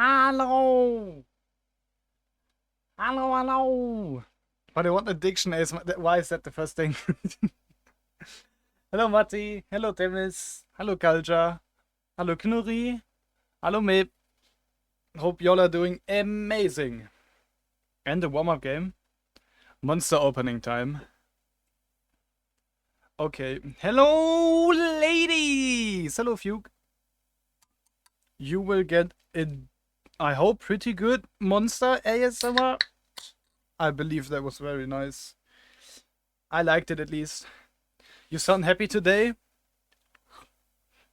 Hello! Hello, hello! But I want addiction as why is that the first thing? Hello Matti, hello Demis, hello Kalja, hello Knurri, hello Mip. Hope y'all are doing amazing. And the warm-up game. Monster opening time. Okay. Hello ladies! Hello Fuke. You will get a, I hope, pretty good monster ASMR. I believe that was very nice. I liked it at least. You sound happy today?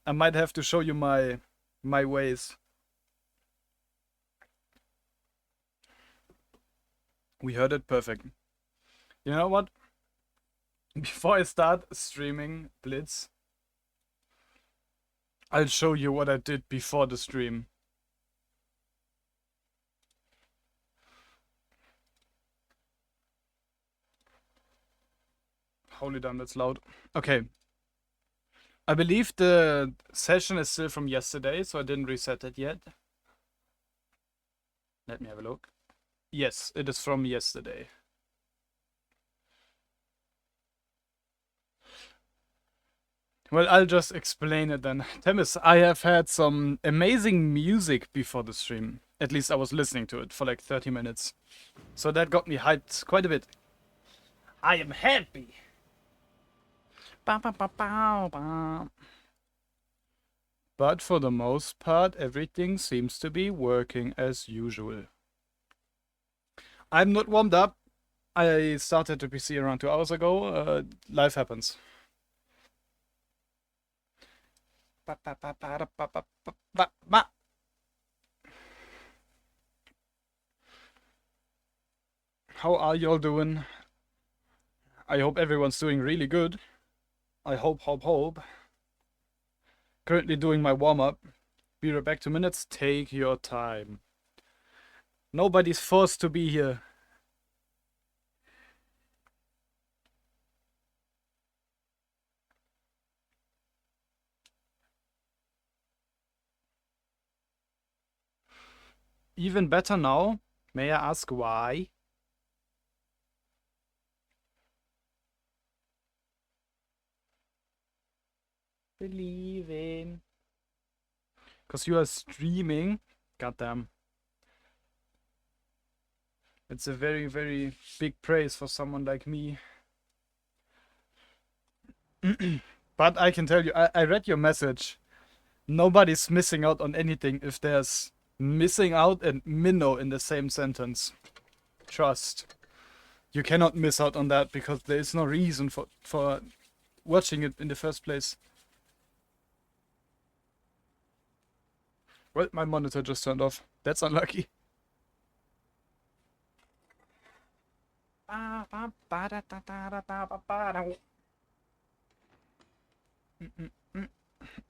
I might have to show you my ways. We heard it perfect. You know what? Before I start streaming Blitz, I'll show you what I did before the stream. Holy damn, that's loud. Okay. I believe the session is still from yesterday, so I didn't reset it yet. Let me have a look. Yes, it is from yesterday. Well, I'll just explain it then. Temis, I have had some amazing music before the stream. At least I was listening to it for like 30 minutes. So that got me hyped quite a bit. I am happy! Ba, ba, ba, ba, ba. But for the most part, everything seems to be working as usual. I'm not warmed up. I started the PC around 2 hours ago. Life happens. How are y'all doing? I hope everyone's doing really good. I hope. Currently doing my warm-up. Be right back 2 minutes. Take your time. Nobody's forced to be here. Even better now. May I ask why? Believe in. Because you are streaming. Goddamn. It's a very, very big praise for someone like me. But I can tell you, I read your message. Nobody's missing out on anything if there's missing out and minnow in the same sentence. Trust. You cannot miss out on that because there is no reason for watching it in the first place. Well, my monitor just turned off. That's unlucky.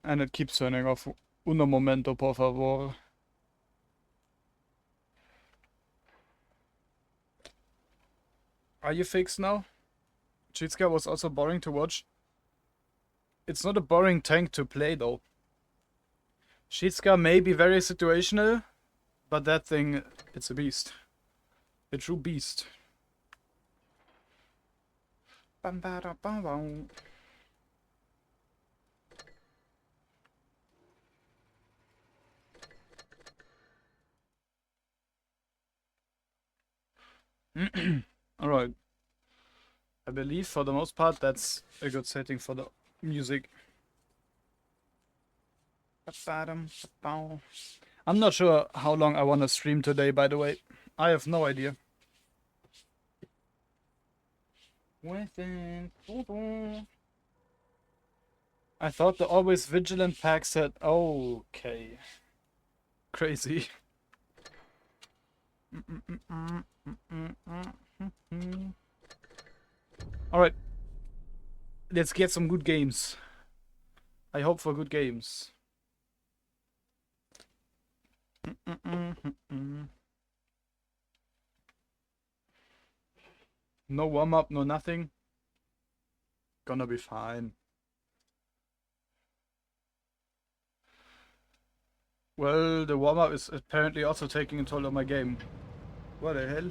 And it keeps turning off. Un momento, por favor. Are you fixed now? Chitska was also boring to watch. It's not a boring tank to play though. Chitska may be very situational, but that thing, it's a beast. A true beast. Bam, ba, da, bam, bam. Alright. I believe for the most part that's a good setting for the music. I'm not sure how long I want to stream today, by the way. I have no idea. I thought the always vigilant pack said, okay. Crazy. Alright. Let's get some good games. I hope for good games. No warm-up, no nothing. Gonna be fine. Well, the warm-up is apparently also taking a toll on my game. What the hell?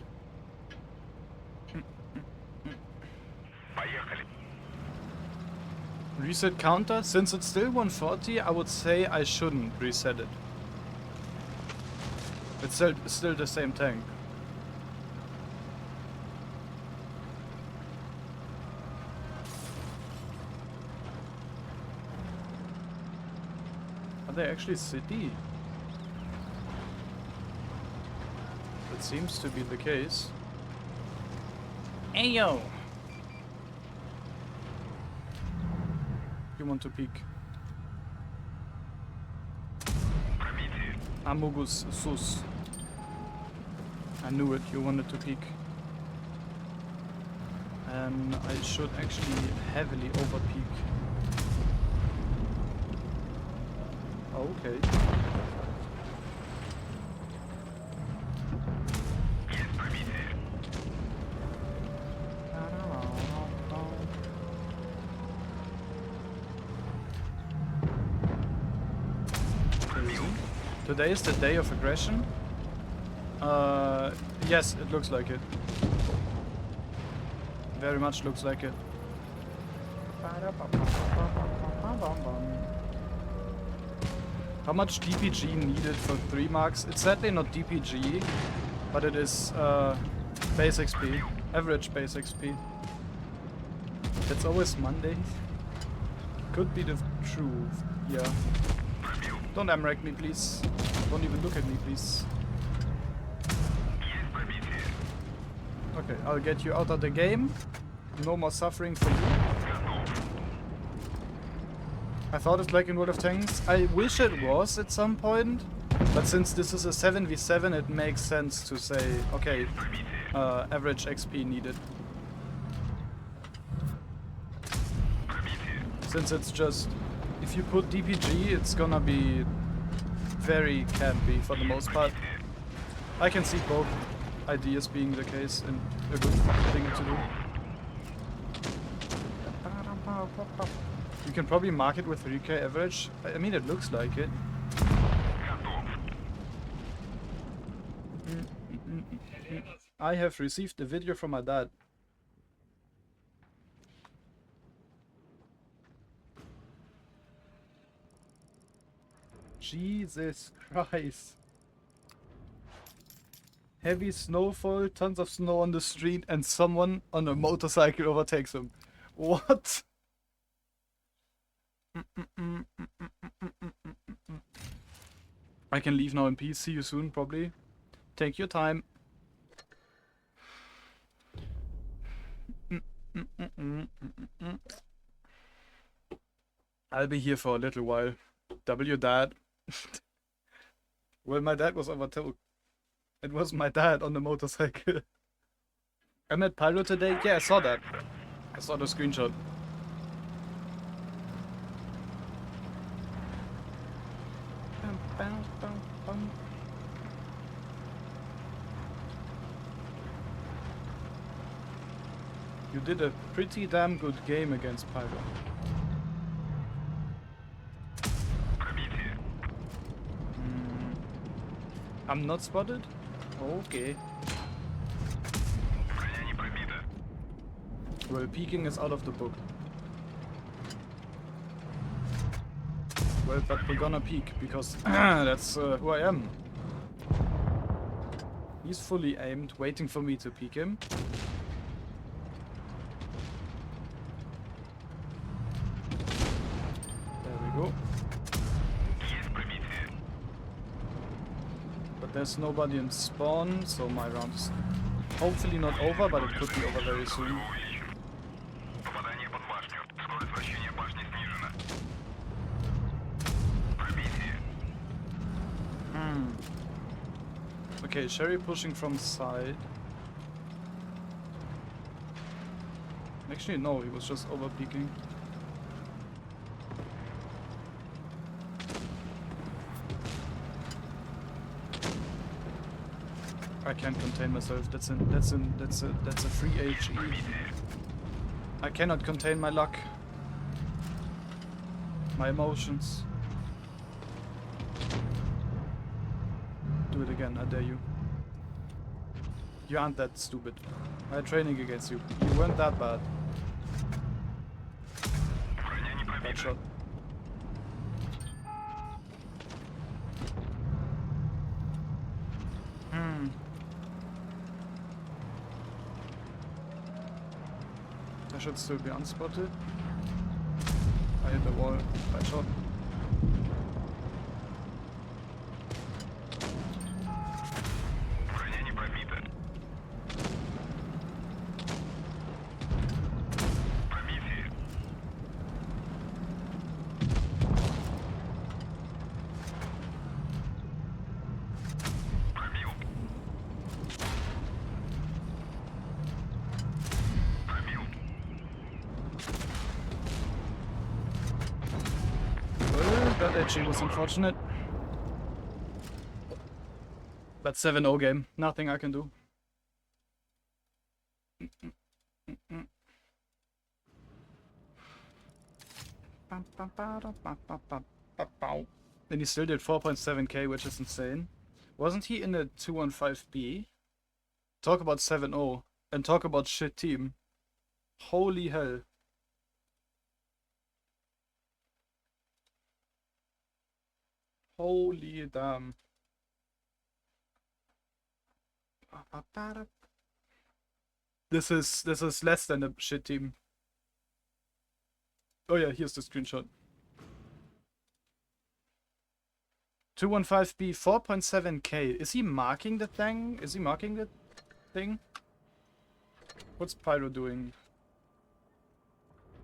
Reset counter? Since it's still 140, I would say I shouldn't reset it. It's still the same tank. Are they actually city? That seems to be the case. Ayo! You want to peek? Amogus sus. I knew it, you wanted to peek. I should actually heavily over peek. Okay. Today is the day of aggression. Yes, it looks like it. Very much looks like it. How much DPG needed for 3 marks? It's sadly not DPG, but it is base XP, average base XP. It's always Monday. Could be the truth, yeah. Don't amrag me, please. Don't even look at me, please. Okay, I'll get you out of the game. No more suffering for you. I thought it's like in World of Tanks. I wish it was at some point. But since this is a 7v7, it makes sense to say, okay, average XP needed. Since it's just, if you put DPG, it's gonna be very campy for the most part. I can see both ideas being the case and a good thing to do. You can probably mark it with 3k average. I mean, it looks like it. I have received a video from my dad. Jesus Christ. Heavy snowfall, tons of snow on the street, and someone on a motorcycle overtakes him. What? I can leave now in peace. See you soon, probably. Take your time. I'll be here for a little while. W dad. Well, my dad was overtook. It was my dad on the motorcycle. I met Pyro today. Yeah, I saw that. I saw the screenshot. You did a pretty damn good game against Pyro. I'm not spotted? Okay. Well, peeking is out of the book. Well, but we're gonna peek, because that's who I am. He's fully aimed, waiting for me to peek him. There we go. But there's nobody in spawn, so my round is hopefully not over, but it could be over very soon. Okay, Sherry pushing from side. Actually, no, he was just over peeking. I can't contain myself. That's a free HE. I cannot contain my luck. My emotions. Do it again, I dare you. You aren't that stupid. I'm training against you. You weren't that bad. Bad shot. I should still be unspotted. I hit the wall. Bad shot. That edgy was unfortunate. But 7-0 game. Nothing I can do. And he still did 4.7k, which is insane. Wasn't he in the 215B? Talk about 7-0. And talk about shit team. Holy hell. Holy damn. This is less than a shit team. Oh yeah, here's the screenshot. 215B 4.7k. Is he marking the thing? Is he marking the thing? What's Pyro doing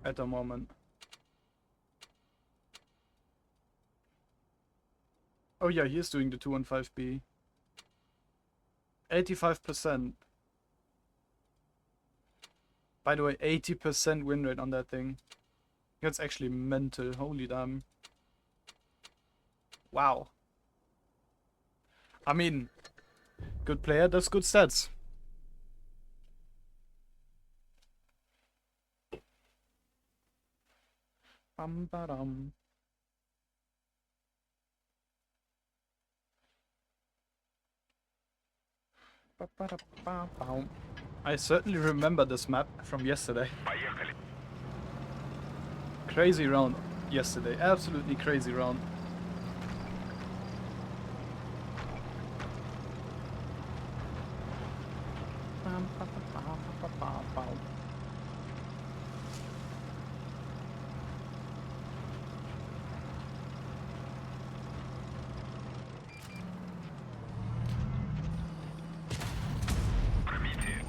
at the moment? Oh yeah, he is doing the 215B. 85%. By the way, 80% win rate on that thing. That's actually mental. Holy damn. Wow. I mean, good player does good stats. Bum ba dum. I certainly remember this map from yesterday. Crazy round yesterday. Absolutely crazy round.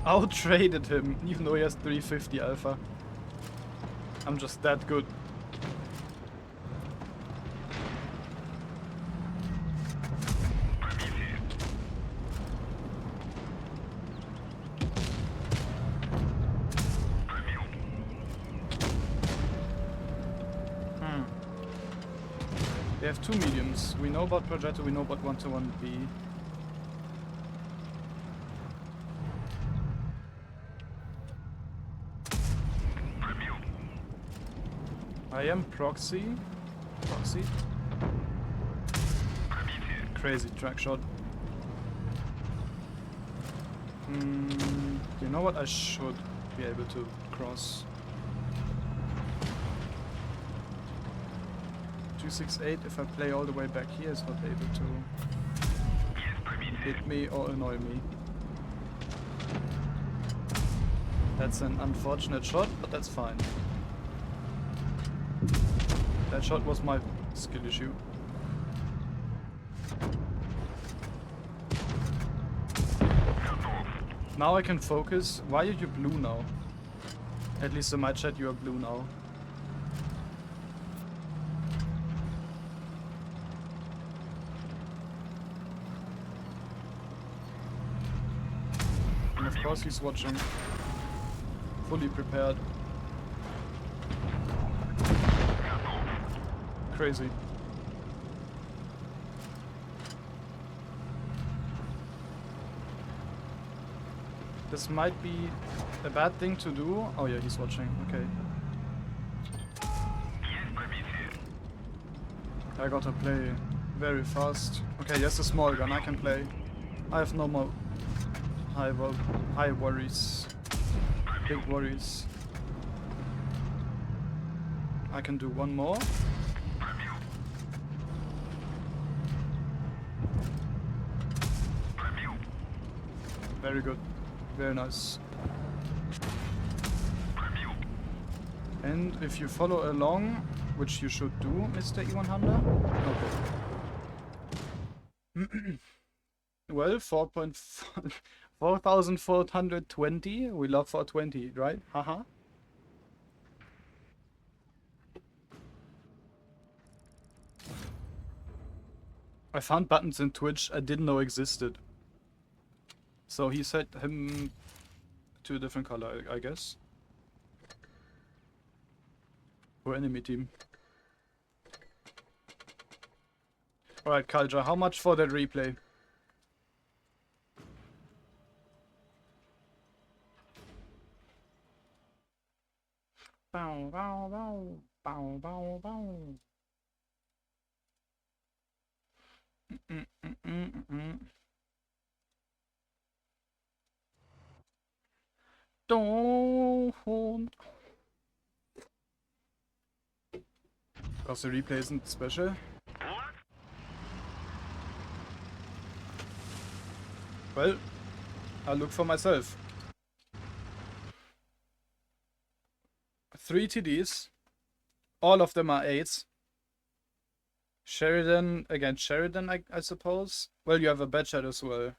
Out-traded him, even though he has 350 alpha. I'm just that good. They have two mediums. We know about Progetto, we know about 1-1B. I am proxy. Crazy track shot. You know what? I should be able to cross. 268. If I play all the way back here, is not able to hit me or annoy me. That's an unfortunate shot, but that's fine. That shot was my skill issue. Now I can focus. Why are you blue now? At least in my chat you are blue now. And of course he's watching. Fully prepared. Crazy. This might be a bad thing to do. Oh yeah, he's watching. Okay. I gotta play very fast. Okay, just a small gun I can play. I have no more high worries. Big worries. I can do one more. Very good. Very nice. And if you follow along, which you should do, Mr. E100. Okay. Well, 4,420. We love 420, right? Haha. I found buttons in Twitch I didn't know existed. So he set him to a different color, I guess. For enemy team. Alright, Kalja, how much for that replay? Bow, bow, bow, bow, bow, bow. Don't. Because the replay isn't special. Well, I'll look for myself. 3 TDs. All of them are 8s. Sheridan against Sheridan, I suppose. Well, you have a bad shot as well.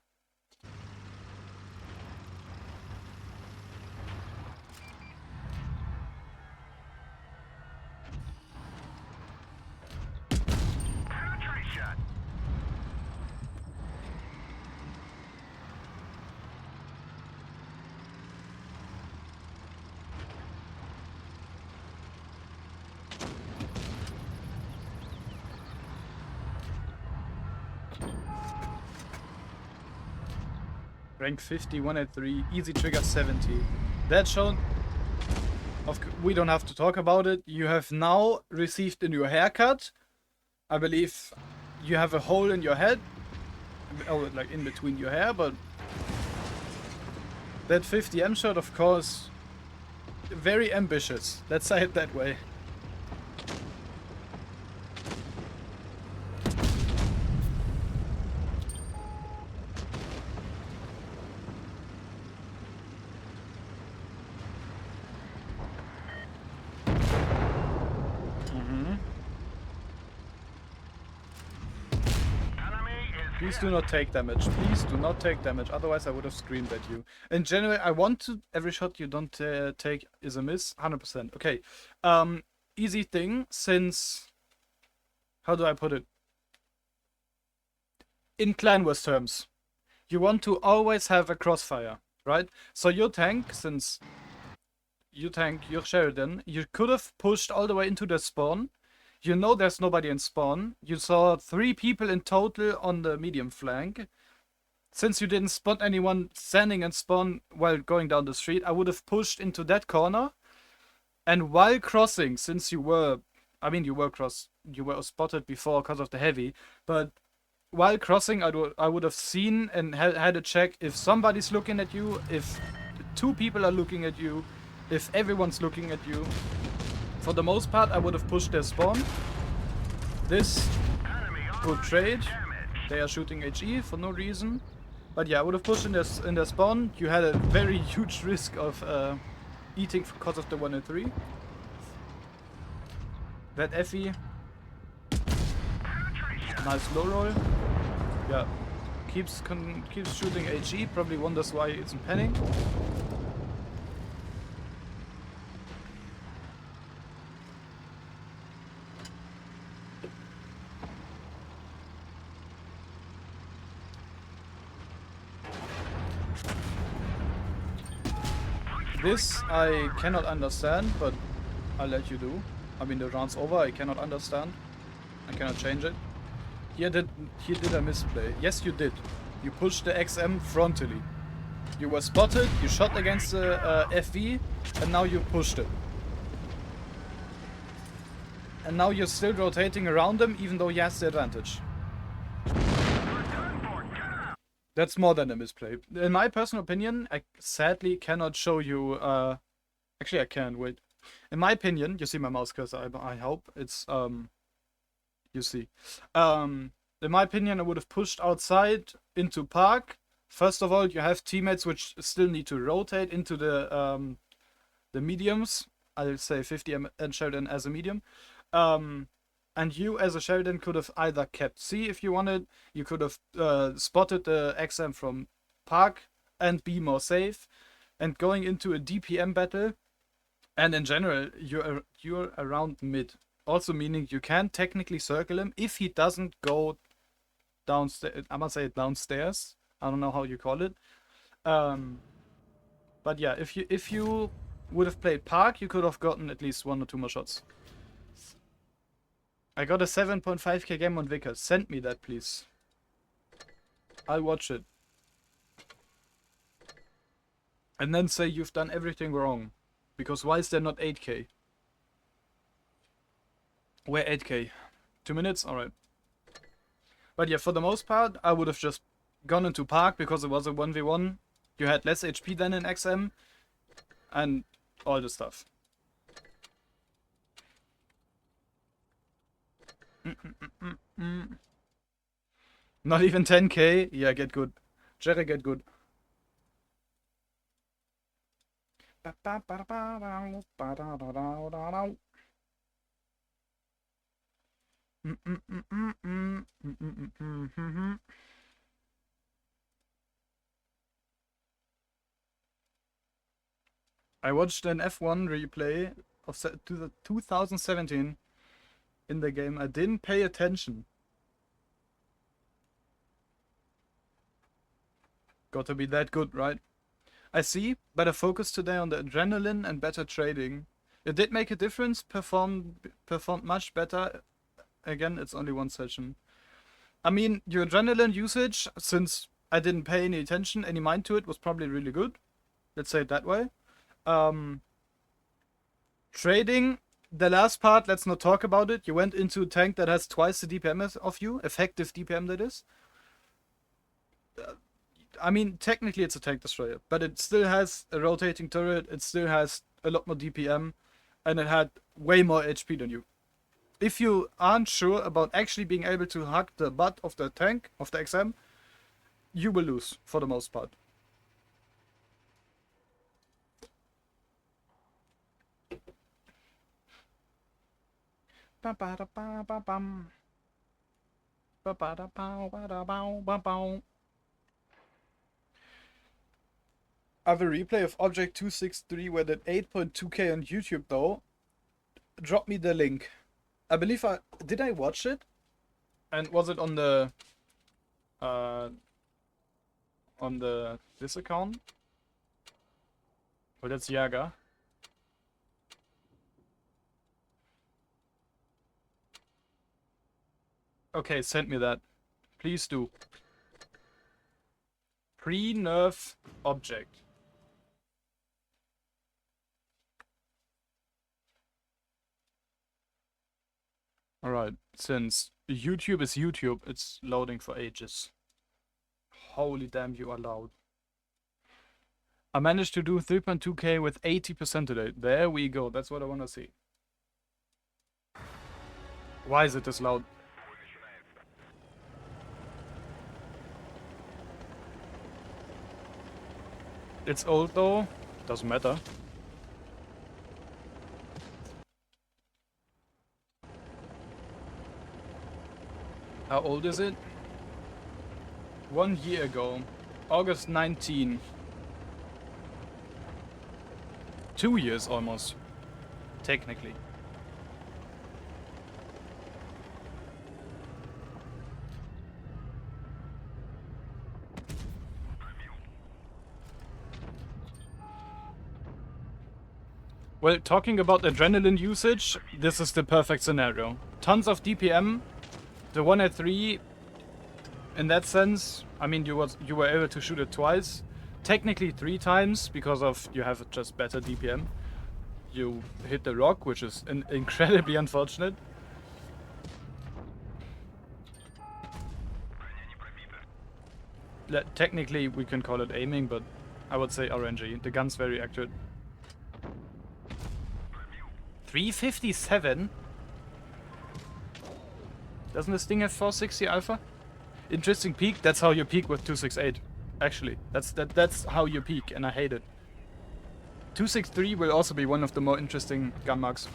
Rank 51 at 3, easy trigger 70. That shown. We don't have to talk about it. You have now received a new haircut. I believe you have a hole in your head. Oh, like in between your hair, but that 50M shot, of course, very ambitious. Let's say it that way. Please do not take damage. Please do not take damage. Otherwise I would have screamed at you. In general, I want to... Every shot you don't take is a miss. 100%. Okay. Easy thing, since... How do I put it? In Clan Wars terms. You want to always have a crossfire, right? So your tank, since... You tank, your Sheridan, you could have pushed all the way into the spawn. You know there's nobody in spawn. You saw 3 people in total on the medium flank. Since you didn't spot anyone standing in spawn while going down the street, I would have pushed into that corner. And while crossing, since you were... I mean, you were spotted before because of the heavy. But while crossing, I would have seen and had a check if somebody's looking at you, if 2 people are looking at you, if everyone's looking at you. For the most part, I would have pushed their spawn. This good trade. They are shooting HE for no reason. But yeah, I would have pushed in their spawn. You had a very huge risk of eating because of the 1 and 3. That Effie. Nice low roll. Yeah. Keeps shooting HE. Probably wonders why it's in panning. This I cannot understand, but I'll let you do. I mean, the round's over, I cannot understand. I cannot change it. Here did a misplay. Yes, you did. You pushed the XM frontally. You were spotted, you shot against the FV, and now you pushed it. And now you're still rotating around them, even though he has the advantage. That's more than a misplay. In my personal opinion, I sadly cannot show you. Actually, I can. Wait. In my opinion, you see my mouse cursor. I hope it's You see. In my opinion, I would have pushed outside into park. First of all, you have teammates which still need to rotate into the mediums. I'll say 50 and Sheridan as a medium. And you as a Sheridan could have either kept C if you wanted. You could have spotted the XM from park and be more safe. And going into a DPM battle, and in general, you're around mid. Also meaning you can technically circle him if he doesn't go downstairs. I must say downstairs. I don't know how you call it. But yeah, if you would have played park, you could have gotten at least 1 or 2 more shots. I got a 7.5k game on Vickers. Send me that, please. I'll watch it. And then say you've done everything wrong. Because why is there not 8k? Where 8k? 2 minutes? Alright. But yeah, for the most part, I would have just gone into park because it was a 1v1. You had less HP than in XM. And all the stuff. Not even 10k? Yeah, get good. Jerry, get good. I watched an F1 replay of 2017 in the game. I didn't pay attention. Got to be that good, right? I see. Better focus today on the adrenaline and better trading. It did make a difference. Performed much better. Again, it's only 1 session. I mean, your adrenaline usage, since I didn't pay any attention, any mind to it, was probably really good. Let's say it that way. Trading, the last part, let's not talk about it. You went into a tank that has twice the DPM of you. Effective DPM, that is. I mean, technically it's a tank destroyer, but it still has a rotating turret, it still has a lot more DPM, and it had way more HP than you. If you aren't sure about actually being able to hug the butt of the tank, of the XM, you will lose, for the most part. I have a replay of Object 263 with an 8.2k on YouTube though. Drop me the link. I believe did I watch it? And was it on this account? Oh, that's Yaga. Okay, send me that. Please do. Pre-nerf object. Alright, since YouTube is YouTube, it's loading for ages. Holy damn, you are loud. I managed to do 3.2k with 80% today. There we go, that's what I want to see. Why is it this loud? It's old though, doesn't matter. How old is it? 1 year ago. August 19. 2 years almost. Technically. Well, talking about adrenaline usage, this is the perfect scenario. Tons of DPM. The one at 3, in that sense, I mean, you were able to shoot it twice. Technically 3 times, because of you have just better DPM. You hit the rock, which is incredibly unfortunate. Technically, we can call it aiming, but I would say RNG. The gun's very accurate. 357? Doesn't this thing have 460 alpha? Interesting peak. That's how you peak with 268. Actually, that's how you peak, and I hate it. 263 will also be one of the more interesting gun marks.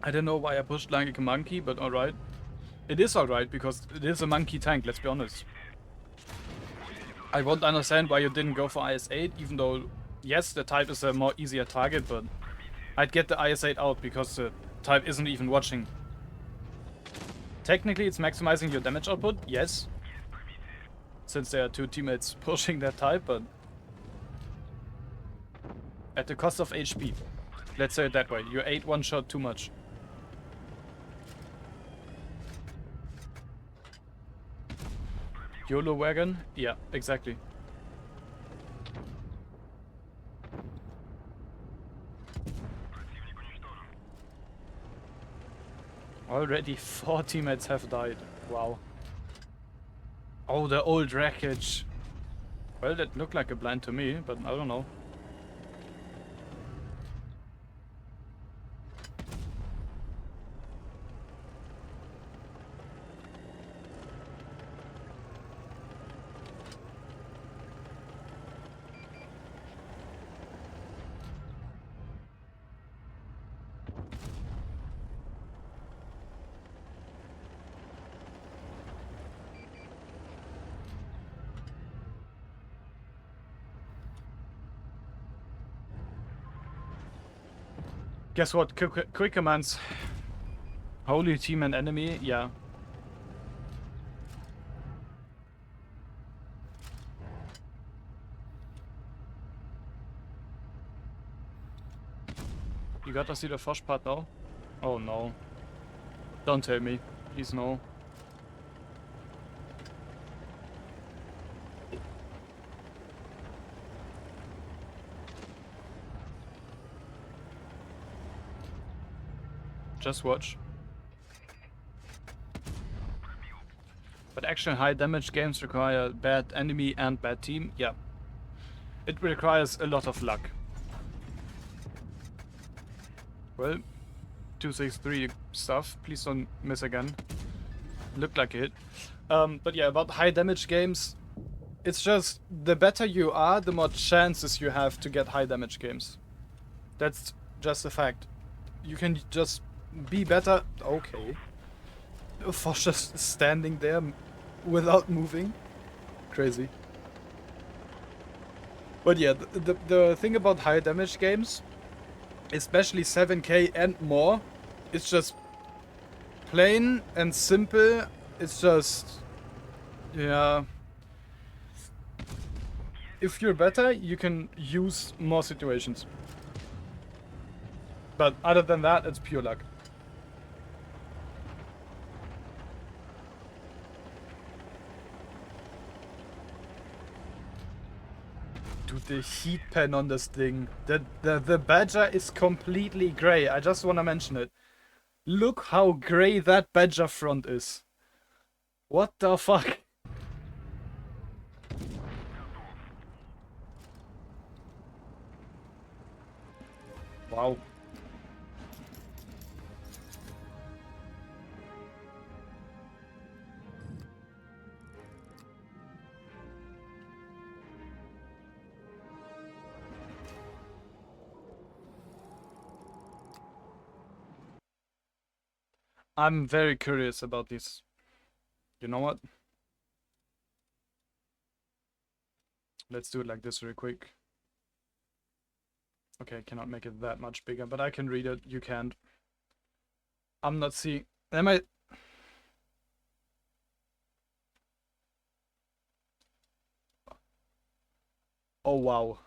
I don't know why I pushed like a monkey, but alright. It is alright, because it is a monkey tank, let's be honest. I won't understand why you didn't go for IS-8, even though, yes, the type is a more easier target, but I'd get the IS-8 out, because the type isn't even watching. Technically, it's maximizing your damage output, yes. Since there are two teammates pushing that type, but at the cost of HP. Let's say it that way. You ate one shot too much. YOLO wagon? Yeah, exactly. Already 4 teammates have died. Wow. Oh, the old wreckage. Well, that looked like a blind to me, but I don't know. Guess what? Quick commands. Holy team and enemy? Yeah. You got to see the Fosh part now? Oh no. Don't tell me. Please no. Just watch. But actual high damage games require bad enemy and bad team. Yeah. It requires a lot of luck. Well, 263 stuff. Please don't miss again. Looked like a hit. But yeah, about high damage games, it's just the better you are, the more chances you have to get high damage games. That's just a fact. You can just be better. Okay. For just standing there without moving. Crazy. But yeah, the thing about high damage games, especially 7K and more, it's just plain and simple. It's just, yeah. If you're better, you can use more situations. But other than that, it's pure luck. Dude, the heat pen on this thing. The Badger is completely grey. I just want to mention it. Look how grey that Badger front is. What the fuck? Wow. I'm very curious about this. You know what? Let's do it like this real quick. Okay, I cannot make it that much bigger, but I can read it. You can't. I'm not seeing... Am I... Oh, wow.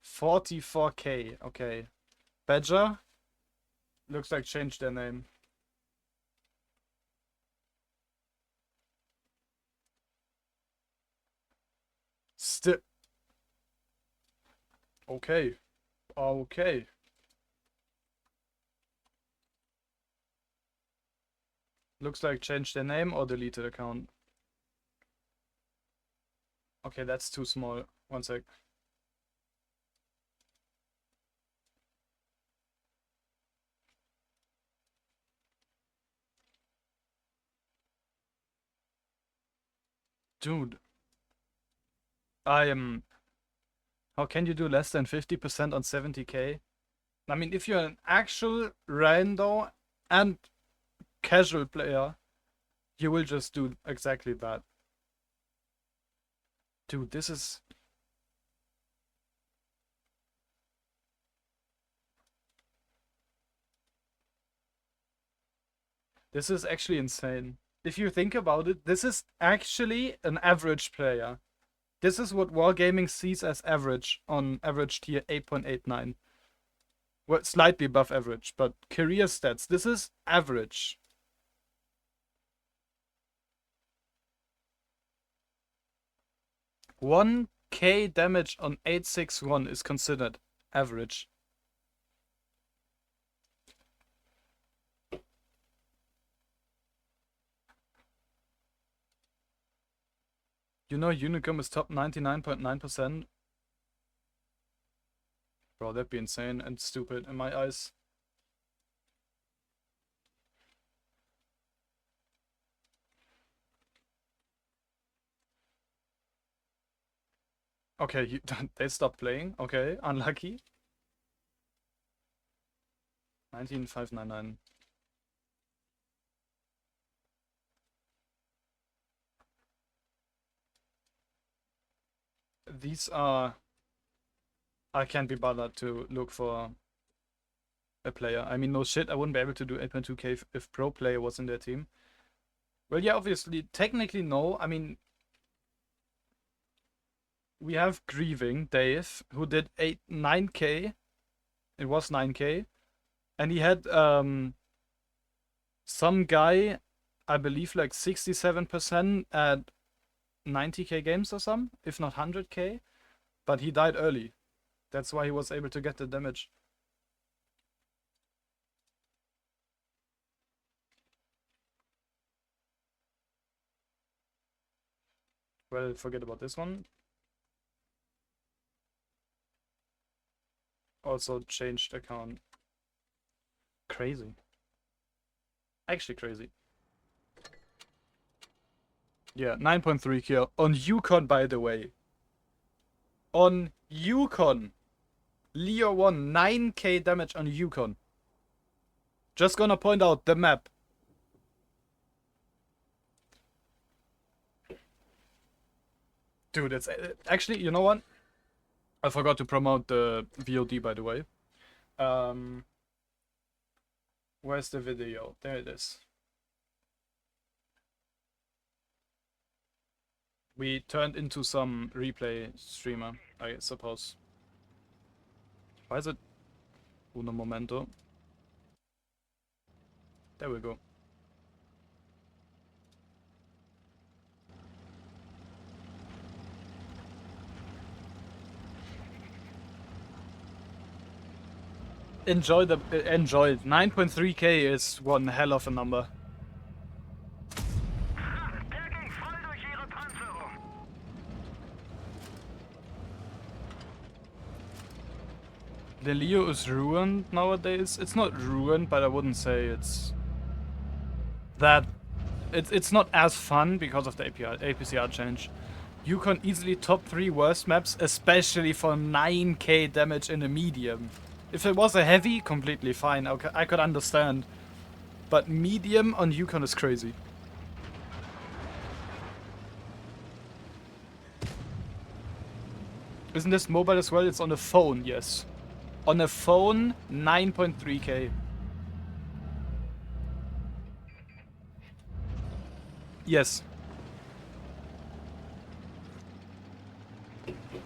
44K. Okay. Badger? Looks like changed their name. Still... Okay. Okay. Looks like changed their name or deleted account. Okay, that's too small. One sec. Dude. I am... How can you do less than 50% on 70k? I mean, if you're an actual rando and casual player, you will just do exactly that. Dude, this is... This is actually insane. If you think about it, this is actually an average player. This is what Wargaming sees as average on average tier 8.89. Well, slightly above average, but career stats, this is average. $1k damage on 861 is considered average. You know Unicum is top 99.9%? Bro, that'd be insane and stupid in my eyes. Okay, they stopped playing. Okay, unlucky. 19599. These are... I can't be bothered to look for a player. I mean, no shit, I wouldn't be able to do 8.2k if pro player was in their team. Well, yeah, obviously, technically no. I mean, we have Grieving Dave, who did 9k. It was 9k. And he had some guy, I believe like 67% at 90k games or some, if not 100k. But he died early. That's why he was able to get the damage. Well, forget about this one. Also changed account. Crazy. Actually crazy. Yeah, 9.3 kill. On Yukon, by the way. On Yukon. Leo 1, 9k damage on Yukon. Just gonna point out the map. Dude, it's... Actually, you know what? I forgot to promote the VOD, by the way. Where's the video? There it is. We turned into some replay streamer, I suppose. Why is it? Uno momento. There we go. Enjoy it. 9.3k is one hell of a number. The Leo is ruined nowadays. It's not ruined, but I wouldn't say it's that. It's not as fun because of the APCR change. Yukon easily top 3 worst maps, especially for 9k damage in a medium. If it was a heavy, completely fine. Okay, I could understand. But medium on Yukon is crazy. Isn't this mobile as well? It's on a phone, yes. On a phone, 9.3k. Yes.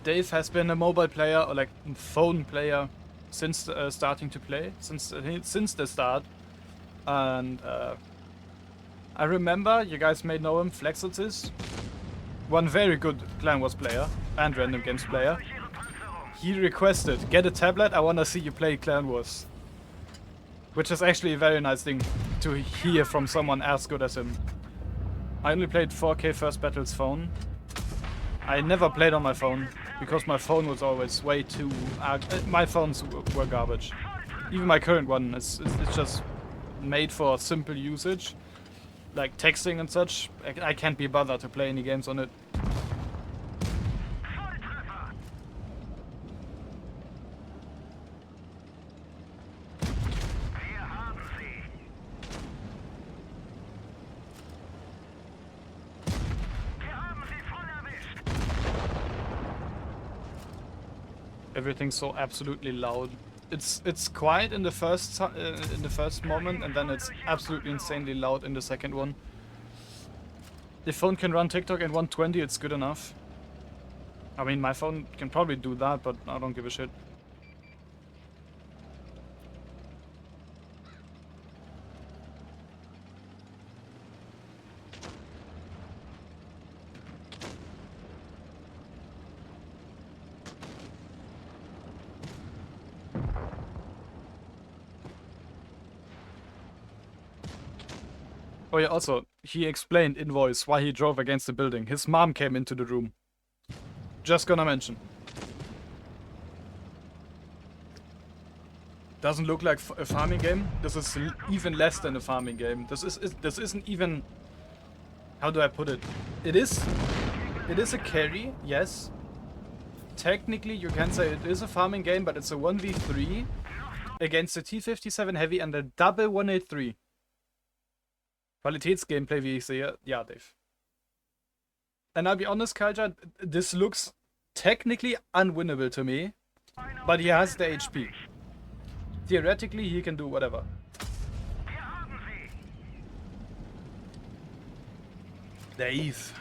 Dave has been a mobile player, or like a phone player, since starting to play, since the start. And I remember, you guys may know him, Flexotis. One very good Clan Wars player and Random Games player. He requested, get a tablet, I wanna see you play Clan Wars. Which is actually a very nice thing. to hear from someone as good as him. I only played 4K First Battles phone. I never played on my phone because my phone was always way too... my phones were garbage. Even my current one is just made for simple usage, like texting and such. I can't be bothered to play any games on it. Everything's so absolutely loud. It's quiet in the first moment, and then it's absolutely insanely loud in the second one. The phone can run TikTok at 120, it's good enough. I mean, my phone can probably do that, but I don't give a shit. Oh yeah, also, he explained in voice why he drove against the building. His mom came into the room. Just gonna mention. Doesn't look like a farming game. This is even less than a farming game. This isn't even... How do I put it? It is a carry, yes. Technically, you can say it is a farming game, but it's a 1v3 against a T57 heavy and a double 183. Qualitätsgameplay, wie ich sehe. Ja, Dave. And I'll be honest, Kalja, this looks technically unwinnable to me, but he has the HP. Theoretically, he can do whatever. Dave.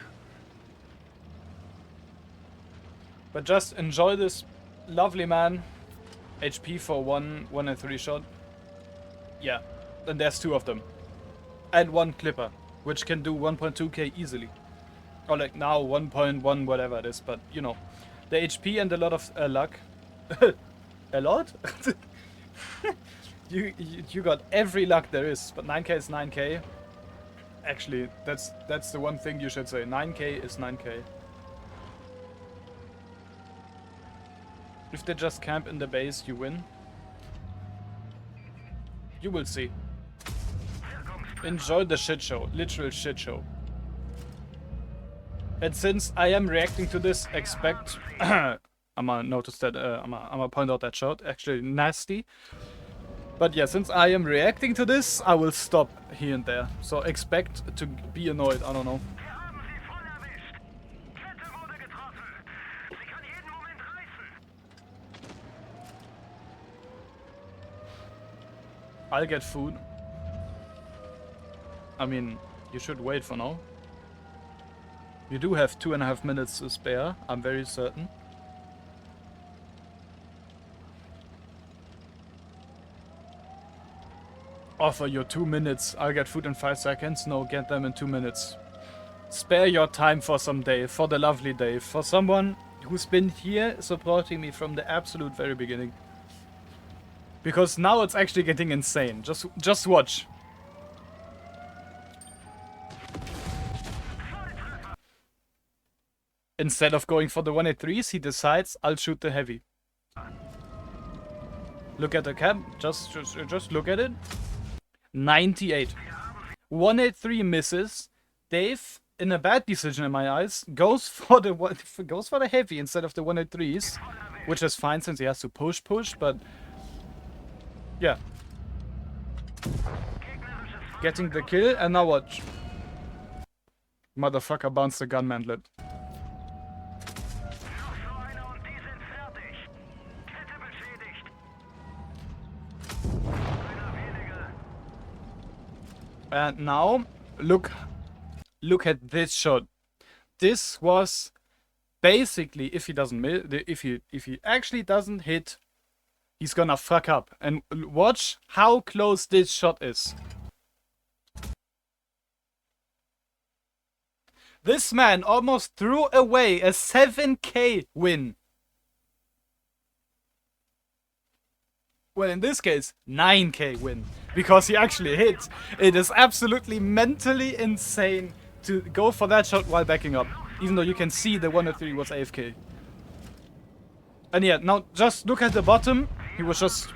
But just enjoy this lovely man. HP for 1 and 3 shot. Yeah, and there's 2 of them. And 1 clipper, which can do 1.2k easily. Or like now 1.1 whatever it is, but you know. The HP and a lot of luck. A lot? you got every luck there is, but 9k is 9k. Actually, that's the one thing you should say. 9k is 9k. If they just camp in the base, you win. You will see. Enjoy the shit show. Literal shit show. And since I am reacting to this, expect... I'ma notice that, I'ma point out that shot. Actually, nasty. But yeah, since I am reacting to this, I will stop here and there. So expect to be annoyed, I don't know. I'll get food. I mean, you should wait for now. You do have 2.5 minutes to spare, I'm very certain. Offer your 2 minutes. I'll get food in 5 seconds. No, get them in 2 minutes. Spare your time for some Dave, for the lovely Dave, for someone who's been here supporting me from the absolute very beginning. Because now it's actually getting insane. Just watch. Instead of going for the 183s, he decides, I'll shoot the heavy. Look at the cap. Just look at it. 98. 183 misses. Dave, in a bad decision in my eyes, goes for the heavy instead of the 183s, which is fine since he has to push, but yeah. Getting the kill, and now watch. Motherfucker bounced the gunmantlet. And now, look at this shot. This was basically, if he doesn't, if he actually doesn't hit, he's gonna fuck up. And watch how close this shot is. This man almost threw away a 7k win. Well, in this case, 9k win. because he actually hit. It is absolutely mentally insane to go for that shot while backing up, even though you can see the 103 was AFK. And yeah, now just look at the bottom. He was just...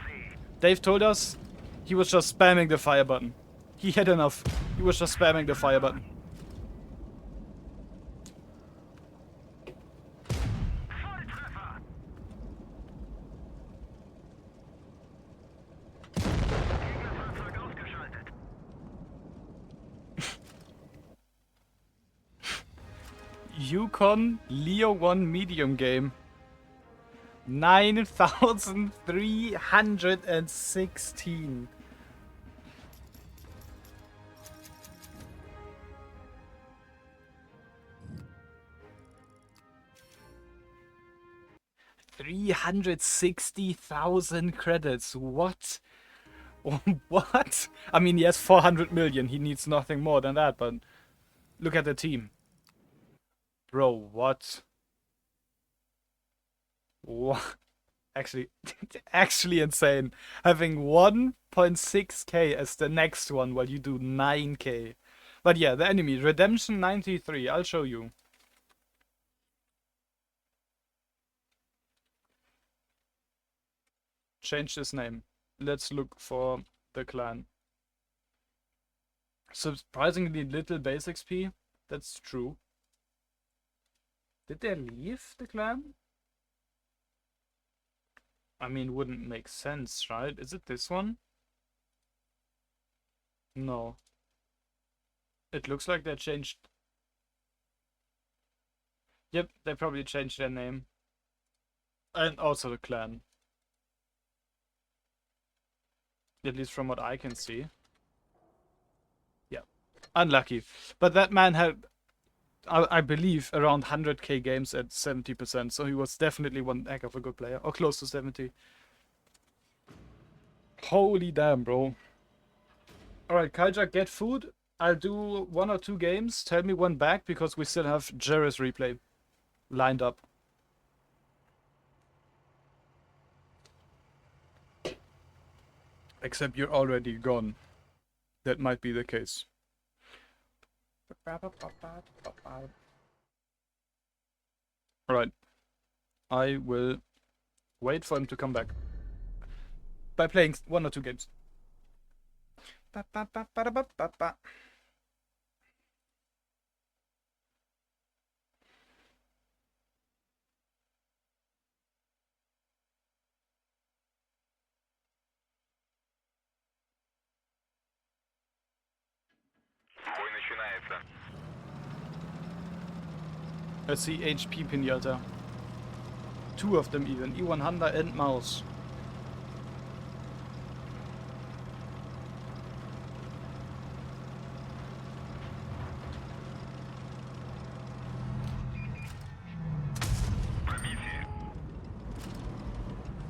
Dave told us he was just spamming the fire button. He had enough. He was just spamming the fire button. Yukon Leo 1 medium game. 9,316. $360,000 credits. What? What? I mean, he has 400 million. He needs nothing more than that, but look at the team. Bro, what? What? Actually, actually insane. Having 1.6k as the next one while you do 9k. But yeah, the enemy, Redemption 93. I'll show you. Change his name. Let's look for the clan. Surprisingly little base XP. That's true. Did they leave the clan? I mean, wouldn't make sense, right? Is it this one? No. It looks like they changed. Yep, they probably changed their name. And also the clan. At least from what I can see. Yeah. Unlucky. But that man had, I believe, around 100k games at 70%. So he was definitely one heck of a good player. Or close to 70. Holy damn, bro. Alright, Kaija, get food. I'll do 1 or 2 games. Tell me when back, because we still have Jerry's replay lined up. Except you're already gone. That might be the case. Alright. I will wait for him to come back. By playing 1 or 2 games. I see HP Pinata. 2 of them even. E100 and Mouse.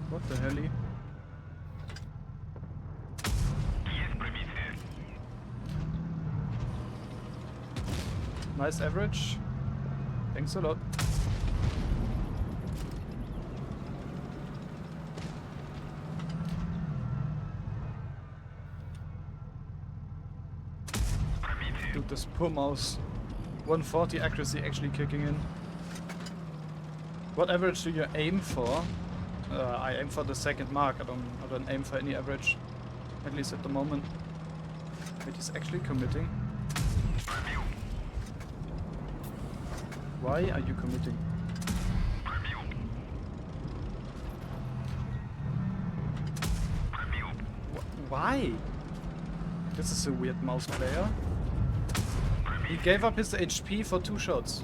What the hell? Nice average. Thanks a lot. Dude, this poor mouse. 140 accuracy actually kicking in. What average do you aim for? I aim for the second mark. I don't aim for any average. At least at the moment. Wait, he's actually committing. Why are you committing? Why? This is a weird mouse player. He gave up his HP for 2 shots.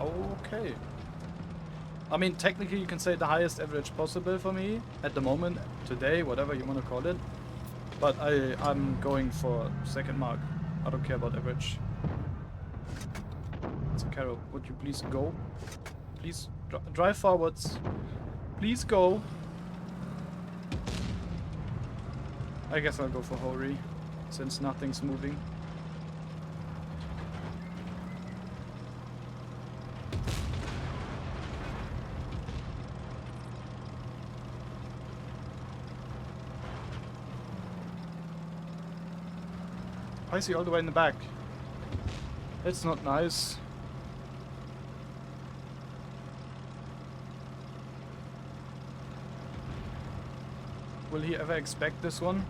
Okay. I mean, technically you can say the highest average possible for me at the moment, today, whatever you want to call it. But I'm going for second mark. I don't care about average. So Carol, would you please go? Please drive forwards. Please go. I guess I'll go for Hori, since nothing's moving. Why is he all the way in the back? That's not nice. Will he ever expect this one?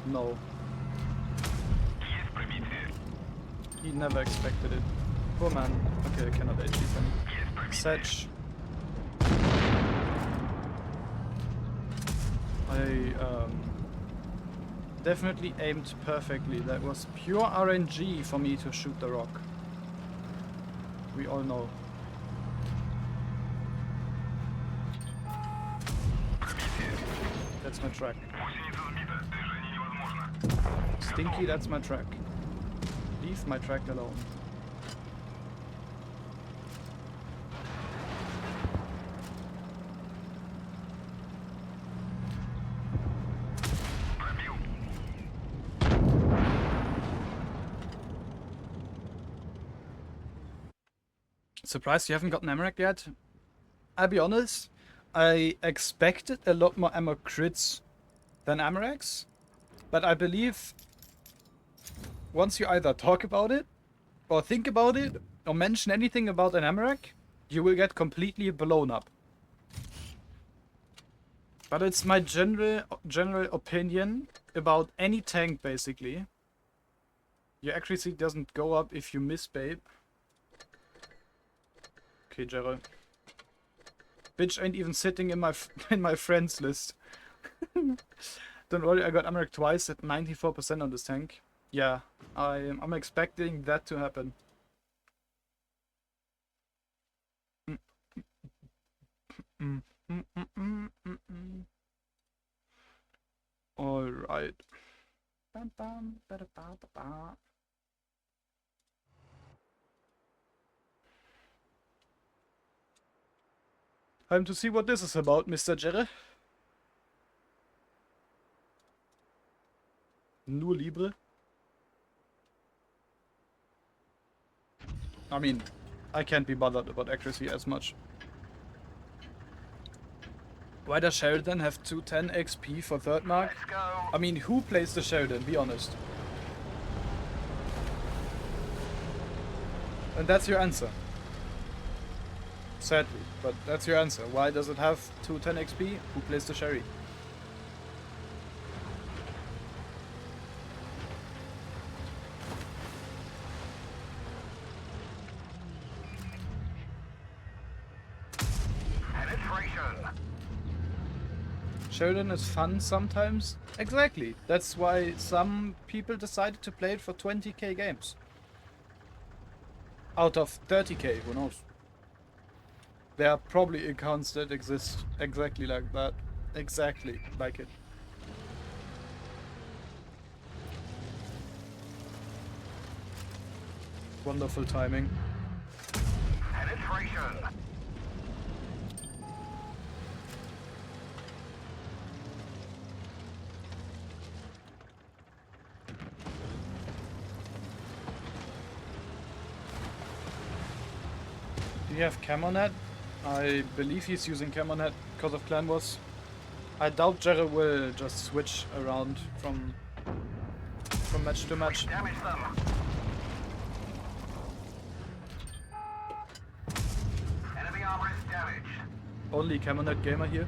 No. He never expected it. Poor man. Okay, I cannot HV him. Sedge. I definitely aimed perfectly. That was pure RNG for me to shoot the rock. We all know. That's my track. Stinky, that's my track. Leave my track alone. Surprised you haven't gotten Amarak yet? I'll be honest, I expected a lot more ammo crits than Amaraks, but I believe once you either talk about it, or think about it, or mention anything about an Amarak, you will get completely blown up. But it's my general opinion about any tank, basically. Your accuracy doesn't go up if you miss, babe. Okay, Gerald. Bitch ain't even sitting in my friends list. Don't worry, I got Amarak twice at 94% on this tank. Yeah, I'm expecting that to happen. All right. Time to see what this is about, Mr. Jerry. Nur Libre. I mean, I can't be bothered about accuracy as much. Why does Sheridan have 210 XP for third mark? I mean, who plays the Sheridan? Be honest. And that's your answer. Sadly, but that's your answer. Why does it have 210 XP? Who plays the Sherry? Sheridan is fun sometimes. Exactly. That's why some people decided to play it for 20k games. Out of 30k, who knows? There are probably accounts that exist exactly like that. Exactly like it. Wonderful timing. Penetration. Do you have Camonet? I believe he's using Camonet because of Clan Wars. I doubt Gerald will just switch around from match to match. Enemy armor is damaged. Only Camonet gamer here.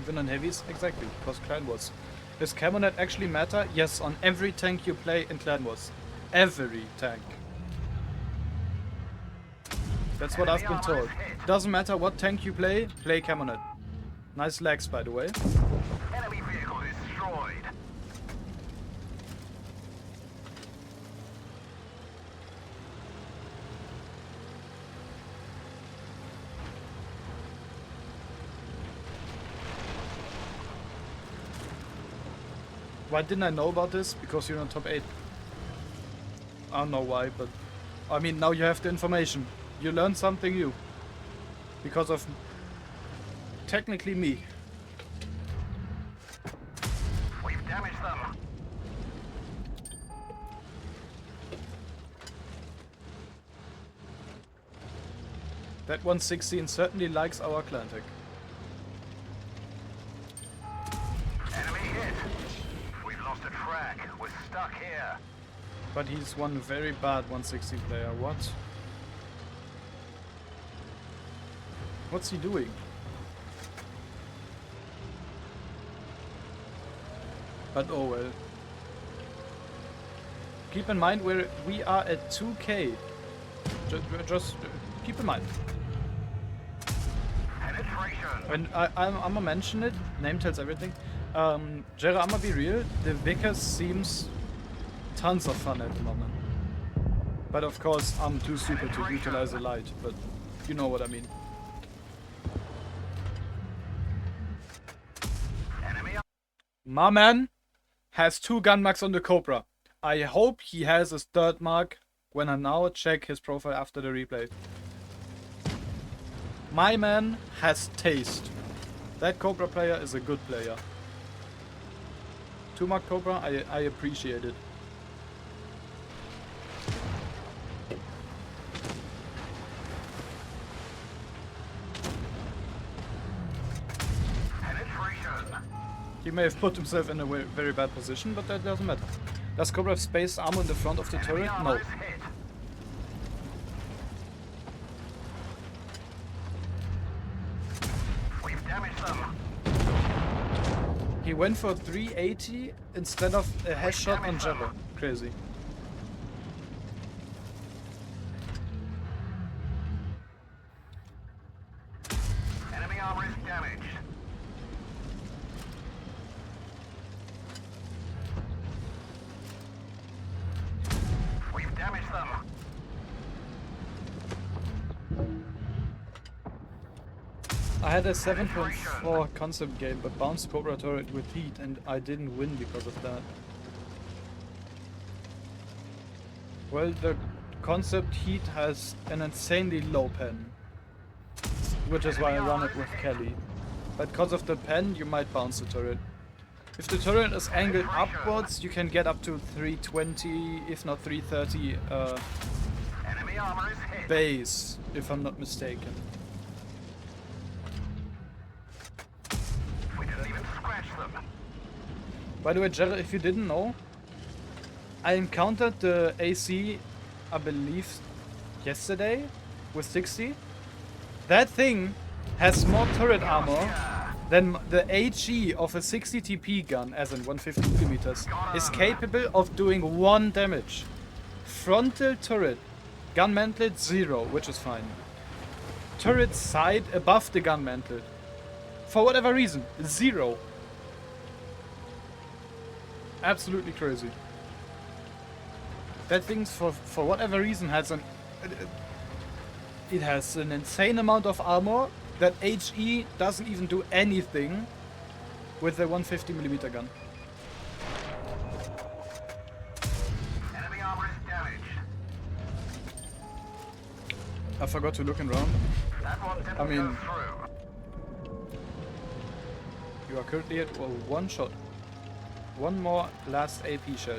Even on heavies? Exactly, because Clan Wars. Does Camonet actually matter? Yes, on every tank you play in Clan Wars. Every tank. That's what I've been told. Doesn't matter what tank you play Camonet. Nice legs, by the way. Enemy vehicle destroyed. Why didn't I know about this? Because you're on top 8. I don't know why, but I mean, now you have the information. You learned something new. Because of technically me. We've damaged them. That 116 certainly likes our clan tech. But he's one very bad 160 player. What? What's he doing? But oh well. Keep in mind we are at 2k. Just keep in mind. And I'm gonna mention it. Name tells everything. Jera, I'ma be real. The Vickers seems tons of fun at the moment. But of course, I'm too stupid to utilize a light. But you know what I mean. My man has 2 gun marks on the Cobra. I hope he has a third mark when I now check his profile after the replay. My man has taste. That Cobra player is a good player. 2 mark Cobra, I appreciate it. He may have put himself in a very bad position, but that doesn't matter. Does Cobra have space armor in the front of the turret? No. He went for 380 instead of a headshot on Jabba. Crazy. Enemy armor is damaged. We've damaged them. I had a 7.4 concept game, but bounced Cobra turret with heat, and I didn't win because of that. Well, the concept heat has an insanely low pen, which is why I run it with Kelly. But because of the pen, you might bounce the turret. If the turret is angled upwards, you can get up to 320, if not 330 Enemy armor is hit. base, if I'm not mistaken. We didn't even scratch them. By the way, Jared, if you didn't know, I encountered the AC, I believe, yesterday with 60. That thing has more turret armor than the HE of a 60 TP gun, as in 150mm, is capable of doing 1 damage. Frontal turret, gun mantlet 0, which is fine. Turret side above the gun mantlet, for whatever reason, 0. Absolutely crazy. That thing, for whatever reason, has it has an insane amount of armor that HE doesn't even do anything with the 150mm gun. Enemy armor is damaged. I forgot to look around. That one didn't I mean, go through. you are currently at 1 shot. 1 more last AP shell.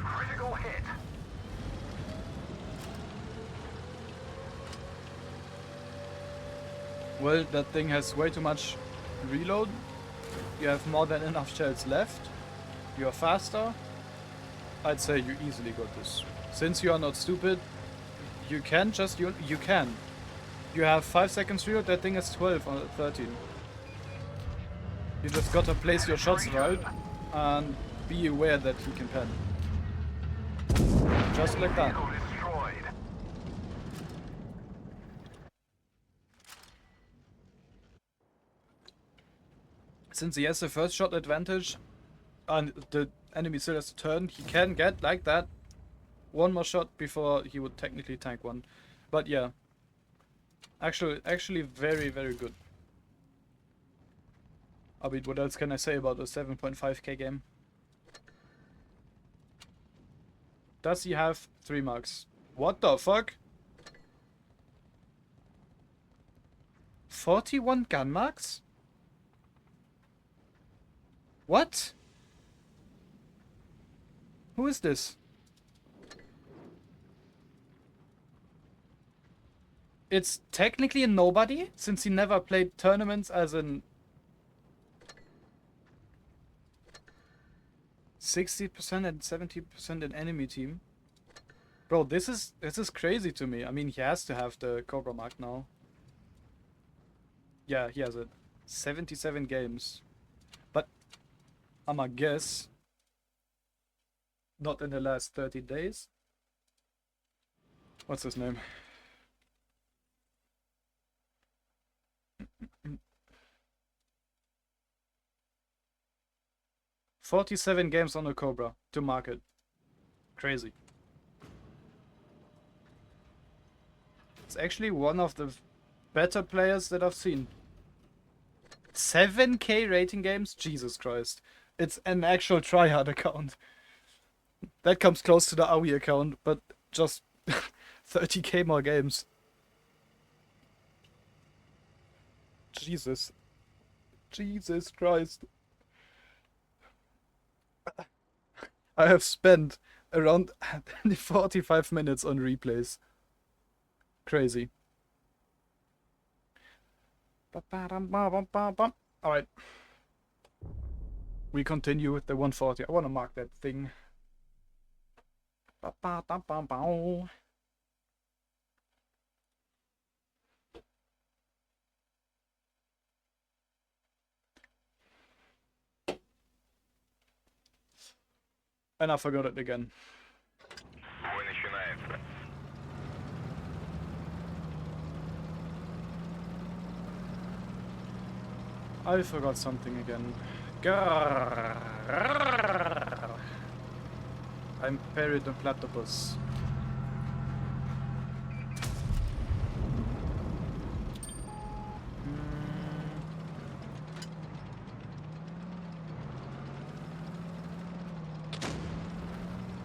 Critical hit. Well, that thing has way too much reload. You have more than enough shells left. You are faster. I'd say you easily got this. Since you are not stupid, you can just... You can. You have 5 seconds reload, that thing is 12 or 13. You just gotta place your shots right and be aware that he can pen. Just like that. Vehicle destroyed. Since he has the first shot advantage and the enemy still has to turn, he can get like that 1 more shot before he would technically tank 1. But yeah, actually very good. I mean, what else can I say about a 7.5k game? Does he have 3 marks? What the fuck? 41 gun marks? What? Who is this? It's technically a nobody, since he never played tournaments as an 60% and 70% in enemy team. Bro, this is crazy to me. I mean, he has to have the Cobra mark now. Yeah, he has it. 77 games. But I'ma guess not in the last 30 days. What's his name? 47 games on a Cobra to market. Crazy. It's actually one of the better players that I've seen. 7k rating games? Jesus Christ. It's an actual tryhard account. That comes close to the AOE account, but just 30k more games. Jesus. Jesus Christ. I have spent around 45 minutes on replays. Crazy. Alright. We continue with the 140. I want to mark that thing. And I forgot it again. I forgot something again. I'm buried in platypus.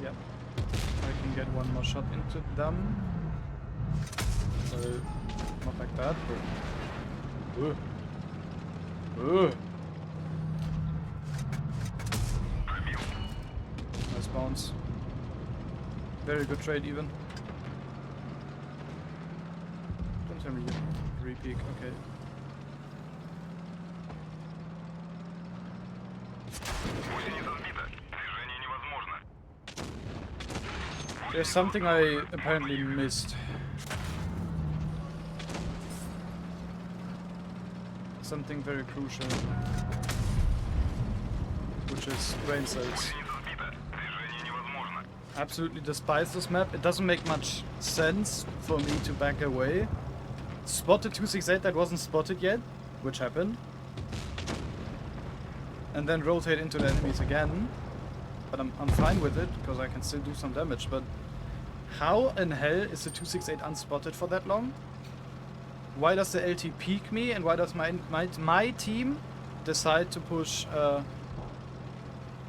Yep. I can get one more shot into them. Not like that, but... Nice bounce. Very good trade even. Don't tell me you re-peek, okay. There's something I apparently missed. Something very crucial, which is brain cells. Absolutely despise this map. It doesn't make much sense for me to back away. Spotted 268 that wasn't spotted yet, which happened. And then rotate into the enemies again. But I'm fine with it, because I can still do some damage. But how in hell is the 268 unspotted for that long? Why does the LT peek me, and why does my team decide to push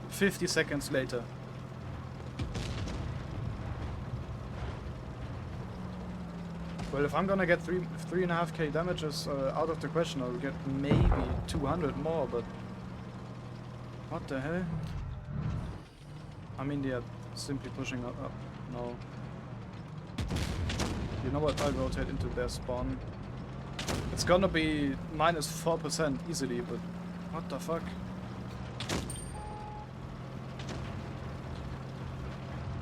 50 seconds later? Well, if I'm gonna get 3.5k damages out of the question, I'll get maybe 200 more, but what the hell? I mean, they're simply pushing up. No. You know what? I'll rotate into their spawn. It's gonna be minus 4% easily, but what the fuck?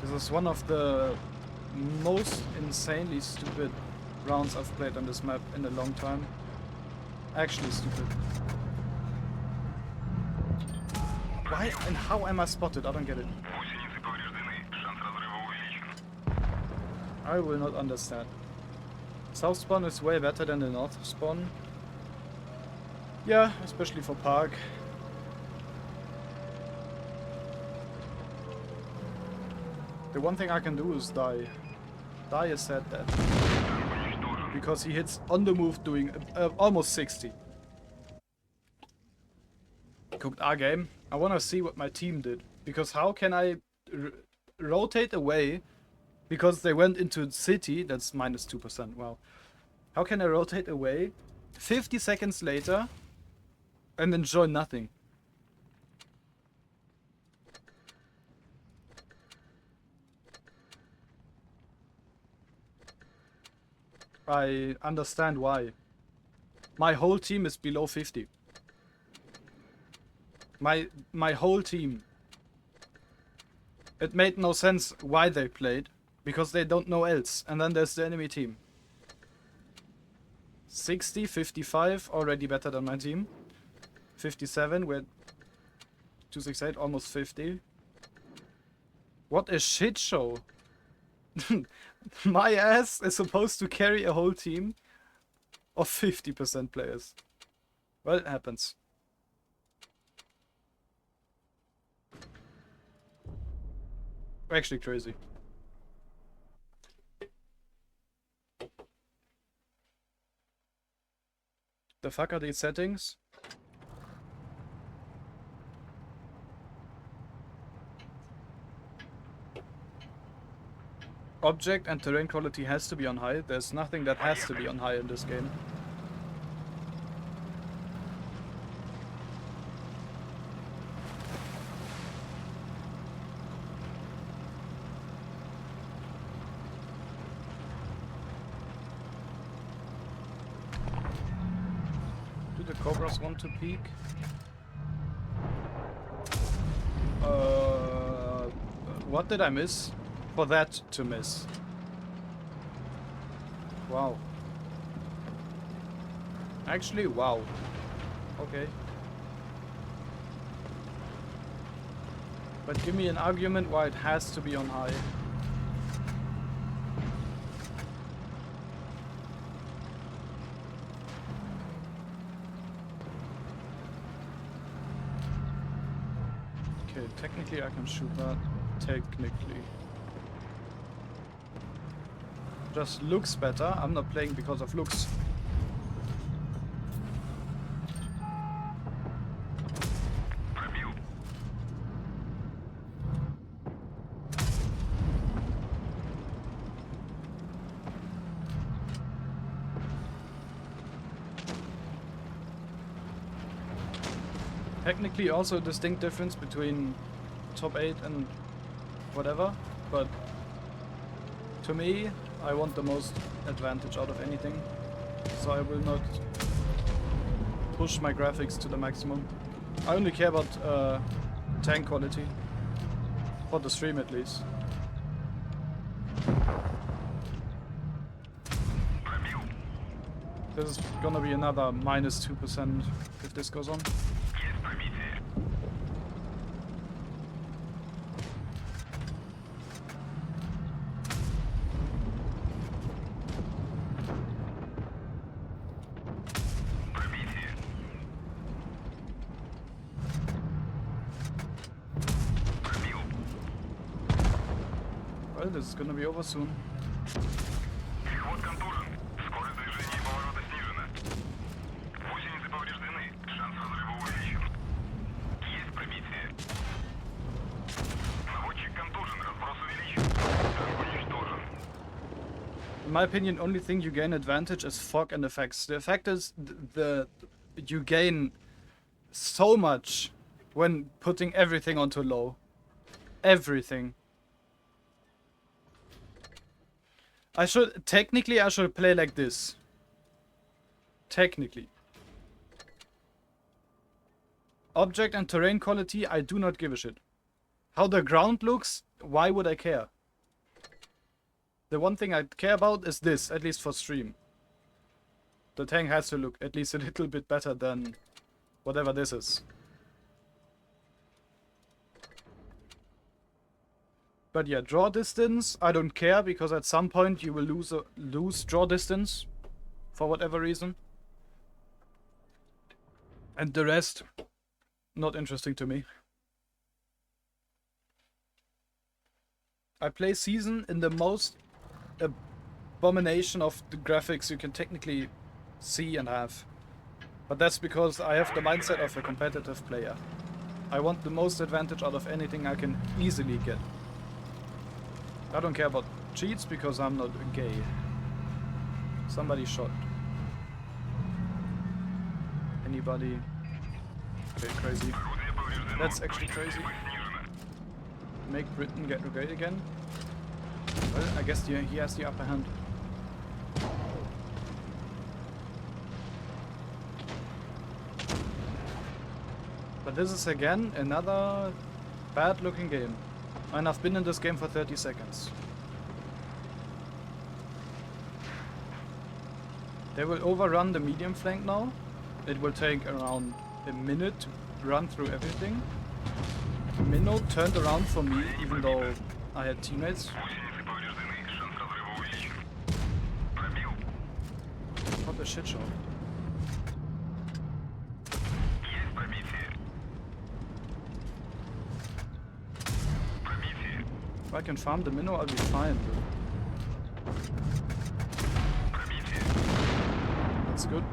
This is one of the most insanely stupid rounds I've played on this map in a long time. Actually stupid. Why and how am I spotted? I don't get it. I will not understand. South spawn is way better than the north spawn. Yeah, especially for Park. The one thing I can do is die. Die is sad dead. Because he hits on the move doing almost 60. Cooked our game. I want to see what my team did. Because how can I rotate away? Because they went into city, that's minus 2%, wow. How can I rotate away 50 seconds later and enjoy nothing? I understand why. My whole team is below 50. My whole team. It made no sense why they played, because they don't know else. And then there's the enemy team. 60, 55, already better than my team. 57, we're 268, almost 50. What a shit show. My ass is supposed to carry a whole team of 50% players. Well, it happens. Actually crazy. The fuck are these settings? Object and terrain quality has to be on high. There's nothing that has to be on high in this game. Do the Cobras want to peek? What did I miss? For that to miss. Wow. Actually, wow. Okay. But give me an argument why it has to be on high. Okay, technically I can shoot that. Technically. Just looks better. I'm not playing because of looks. Technically also a distinct difference between top 8 and whatever, but to me I want the most advantage out of anything, so I will not push my graphics to the maximum. I only care about tank quality, for the stream at least. This is gonna be another minus 2% if this goes on. Well, this is gonna be over soon. In my opinion, only thing you gain advantage is fog and effects. The effect is you gain so much when putting everything onto low. Everything. I should play like this. Technically. Object and terrain quality, I do not give a shit. How the ground looks, why would I care? The one thing I care about is this, at least for stream. The tank has to look at least a little bit better than whatever this is. But yeah, draw distance, I don't care, because at some point you will lose draw distance for whatever reason. And the rest, not interesting to me. I play Season in the most abomination of the graphics you can technically see and have. But that's because I have the mindset of a competitive player. I want the most advantage out of anything I can easily get. I don't care about cheats because I'm not gay. Somebody shot. Anybody? Okay, crazy. That's actually crazy. Make Britain get gay again? Well, I guess he has the upper hand. But this is again another bad looking game. And I've been in this game for 30 seconds. They will overrun the medium flank now. It will take around a minute to run through everything. Minnow turned around for me even though I had teammates. What a shit show. If I can farm the minnow, I'll be fine. That's good.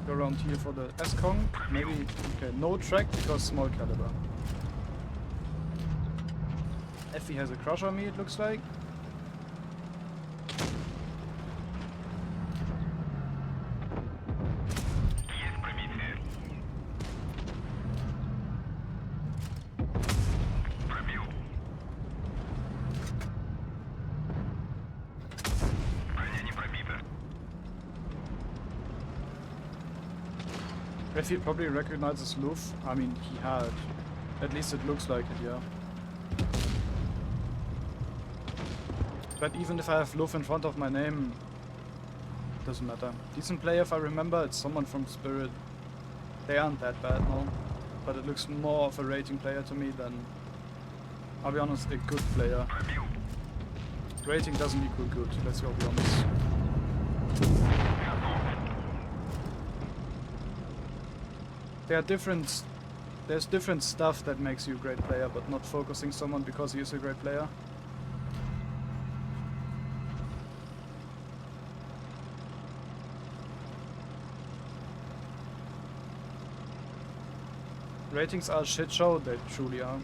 Go around here for the S-Kong. Maybe, okay, no track because small caliber. Effie has a crush on me, it looks like. Effie probably recognizes Luff. I mean, he had. At least it looks like it, yeah. But even if I have Luff in front of my name, doesn't matter. Decent player, if I remember, it's someone from Spirit. They aren't that bad now. But it looks more of a rating player to me than, I'll be honest, a good player. Rating doesn't equal good, let's go be honest. There's different stuff that makes you a great player, but not focusing someone because he is a great player. Ratings are a shit show, they truly are.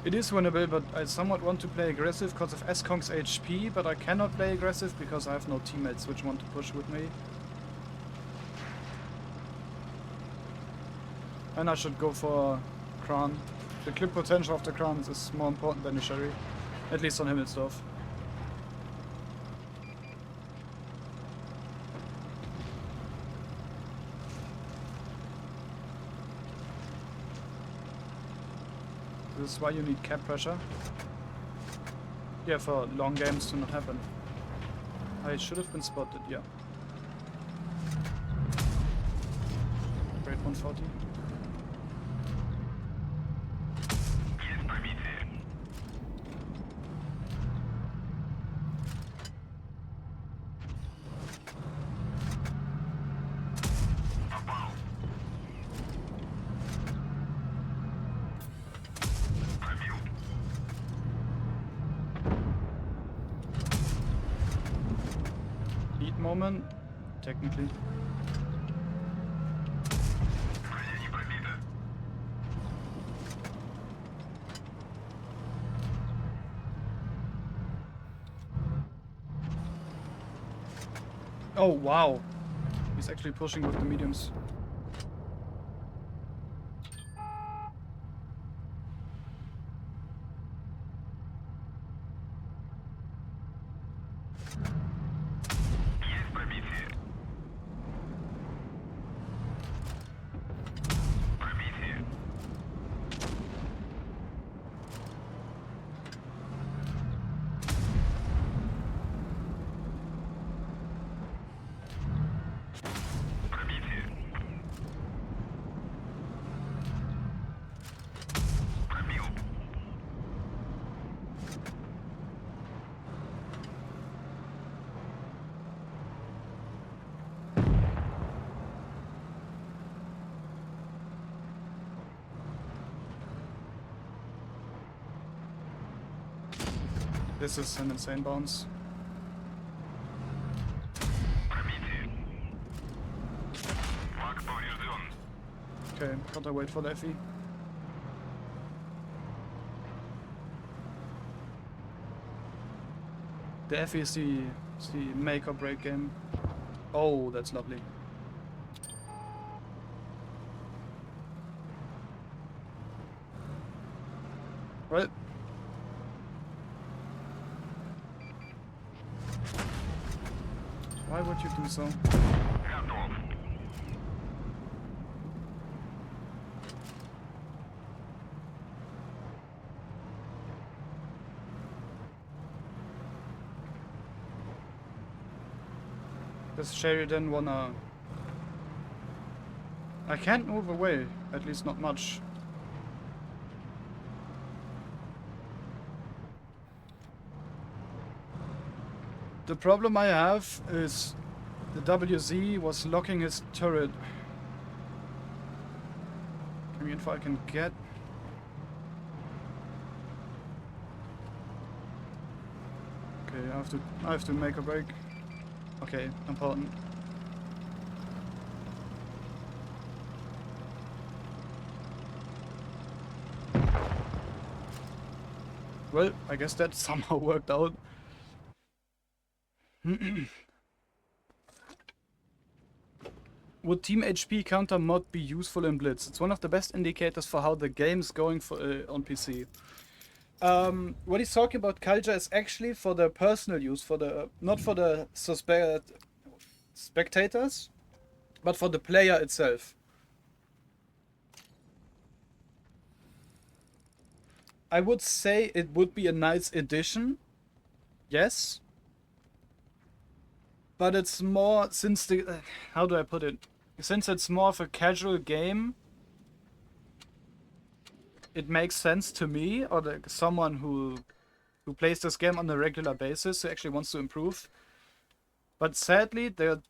It is winnable, but I somewhat want to play aggressive because of S-Kong's HP, but I cannot play aggressive because I have no teammates which want to push with me. And I should go for Kran. The clip potential of the Krans is more important than the Sherry. At least on him and stuff. This is why you need cap pressure. Yeah, for long games to not happen. I should have been spotted, yeah. Great 140. Moment, technically. Oh wow, he's actually pushing with the mediums. This is an insane bounce. Okay, gotta wait for the FE. The FE is the make or break game. Oh, that's lovely. Right. Why would you do so? Hands off. Does Sheridan wanna... I can't move away, at least not much. The problem I have is the WZ was locking his turret. I mean, if I can get... Okay, I have to make a break. Okay, important. Well, I guess that somehow worked out. Would Team HP counter mod be useful in Blitz? It's one of the best indicators for how the game's going for on PC. What he's talking about, culture, is actually for the personal use, for the not for the spectators, but for the player itself. I would say it would be a nice addition, yes. But it's more, since the, how do I put it? Since it's more of a casual game, it makes sense to me, or someone who plays this game on a regular basis, who actually wants to improve. But sadly, they're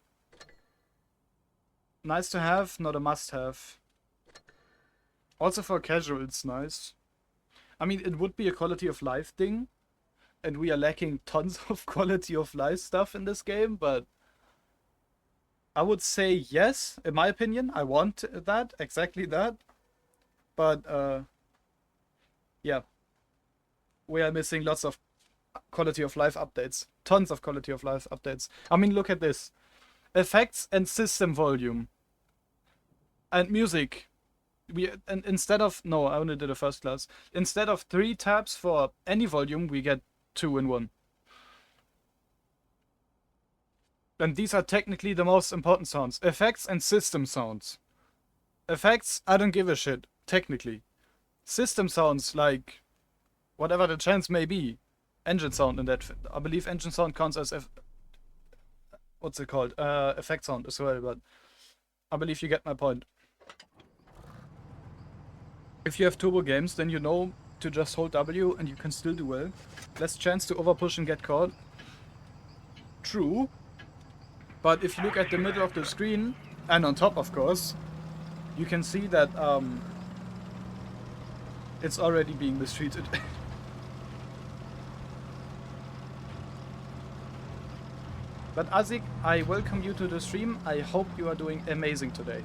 nice to have, not a must-have. Also for casual, it's nice. I mean, it would be a quality of life thing, and we are lacking tons of quality of life stuff in this game, but I would say yes, in my opinion. I want that, exactly that. But, yeah. We are missing lots of quality of life updates. Tons of quality of life updates. I mean, look at this. Effects and system volume. And music. And instead of... No, I only did a first class. Instead of 3 tabs for any volume, we get 2 in 1. And these are technically the most important sounds. Effects and system sounds. Effects, I don't give a shit, technically. System sounds, like... whatever the chance may be. Engine sound in that... I believe engine sound counts as... what's it called? Effect sound as well, but... I believe you get my point. If you have turbo games, then you know to just hold W and you can still do well. Less chance to overpush and get caught. True. But if you look at the middle of the screen, and on top of course, you can see that it's already being mistreated. But Azik, I welcome you to the stream. I hope you are doing amazing today.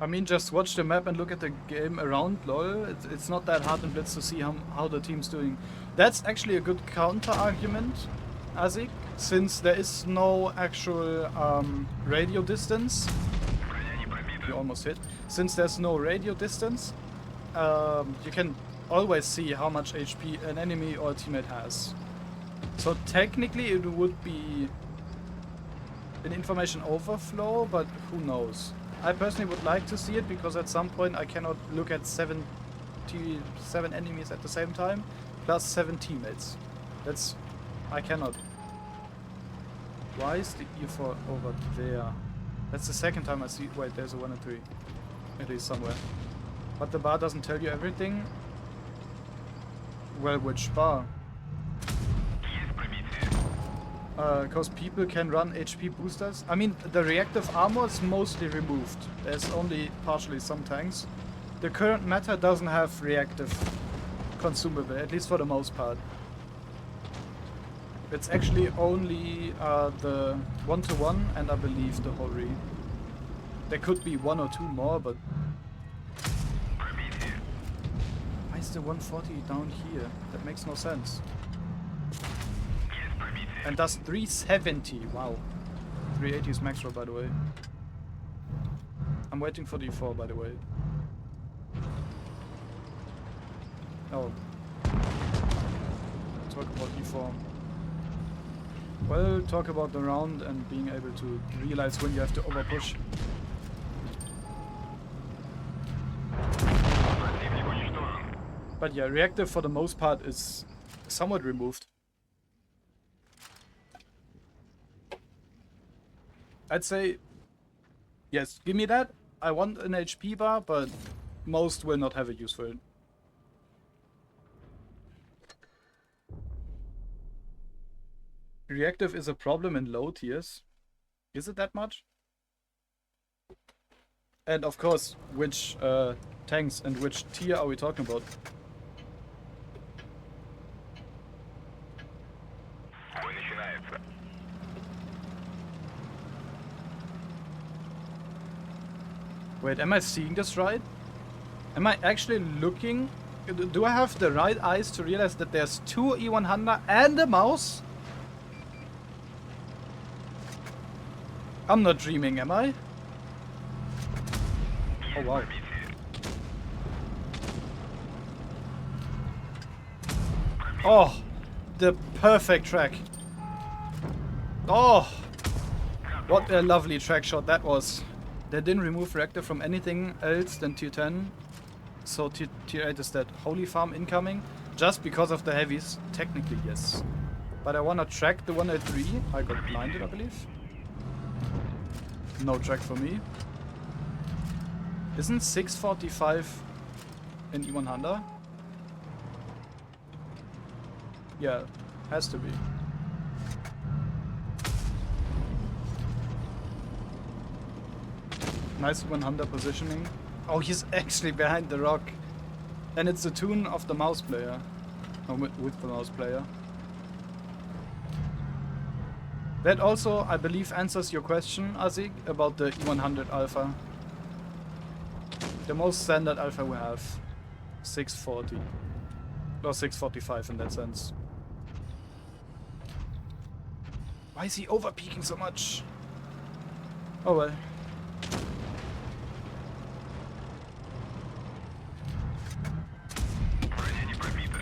I mean, just watch the map and look at the game around, lol. It's not that hard in Blitz to see how the team's doing. That's actually a good counter-argument, Azik, since there is no actual radio distance. You almost hit. Since there's no radio distance, you can always see how much HP an enemy or a teammate has. So technically it would be an information overflow, but who knows. I personally would like to see it, because at some point I cannot look at 7 enemies at the same time, plus 7 teammates. That's... I cannot. Why is the E4 over there? That's the second time I see... Wait, there's a 1 and 3. It is somewhere. But the bar doesn't tell you everything. Well, which bar? Because people can run HP boosters. I mean, the reactive armor is mostly removed. There's only partially some tanks. The current meta doesn't have reactive consumable, at least for the most part. It's actually only the 1-to-1 and I believe the Hori. There could be 1 or 2 more, but... Why is the 140 down here? That makes no sense. And does 370, wow. 380's max roll, by the way. I'm waiting for D4, by the way. Oh. Talk about D4. Well, talk about the round and being able to realize when you have to overpush. But yeah, reactive for the most part is somewhat removed. I'd say, yes, give me that. I want an HP bar, but most will not have a use for it. Reactive is a problem in low tiers. Is it that much? And of course, which tanks and which tier are we talking about? Wait, am I seeing this right? Am I actually looking? Do I have the right eyes to realize that there's two E100 and a mouse? I'm not dreaming, am I? Oh wow. Oh, the perfect track. Oh, what a lovely track shot that was. They didn't remove reactor from anything else than tier 10. So tier 8 is dead. Holy farm incoming. Just because of the heavies. Technically, yes. But I wanna track the 103. I got blinded, I believe. No track for me. Isn't 645 in E100? Yeah, has to be. Nice 100 positioning. Oh, he's actually behind the rock. And it's the tune of the mouse player. No, with the mouse player. That also, I believe, answers your question, Azik, about the E100 alpha. The most standard alpha we have. 640. Or 645 in that sense. Why is he overpeaking so much? Oh well.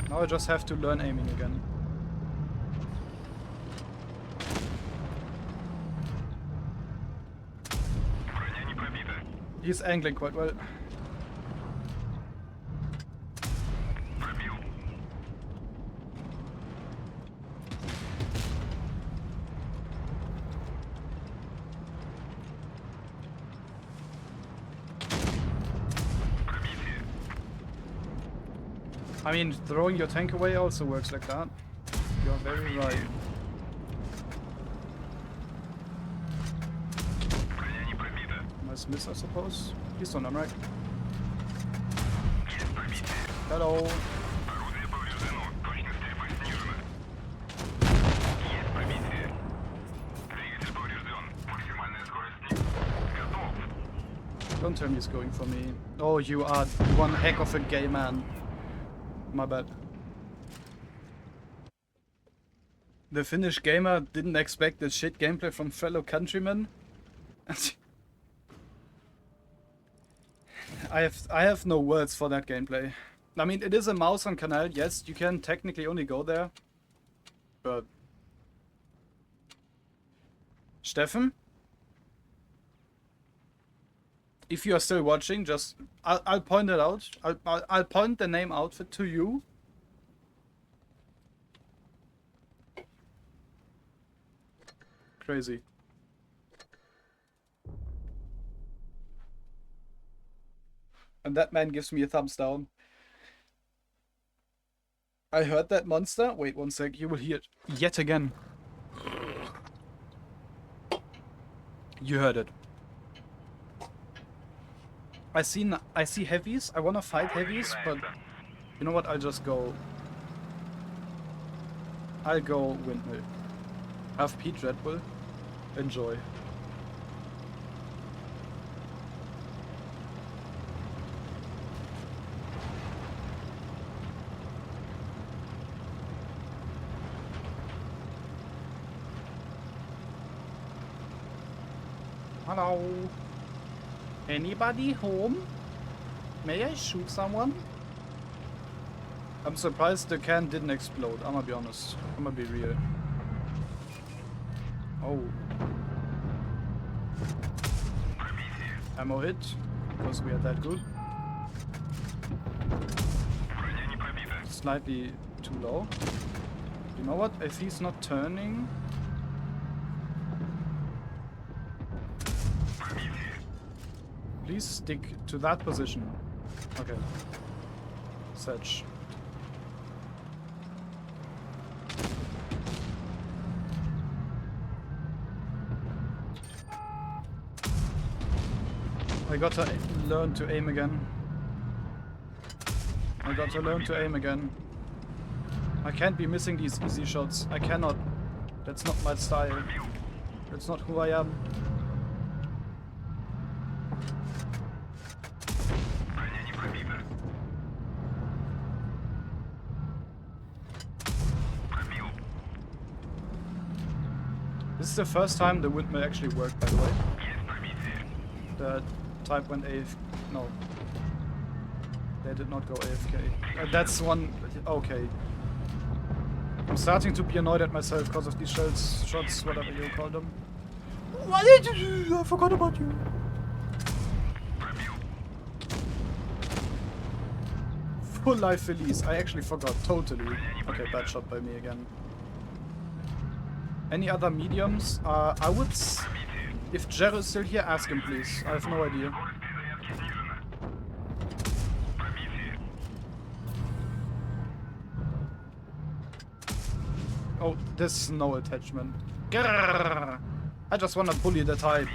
Now I just have to learn aiming again. He's angling quite well. I mean, throwing your tank away also works like that. You're very right. Nice miss, I suppose. He's on right. Hello. Don't tell me he's going for me. Oh, you are one heck of a gay man. My bad. The Finnish gamer didn't expect this shit gameplay from fellow countrymen. I have no words for that gameplay. I mean, it is a mouse on canal. Yes, you can technically only go there. But Steffen, if you are still watching, just I'll point it out. I'll point the name outfit to you. Crazy. And that man gives me a thumbs down. I heard that monster. Wait one sec, you will hear it yet again. You heard it. I see heavies. I wanna fight heavies, but you know what? I'll go windmill. Have Pete Red Bull. Enjoy. Hello. Anybody home? May I shoot someone? I'm surprised the can didn't explode. I'm gonna be honest. I'm gonna be real. Oh. Ammo hit. Because we are that good. Slightly too low. You know what? If he's not turning... Please stick to that position. Okay. Search. I gotta learn to aim again. I gotta learn to aim again. I can't be missing these easy shots. I cannot. That's not my style. That's not who I am. This is the first time the windmill actually worked, by the way. The type went AFK. No. They did not go AFK. That's one... Okay. I'm starting to be annoyed at myself because of these shots, whatever you call them. What did you do? I forgot about you. Full life release. I actually forgot totally. Okay, bad shot by me again. Any other mediums? I would... If Jer is still here, ask him please. I have no idea. Oh, there's no attachment. Grrr. I just wanna bully the type.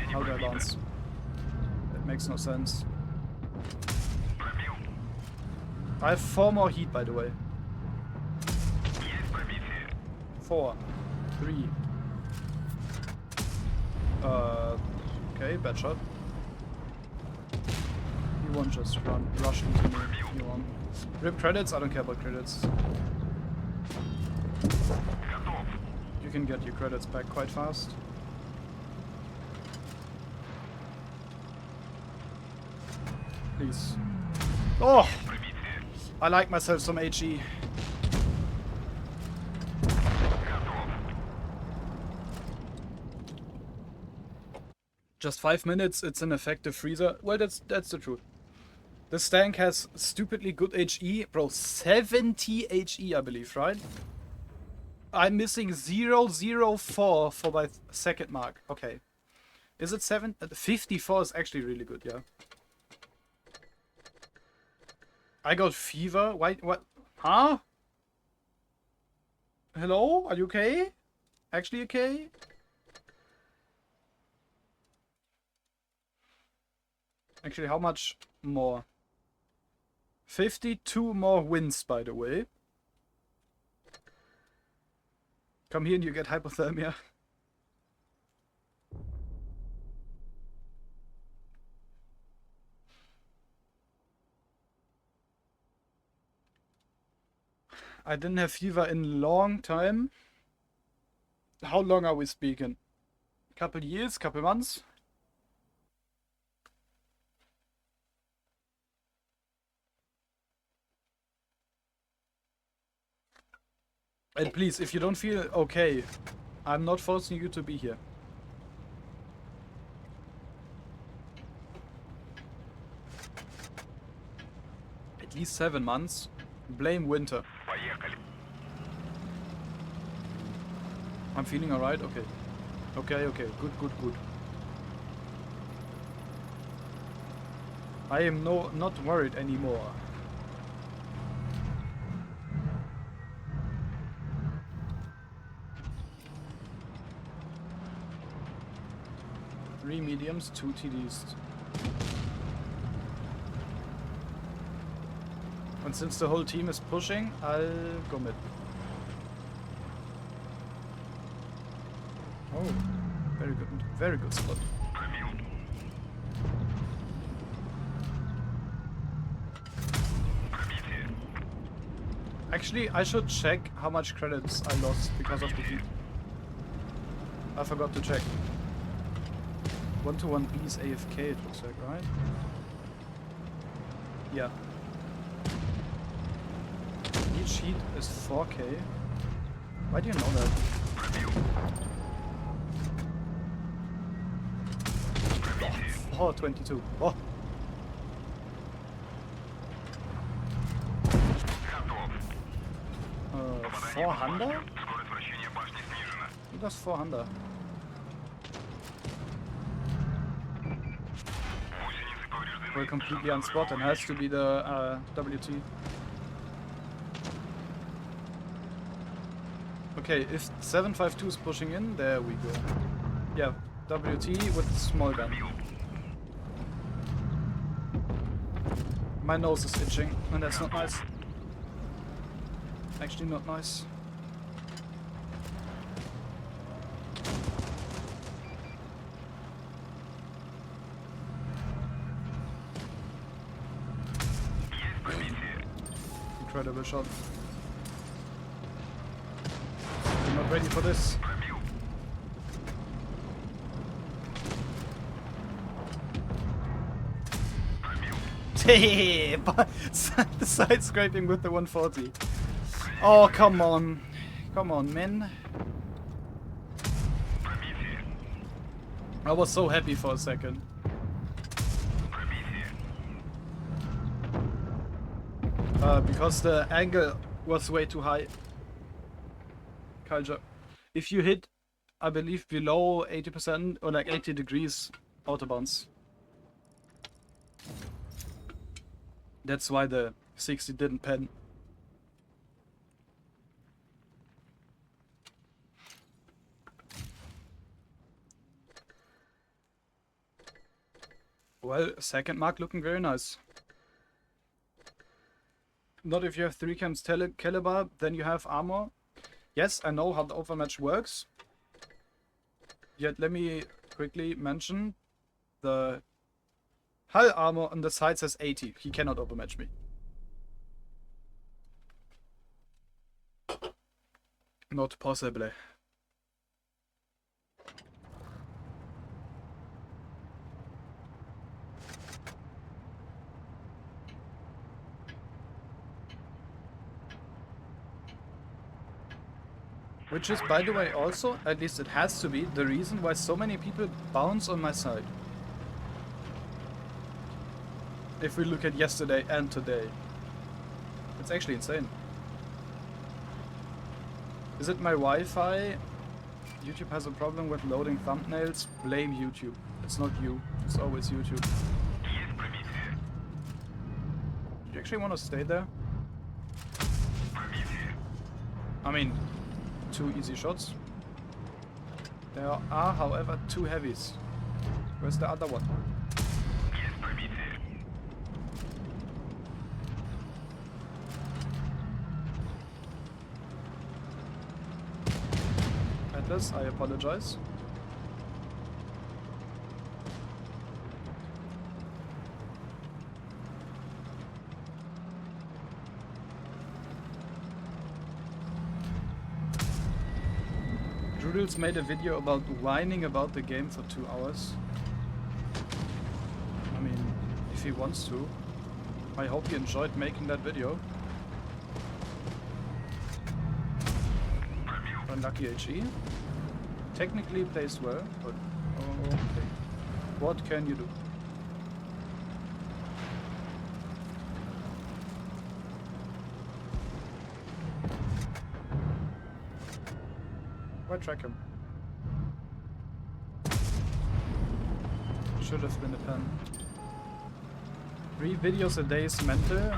How do I bounce? That makes no sense. I have 4 more heat, by the way. 4. 3. Okay, bad shot. You won't just rush into me. You won't. Rip credits? I don't care about credits. You can get your credits back quite fast. Please. Oh! I like myself some HE. Just 5 minutes, it's an effective freezer. Well, that's the truth. This tank has stupidly good HE. Bro, 70 HE, I believe, right? I'm missing 004 for my second mark. Okay. Is it 7? 54 is actually really good, yeah. I got fever. Why? What? Huh? Hello? Are you okay? Actually okay? Actually, how much more? 52 more wins, by the way. Come here and you get hypothermia. I didn't have fever in a long time. How long are we speaking? Couple years? Couple months? And please, if you don't feel okay, I'm not forcing you to be here. At least 7 months. Blame winter. I'm feeling alright? Okay. Okay. Good. I am not worried anymore. Three mediums, 2 TDs. And since the whole team is pushing, I'll go mid. Oh, very good spot. Actually, I should check how much credits I lost because of the heat. I forgot to check. 1-1B is AFK, it looks like, right? Yeah. Each heat is 4K. Why do you know that? 422. Oh. Uh, 400? Who does 400? We're completely unspotted and has to be the WT. Okay, if 752 is pushing in, there we go. Yeah, WT with small gun. My nose is itching, and that's not nice. Actually not nice. Incredible shot. I'm not ready for this. Side scraping with the 140. Oh, come on. Come on, man. I was so happy for a second. Because the angle was way too high. Culture. If you hit, I believe, below 80% or like 80 degrees, auto bounce. That's why the 60 didn't pen. Well, second mark looking very nice. Not if you have 3 cams caliber, then you have armor. Yes, I know how the overmatch works. Yet let me quickly mention the hull armor on the side says 80. He cannot overmatch me. Not possibly. Which is, by the way, also, at least it has to be, the reason why so many people bounce on my side. If we look at yesterday and today. It's actually insane. Is it my Wi-Fi? YouTube has a problem with loading thumbnails? Blame YouTube. It's not you. It's always YouTube. Do you actually want to stay there? I mean, 2 easy shots. There are, however, 2 heavies. Where's the other one? Atlas, I apologize. Drudels made a video about whining about the game for 2 hours. I mean, if he wants to. I hope he enjoyed making that video. Unlucky HE. Technically plays well, but okay. What can you do? Why track him? Should have been a pen. 3 videos a day is mental.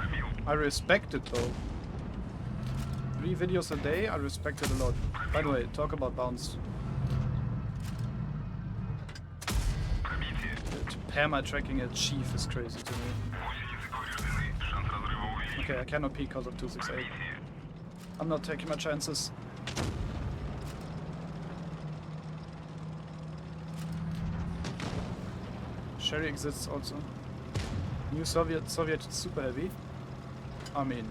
I respect it though. 3 videos a day, I respect it a lot. By the way, talk about bounce. To pair my tracking at Chief is crazy to me. Okay, I cannot peek because of 268. I'm not taking my chances. Sherry exists also. New Soviet super heavy. I mean,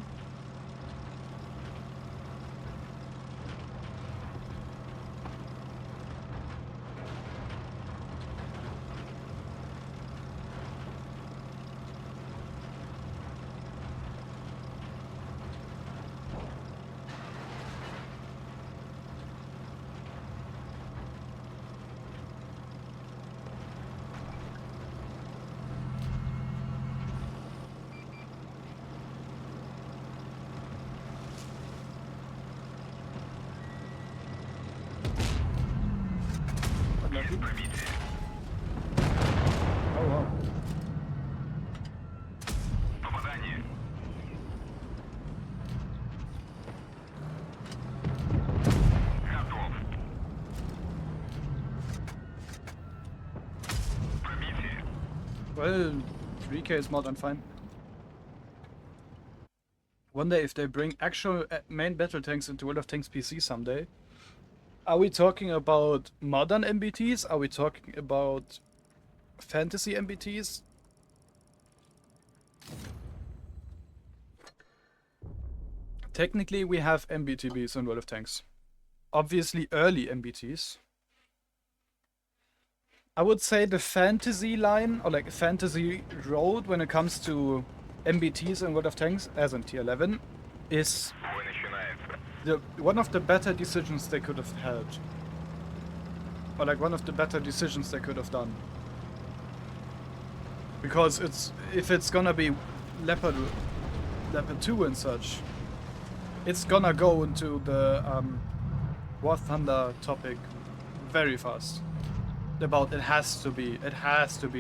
Oh wow. Попадание. Готов. Пробитие. Well, 3K is more than fine. Wonder if they bring actual main battle tanks into World of Tanks PC someday. Are we talking about modern MBTs? Are we talking about fantasy MBTs? Technically, we have MBTBs in World of Tanks. Obviously, early MBTs. I would say the fantasy line, or like fantasy road when it comes to MBTs in World of Tanks, as in Tier 11, is Бой начинается. one of the better decisions they could have had. Or like one of the better decisions they could have done. Because if it's gonna be Leopard 2 and such, it's gonna go into the War Thunder topic very fast. About it has to be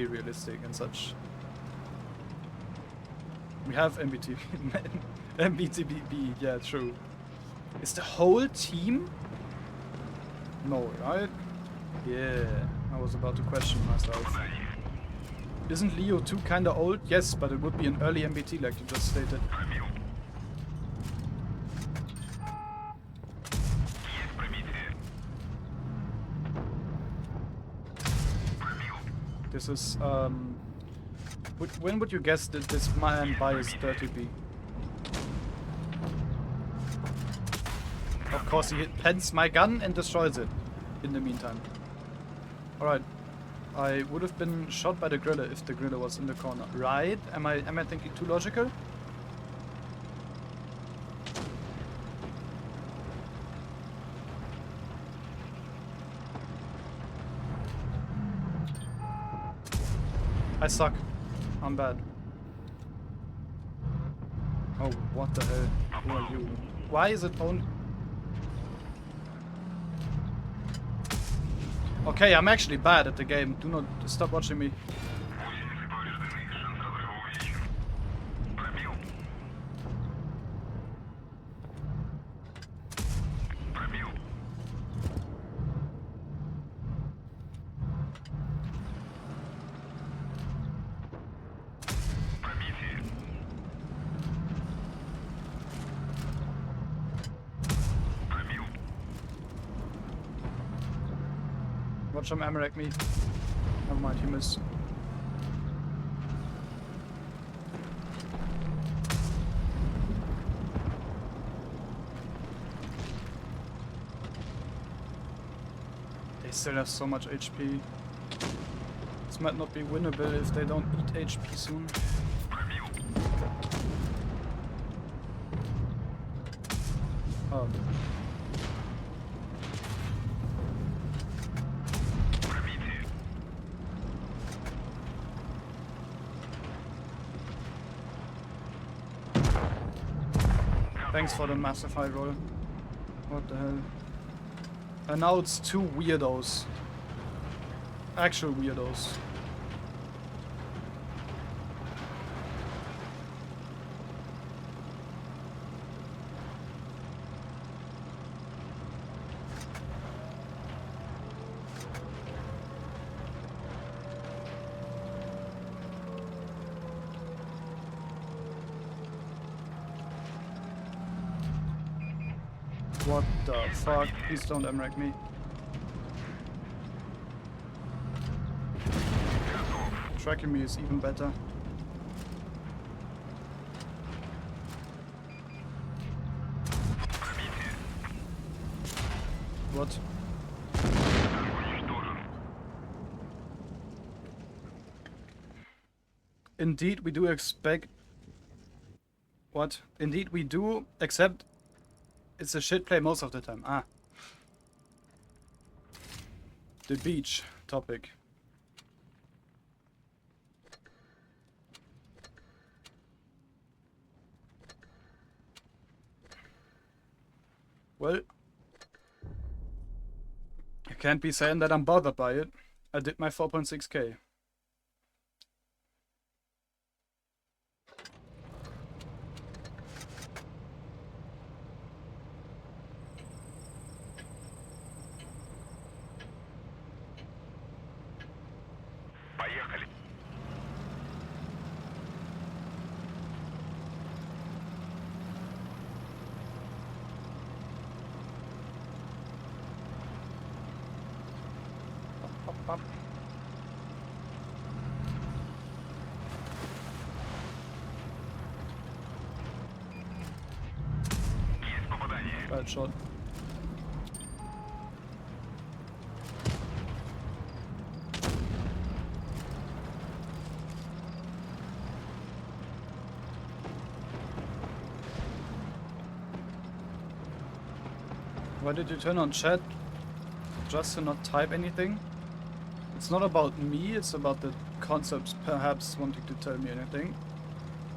realistic and such. We have MBTB, MBTB, yeah, true. Is the whole team? No, right? Yeah, I was about to question myself. Isn't Leo 2 kinda old? Yes, but it would be an early MBT like you just stated. Пробил. Есть пробитие. Пробил. This is, when would you guess that this man buys 30B? Of course, he pens my gun and destroys it in the meantime. Alright. I would have been shot by the griller if the griller was in the corner. Right? Am I thinking too logical? I suck. I'm bad. Oh, what the hell? Who are you? Why is it only... Okay, I'm actually bad at the game. Do not stop watching me. Гусеницы повреждены. Шанс разрыва увеличен. Пробил. Пробил. Пробитие. Пробил. Watch him Amarak me. Never mind, he missed. They still have so much HP. This might not be winnable if they don't eat HP soon. Пробил. Oh. Пробитие. Thanks for the massive high roll. What the hell? And now it's two weirdos. Actual weirdos. What the fuck? Please don't MRAC me. Tracking me is even better. Пробитие. What? Уничтожен. Indeed, we do expect... What? Indeed, we do, except it's a shit play most of the time. Ah. The beach topic. Well, You can't be saying that I'm bothered by it. I did my 4.6k. Поехали. Pop, pop. Есть попадание. Bad shot. Why did you turn on chat? Just to not type anything? It's not about me, it's about the concepts perhaps wanting to tell me anything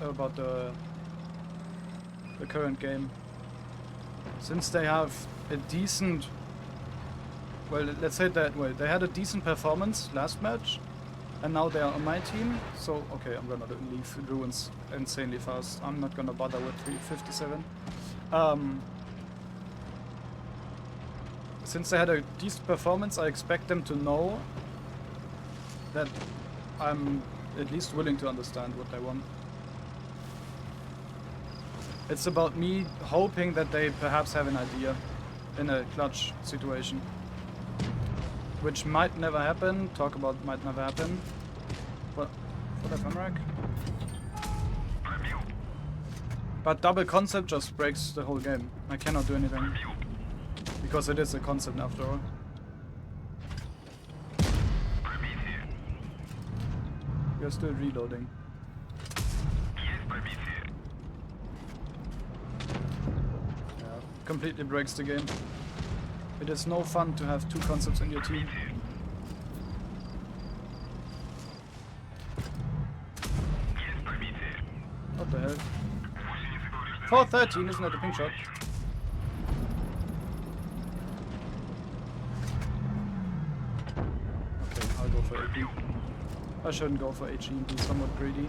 about the current game. Since they have a decent, well, let's say it that way, they had a decent performance last match and now they are on my team, so okay, I'm gonna leave Ruins insanely fast. I'm not gonna bother with 357. Since they had a decent performance, I expect them to know that I'm at least willing to understand what they want. It's about me hoping that they perhaps have an idea in a clutch situation. Which might never happen. Talk about might never happen. What the FMRAC? Пробил. But double concept just breaks the whole game. I cannot do anything. Пробил. Because it is a concept after all. Пробитие. We are still reloading. Есть пробитие. Yeah, completely breaks the game. It is no fun to have two concepts in your team. Пробитие. Есть пробитие. What the hell? Гусеницы повреждены. 413, isn't that a pink shot? Okay, I'll go for AP. I shouldn't go for HE and be somewhat greedy.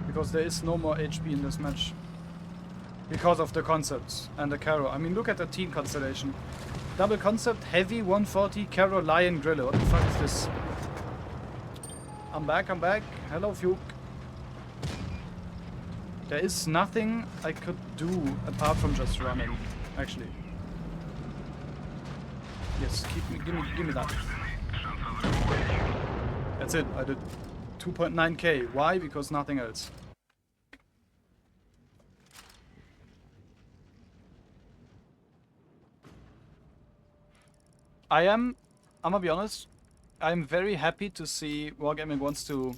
Because there is no more HP in this match. Because of the concepts and the Caro. I mean, look at the team constellation. Double concept, heavy, 140, Caro, Lion, Griller. What the fuck is this? I'm back. Hello, Fuke. There is nothing I could do apart from just running, actually. Yes, give me that. That's it, I did 2.9k. Why? Because nothing else. I'm gonna be honest, I'm very happy to see Wargaming wants to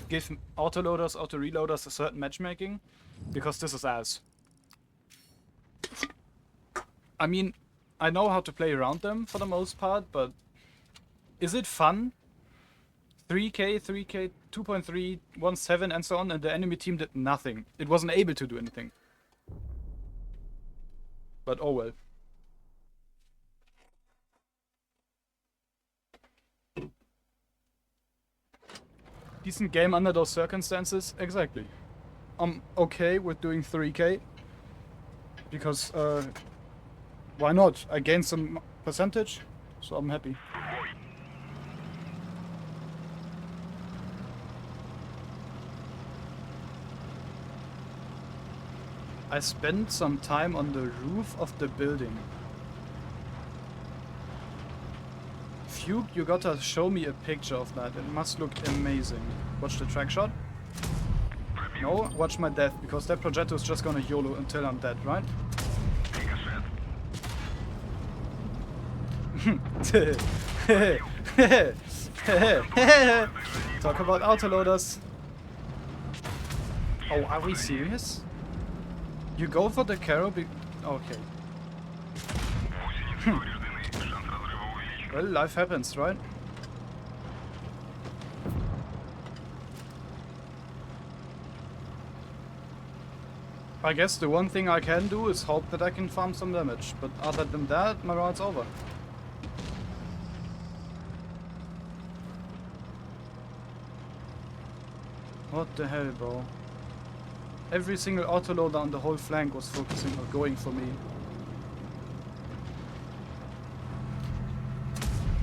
give autoloaders, auto-reloaders a certain matchmaking, because this is ass. I mean, I know how to play around them for the most part, but is it fun? 3k, 2.3, 1.7 and so on, and the enemy team did nothing. It wasn't able to do anything. But oh well. Decent game under those circumstances, exactly. I'm okay with doing 3k. Because, why not? I gained some percentage, so I'm happy. I spent some time on the roof of the building. Fuke, you gotta show me a picture of that. It must look amazing. Watch the track shot. No, watch my death, because that projectile is just gonna YOLO until I'm dead, right? Talk about autoloaders. Oh, are we serious? You go for the Caro okay. Well, life happens, right? I guess the one thing I can do is hope that I can farm some damage, but other than that, my round's over. What the hell, bro? Every single autoloader on the whole flank was focusing or going for me.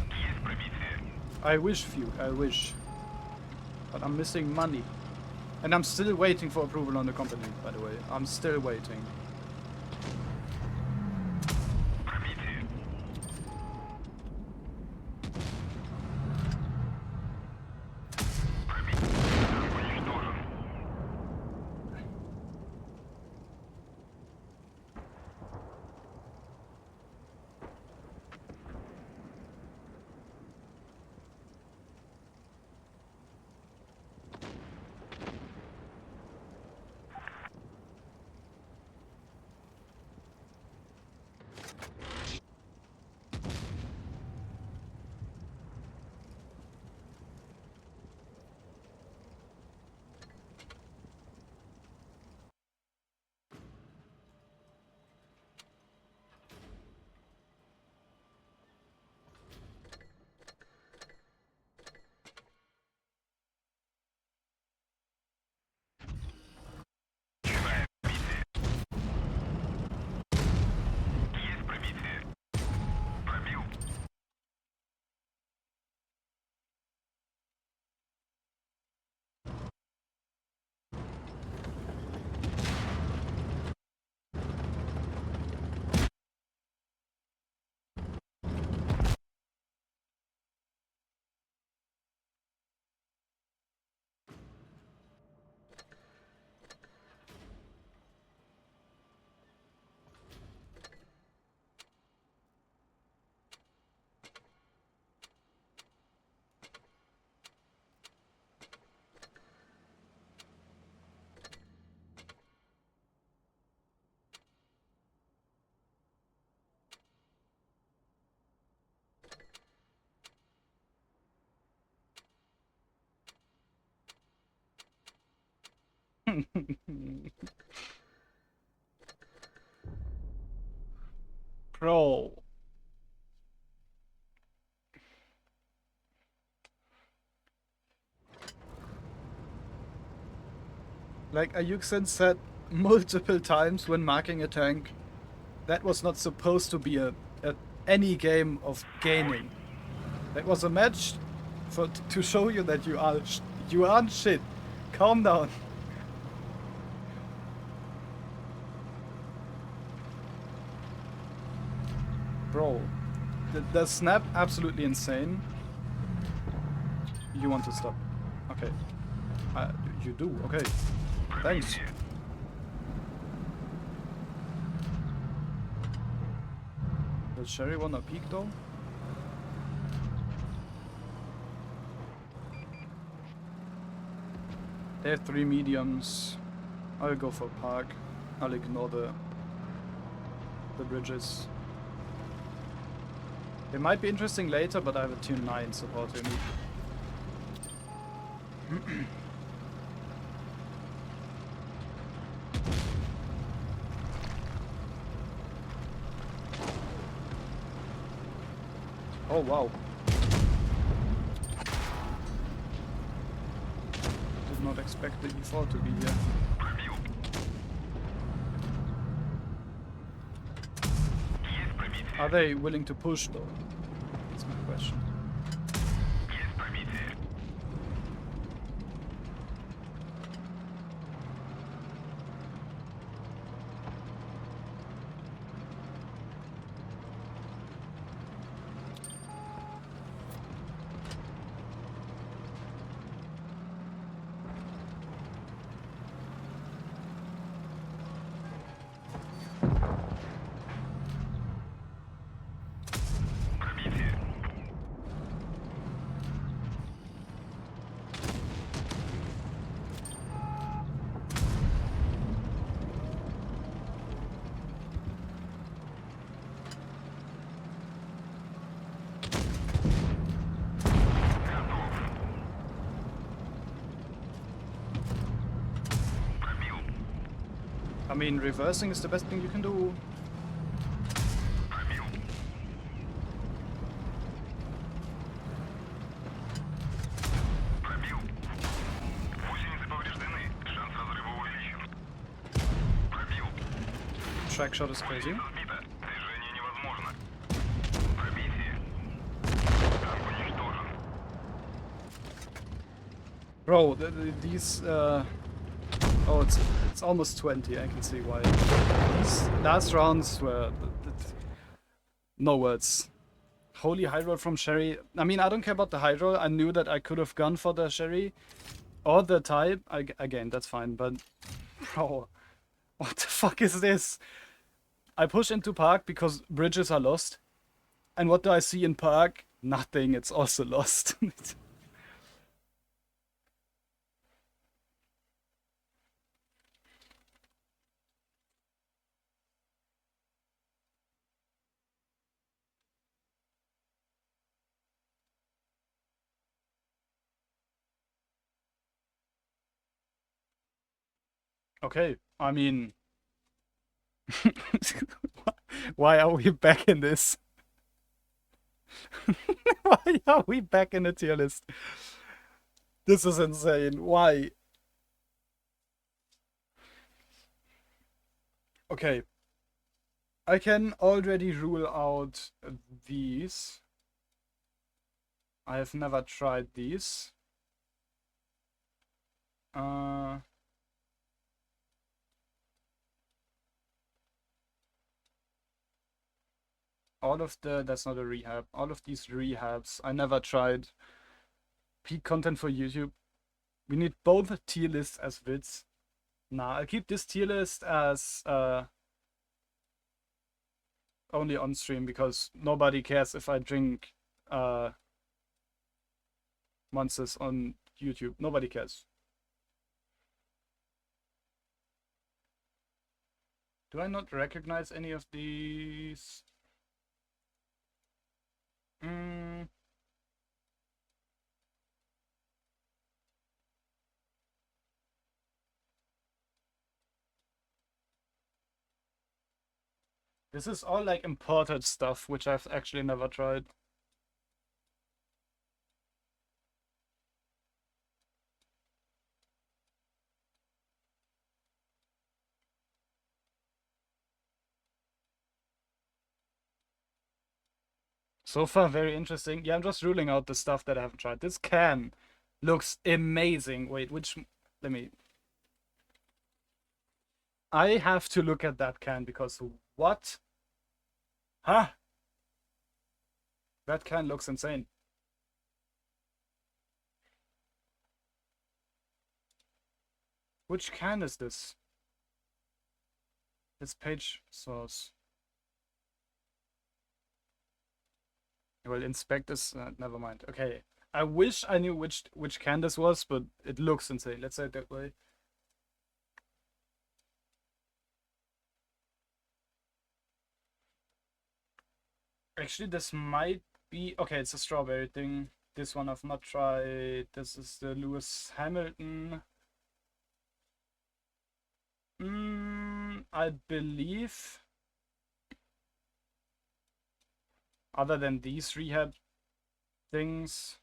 Есть пробитие. I wish, Fugue, I wish. But I'm missing money. And I'm still waiting for approval on the company, by the way. I'm still waiting. Пробитие. Пробитие. Уничтожен. Есть пробитие. Пробил. Bro. Like Ayuxin said multiple times when marking a tank, that was not supposed to be a any game of gaining. That was a match to show you that you aren't shit. Calm down. Bro, the snap absolutely insane. You want to stop? Okay. You do. Okay. Thanks. Пробитие. Does Sherry wanna peek though? They have 3 mediums. I'll go for park. I'll ignore the bridges. It might be interesting later, but I have a tier 9 supporting me. Oh wow. Did not expect the E4 to be here. Пробил. Есть пробитие. Are they willing to push though? That's my question. Есть пробитие. Пробитие. Готов. Пробил. I mean, reversing is the best thing you can do. Пробил. Пробил. Гусеницы повреждены. track shot is crazy. Разбито. Движение невозможно. Пробитие. Танк уничтожен. Bro, these oh, it's almost 20. I can see why. These last rounds were no words. Holy high roll from Sherry. I mean, I don't care about the high roll. I knew that I could have gone for the Sherry or the type. Again, that's fine. But bro, what the fuck is this? I push into park because bridges are lost. And what do I see in park? Nothing. It's also lost. Okay, I mean, why are we back in this? Why are we back in the tier list? This is insane. Why? Okay. I can already rule out these. I have never tried these. All of that's not a rehab. All of these rehabs, I never tried. Peak content for YouTube. We need both tier lists as vids. Nah, I'll keep this tier list as only on stream because nobody cares if I drink monsters on YouTube. Nobody cares. Do I not recognize any of these? This is all like imported stuff, which I've actually never tried. So far, very interesting. Yeah, I'm just ruling out the stuff that I haven't tried. This can looks amazing. Wait, which... Let me... I have to look at that can because what? Huh? That can looks insane. Which can is this? This page source. Well, inspect is never mind. Okay, I wish I knew which can this was, but it looks insane. Let's say it that way. Actually, this might be okay. It's a strawberry thing. This one I've not tried. This is the Lewis Hamilton. I believe. Other than these rehab things.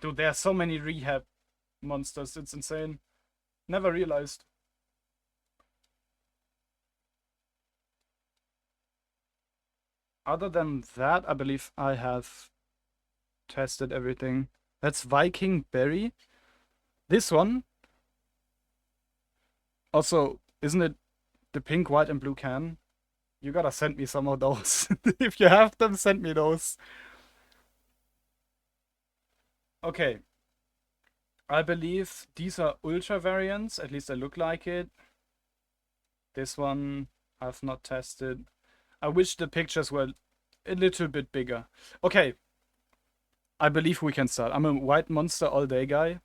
Dude, there are so many rehab monsters. It's insane. Never realized. Other than that, I believe I have tested everything. That's Viking Berry. This one. Also, isn't it the pink, white, and blue can? You gotta send me some of those. If you have them, send me those. Okay. I believe these are ultra variants. At least they look like it. This one I've not tested. I wish the pictures were a little bit bigger. Okay. I believe we can start. I'm a white monster all day guy.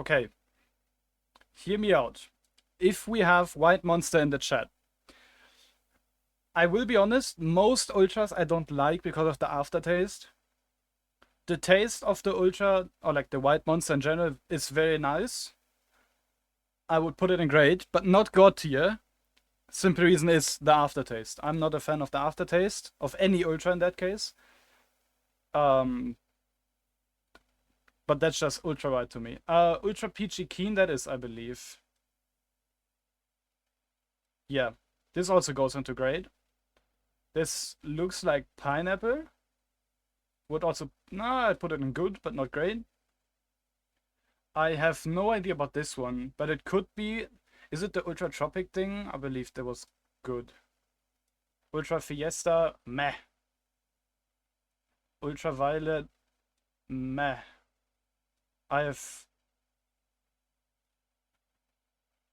Okay. Hear me out. If we have white monster in the chat, I will be honest, most ultras I don't like because of the aftertaste. The taste of the ultra, or like the white monster in general, is very nice. I would put it in great, but not god tier. Simple reason is the aftertaste. I'm not a fan of the aftertaste of any ultra in that case. But that's just ultra white to me. Ultra peachy keen that is, I believe. Yeah, this also goes into grade. This looks like pineapple. Would also, nah, I'd put it in good, but not great. I have no idea about this one, but it could be. Is it the Ultra Tropic thing? I believe that was good. Ultra Fiesta, meh. Ultraviolet, meh. I have.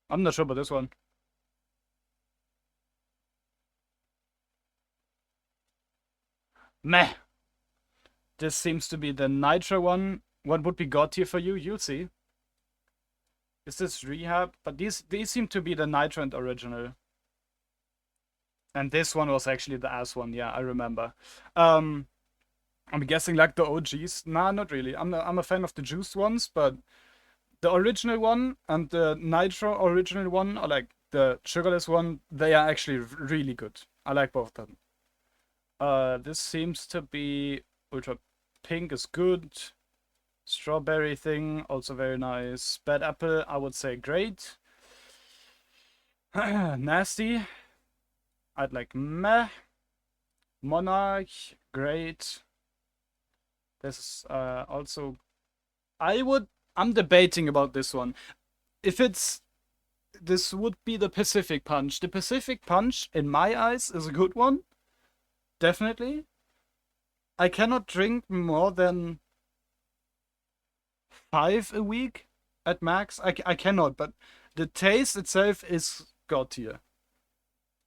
I'm not sure about this one. Meh. This seems to be the Nitro one. What would be God tier for you? You'll see. Is this Rehab? But these seem to be the Nitro and original. And this one was actually the ass one. Yeah, I remember. I'm guessing like the OGs. Nah, not really. I'm a fan of the juiced ones, but the original one and the Nitro original one, or like the sugarless one, they are actually really good. I like both of them. This seems to be Ultra Pink is good. Strawberry thing, also very nice. Bad Apple, I would say great. Nasty, I'd like meh. Monarch, great. This is also... I'm debating about this one. If it's... This would be the Pacific Punch. The Pacific Punch, in my eyes, is a good one. Definitely. I cannot drink more than 5 a week at max. I cannot, but the taste itself is god tier.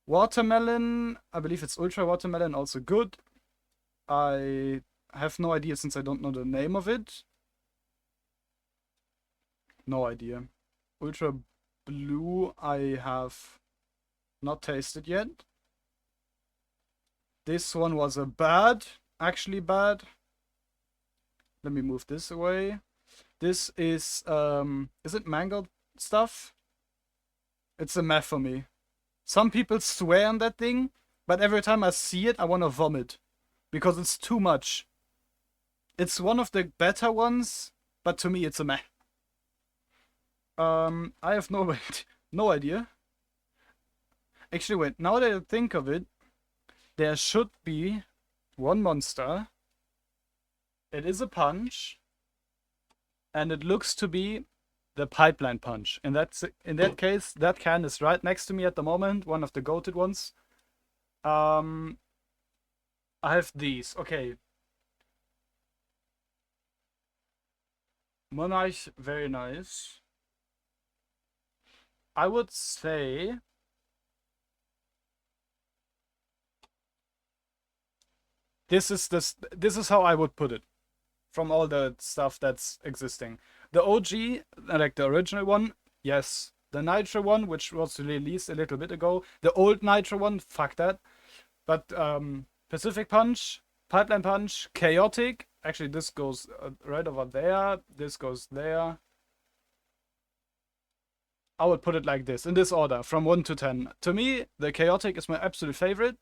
Watermelon, I believe it's Ultra Watermelon, also good. I have no idea since I don't know the name of it. No idea. Ultra Blue, I have not tasted yet. This one was actually bad. Let me move this away. This is it mango stuff? It's a meh for me. Some people swear on that thing, but every time I see it, I want to vomit. Because it's too much. It's one of the better ones, but to me it's a meh. I have no idea. Actually, wait, now that I think of it, there should be one monster. It is a punch. And it looks to be the Pipeline Punch. In that case, that can is right next to me at the moment, one of the goated ones. I have these. Okay. Monarch, very nice. I would say this is how I would put it from all the stuff that's existing. The OG, like the original one, yes. The Nitro one, which was released a little bit ago. The old Nitro one, fuck that. But Pacific Punch, Pipeline Punch, Chaotic. Actually, this goes right over there. This goes there. I would put it like this, in this order, from 1 to 10. To me, the Chaotic is my absolute favorite.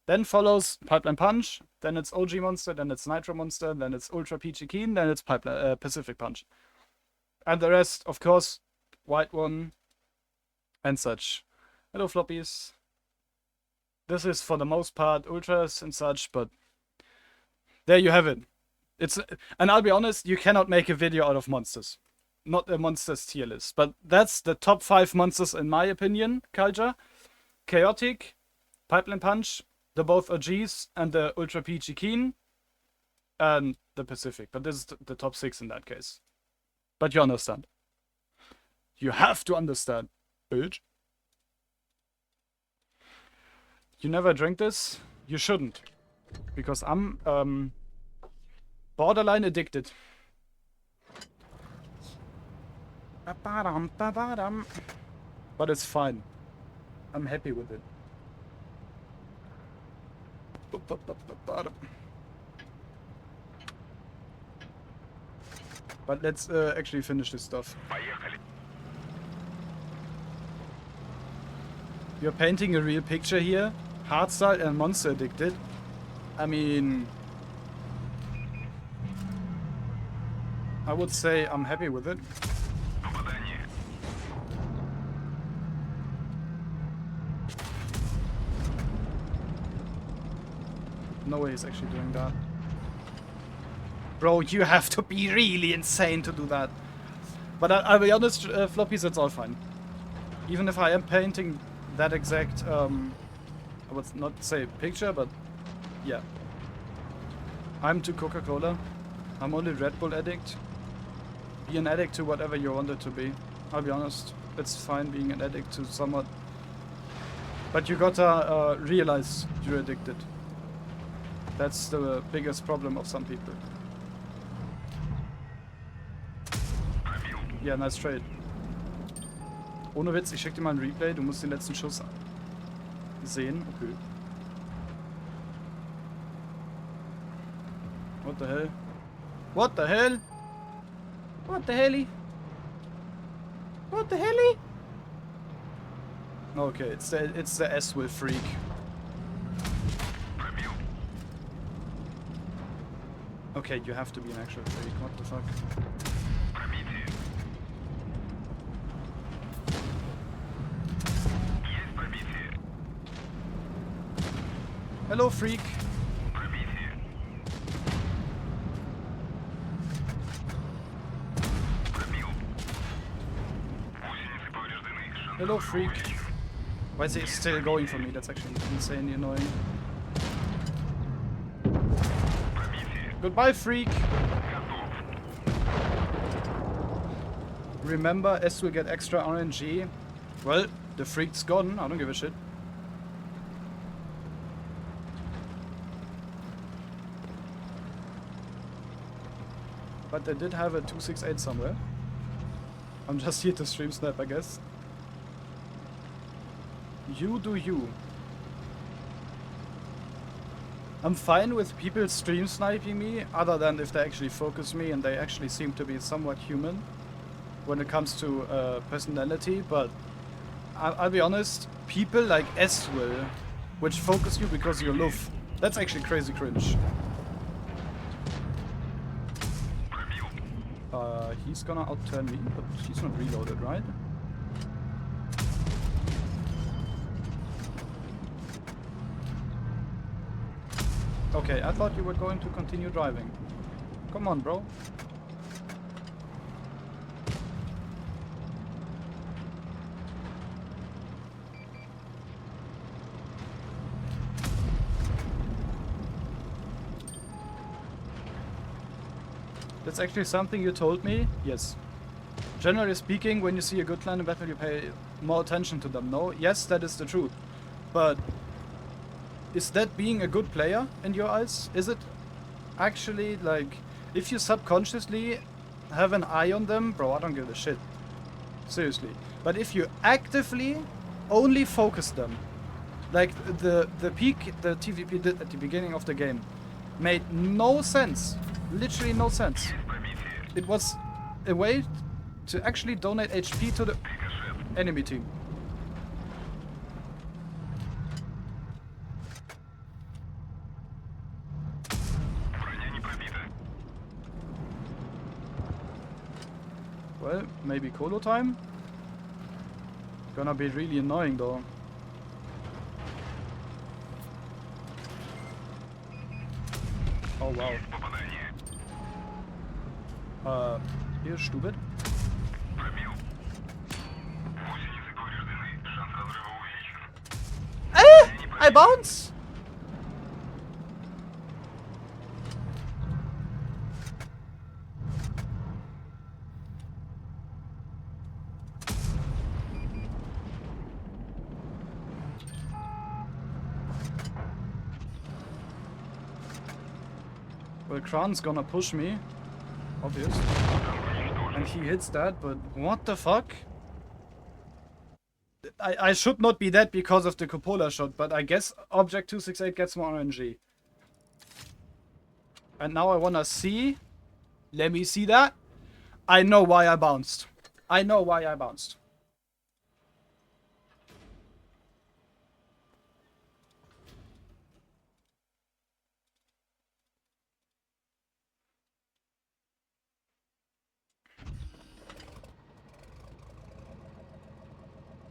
Then follows Pipeline Punch, then it's OG Monster, then it's Nitro Monster, then it's Ultra Peachy Keen, then it's Pacific Punch. And the rest, of course, White One, and such. Hello, floppies. This is, for the most part, Ultras and such, but there you have it. And I'll be honest, you cannot make a video out of monsters. Not a monsters tier list, but that's the top 5 monsters in my opinion, culture. Chaotic, Pipeline Punch, the both OGs, and the Ultra Peachy Keen, and the Pacific. But this is the top 6 in that case. But you understand. You have to understand, bitch. You never drink this? You shouldn't. Because I'm borderline addicted. But it's fine. I'm happy with it. But let's actually finish this stuff. You're painting a real picture here? Hardstyle and monster addicted? I mean... I would say I'm happy with it. No way he's actually doing that. Bro, you have to be really insane to do that. But I'll be honest, Floppies, it's all fine. Even if I am painting that exact, I would not say picture, but yeah. I'm to Coca-Cola. I'm only Red Bull addict. Be an addict to whatever you want it to be. I'll be honest, it's fine being an addict to somewhat. But you gotta realize you're addicted. That's the biggest problem of some people. Ja, nice trade. Ohne Witz, ich schick dir mal ein Replay, du musst den letzten Schuss sehen. Okay. What the hell? What the hell? What the helly? What the helly? Okay, it's the S-Will freak. Okay, you have to be an actual freak. What the fuck? Hello, freak. Hello, freak. Why is he still going for me? That's actually insanely annoying. Goodbye, freak. Remember, S will get extra RNG. Well, the freak's gone. I don't give a shit. But they did have a 268 somewhere. I'm just here to stream snipe, I guess. You do you. I'm fine with people stream sniping me, other than if they actually focus me and they actually seem to be somewhat human when it comes to personality, but I'll be honest, people like S-Will, which focus you because you're love, that's actually crazy cringe. He's gonna outturn me, but he's not reloaded, right? Okay, I thought you were going to continue driving. Come on, bro. That's actually something you told me? Yes. Generally speaking, when you see a good clan in battle, you pay more attention to them, no? Yes, that is the truth. But is that being a good player in your eyes? Is it actually, like, if you subconsciously have an eye on them, bro, I don't give a shit. Seriously. But if you actively only focus them, like the peak the TVP did at the beginning of the game, made no sense. Literally no sense. It was a way to actually donate HP to the enemy team. Well, maybe Colo time? Gonna be really annoying though. Oh wow. Here, stupid. I bounce! Well, Kran's gonna push me. Obvious. And he hits that, but what the fuck? I should not be dead because of the cupola shot, but I guess Object 268 gets more RNG. And now I wanna see. Let me see that. I know why I bounced. I know why I bounced.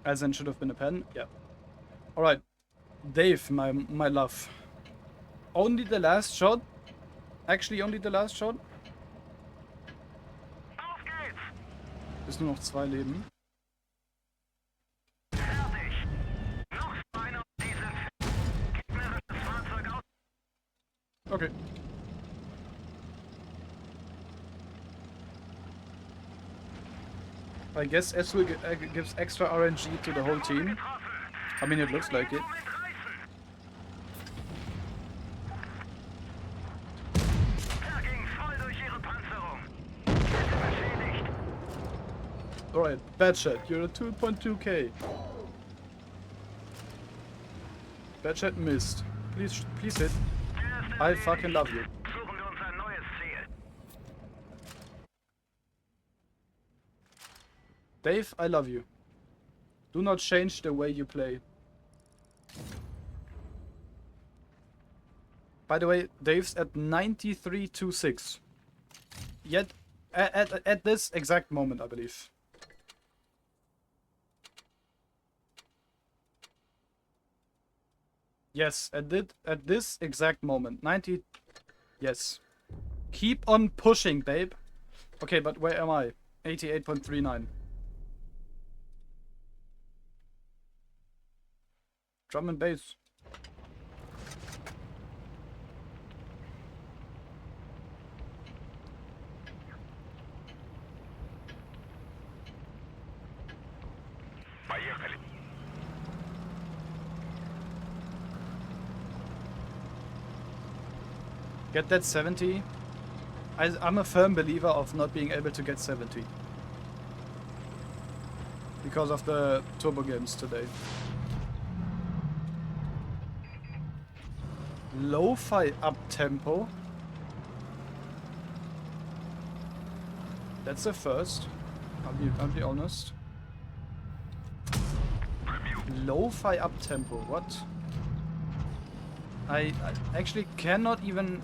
As in should have been a pen? Yeah. Alright. Dave, my love. Only the last shot? Actually, only the last shot? Auf geht's! Ist nur noch 2 Leben. Fertig! Noch einer und die sind gegnerisches Fahrzeug aus. Okay. I guess S will gives extra RNG to the whole team. I mean, it looks like it. Moment reißen! Da ging's voll durch ihre Panzerung. Kette beschädigt. Alright, bad chat, you're at 2.2k. Bad chat missed. Please hit. I fucking love you. Suchen wir uns ein neues Ziel. Dave, I love you. Do not change the way you play. By the way, Dave's at 93.26. Yet, at this exact moment, I believe. Yes, at this exact moment. 90... Yes. Keep on pushing, babe. Okay, but where am I? 88.39. Drum and bass. Поехали. Get that 70. I'm a firm believer of not being able to get 70. Because of the turbo games today. Lo-fi up tempo. That's a first. I'll be honest. Lo-fi up tempo. What? I actually cannot even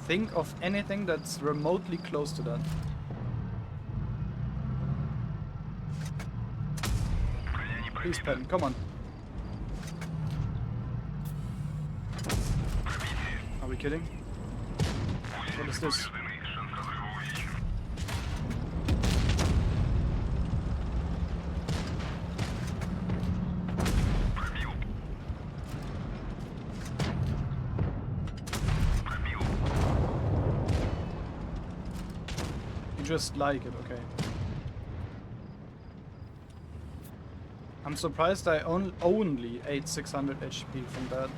think of anything that's remotely close to that. Please, pen, come on. Are we kidding? What is this? You just like it, okay. I'm surprised I only ate 600 HP from that.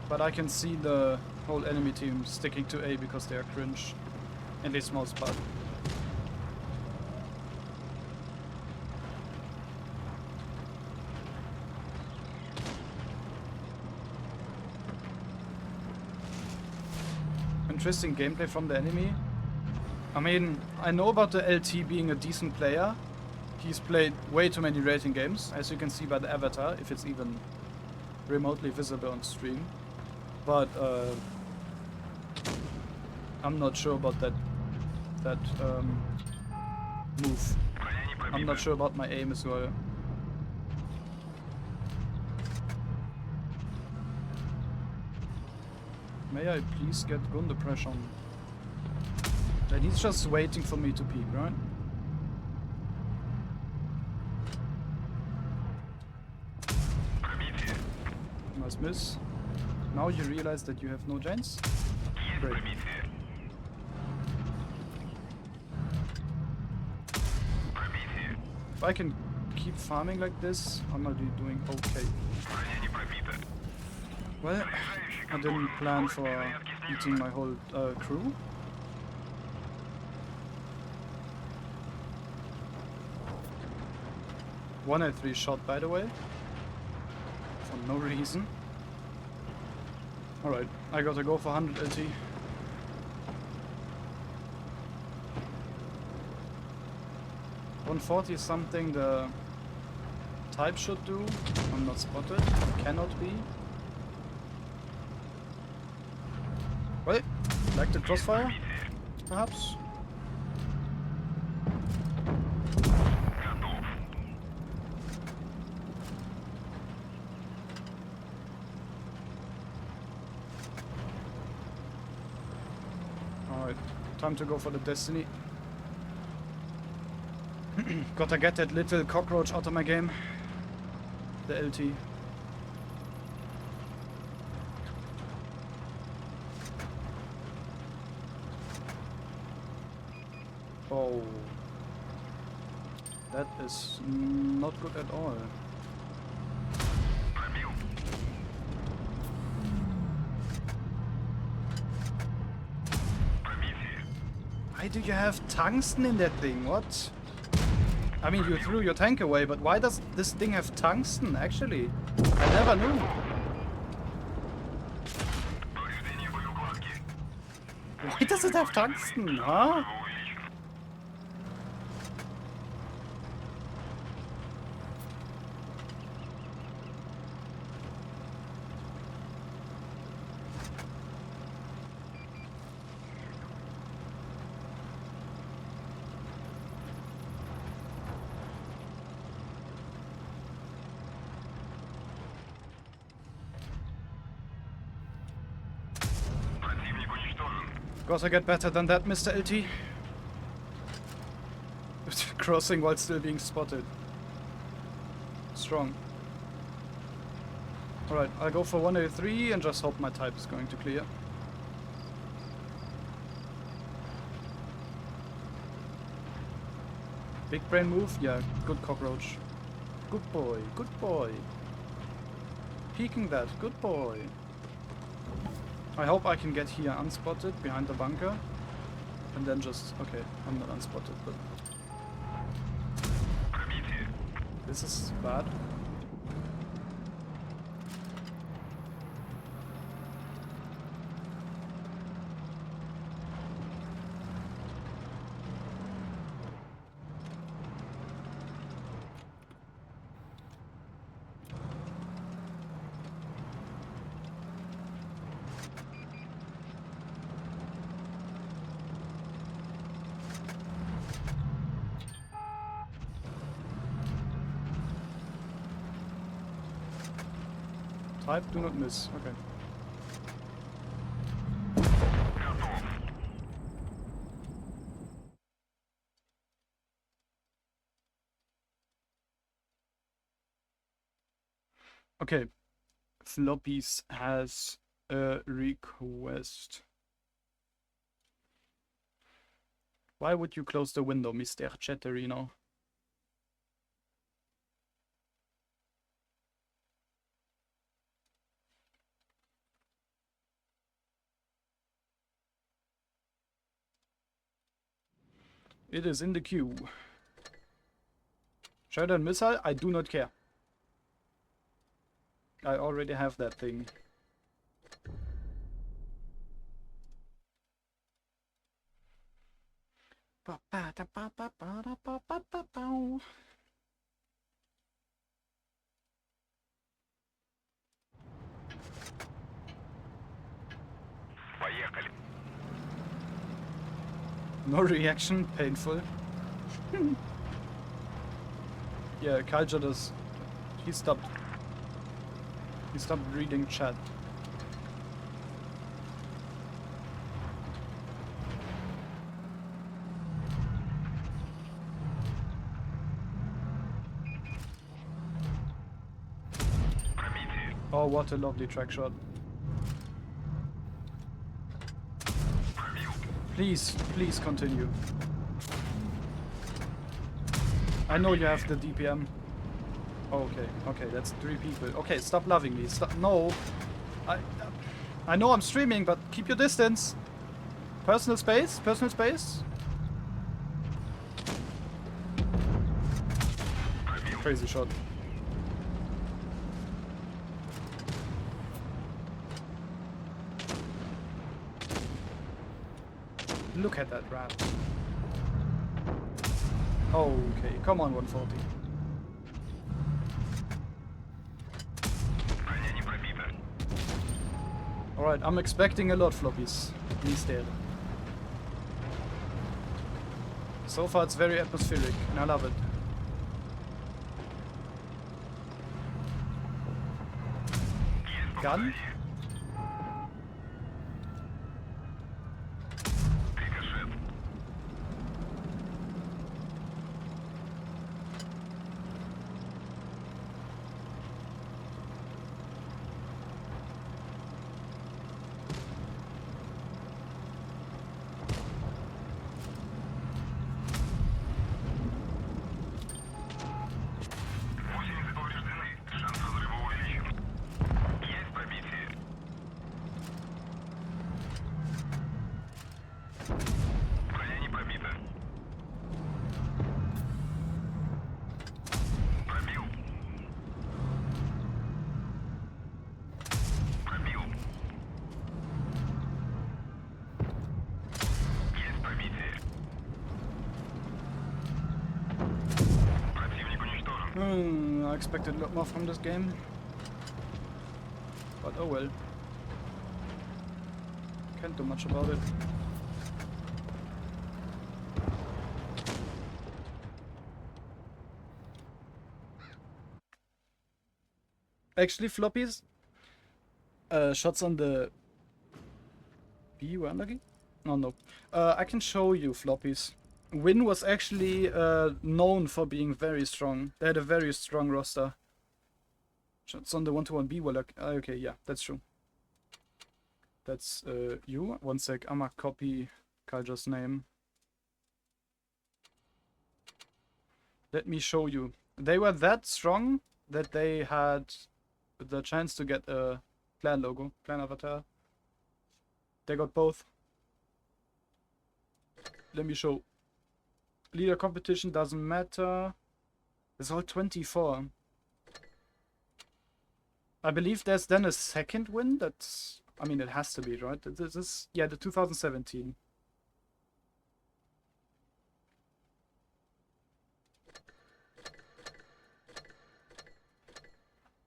But I can see the whole enemy team sticking to A because they are cringe. In this most part. Interesting gameplay from the enemy. I mean, I know about the LT being a decent player. He's played way too many rating games, as you can see by the avatar, if it's even remotely visible on stream. But I'm not sure about that move. I'm not sure about my aim as well. May I please get gun the pressure on? And he's just waiting for me to peek, right? Nice miss. Now you realize that you have no chance? Great. If I can keep farming like this, I might be doing okay. Well, I didn't plan for eating my whole crew. One at 3 shot, by the way. For no reason. Alright, I gotta go for 100 LT. 140 is something the type should do. I'm not spotted. Cannot be. Wait, like the crossfire? Perhaps? Time to go for the destiny. Gotta get that little cockroach out of my game. The LT. Oh. That is not good at all. Why do you have tungsten in that thing? What? I mean, you threw your tank away, but why does this thing have tungsten, actually? I never knew. Why does it have tungsten, huh? Gotta get better than that, Mr. LT. Crossing while still being spotted. Strong. Alright, I'll go for 183 and just hope my type is going to clear. Big brain move? Yeah, good cockroach. Good boy, good boy. Peeking that, good boy. I hope I can get here unspotted behind the bunker. And then just... okay, I'm not unspotted, but... this is bad. Type, do not miss. Okay. Okay. Floppies has a request. Why would you close the window, Mr. Chatterino? It is in the queue. Shadow and missile? I do not care. I already have that thing. Поехали. No reaction, painful. Yeah, Kalja does. He stopped reading chat. Oh, what a lovely track shot. Please, please continue. I know you have the DPM. Oh, okay, okay, that's 3 people. Okay, stop loving me. Stop. No. I know I'm streaming, but keep your distance. Personal space, personal space. Crazy shot. Look at that rat. Okay, come on, 140. Alright, I'm expecting a lot, floppies. Instead. So far it's very atmospheric, and I love it. Gun? I expected a lot more from this game. But oh well. Can't do much about it. Actually, floppies. Shots on the B were unlucky? Oh no. I can show you floppies. Win was actually known for being very strong. They had a very strong roster. Shots on the 1-1B were lucky. Okay, yeah, that's true. That's you. One sec, I'ma copy Kalja's name. Let me show you. They were that strong that they had the chance to get a clan logo, clan avatar. They got both. Let me show. Leader competition doesn't matter. It's all 24. I believe there's then a second win. That's, I mean, it has to be, right? This is, yeah, the 2017.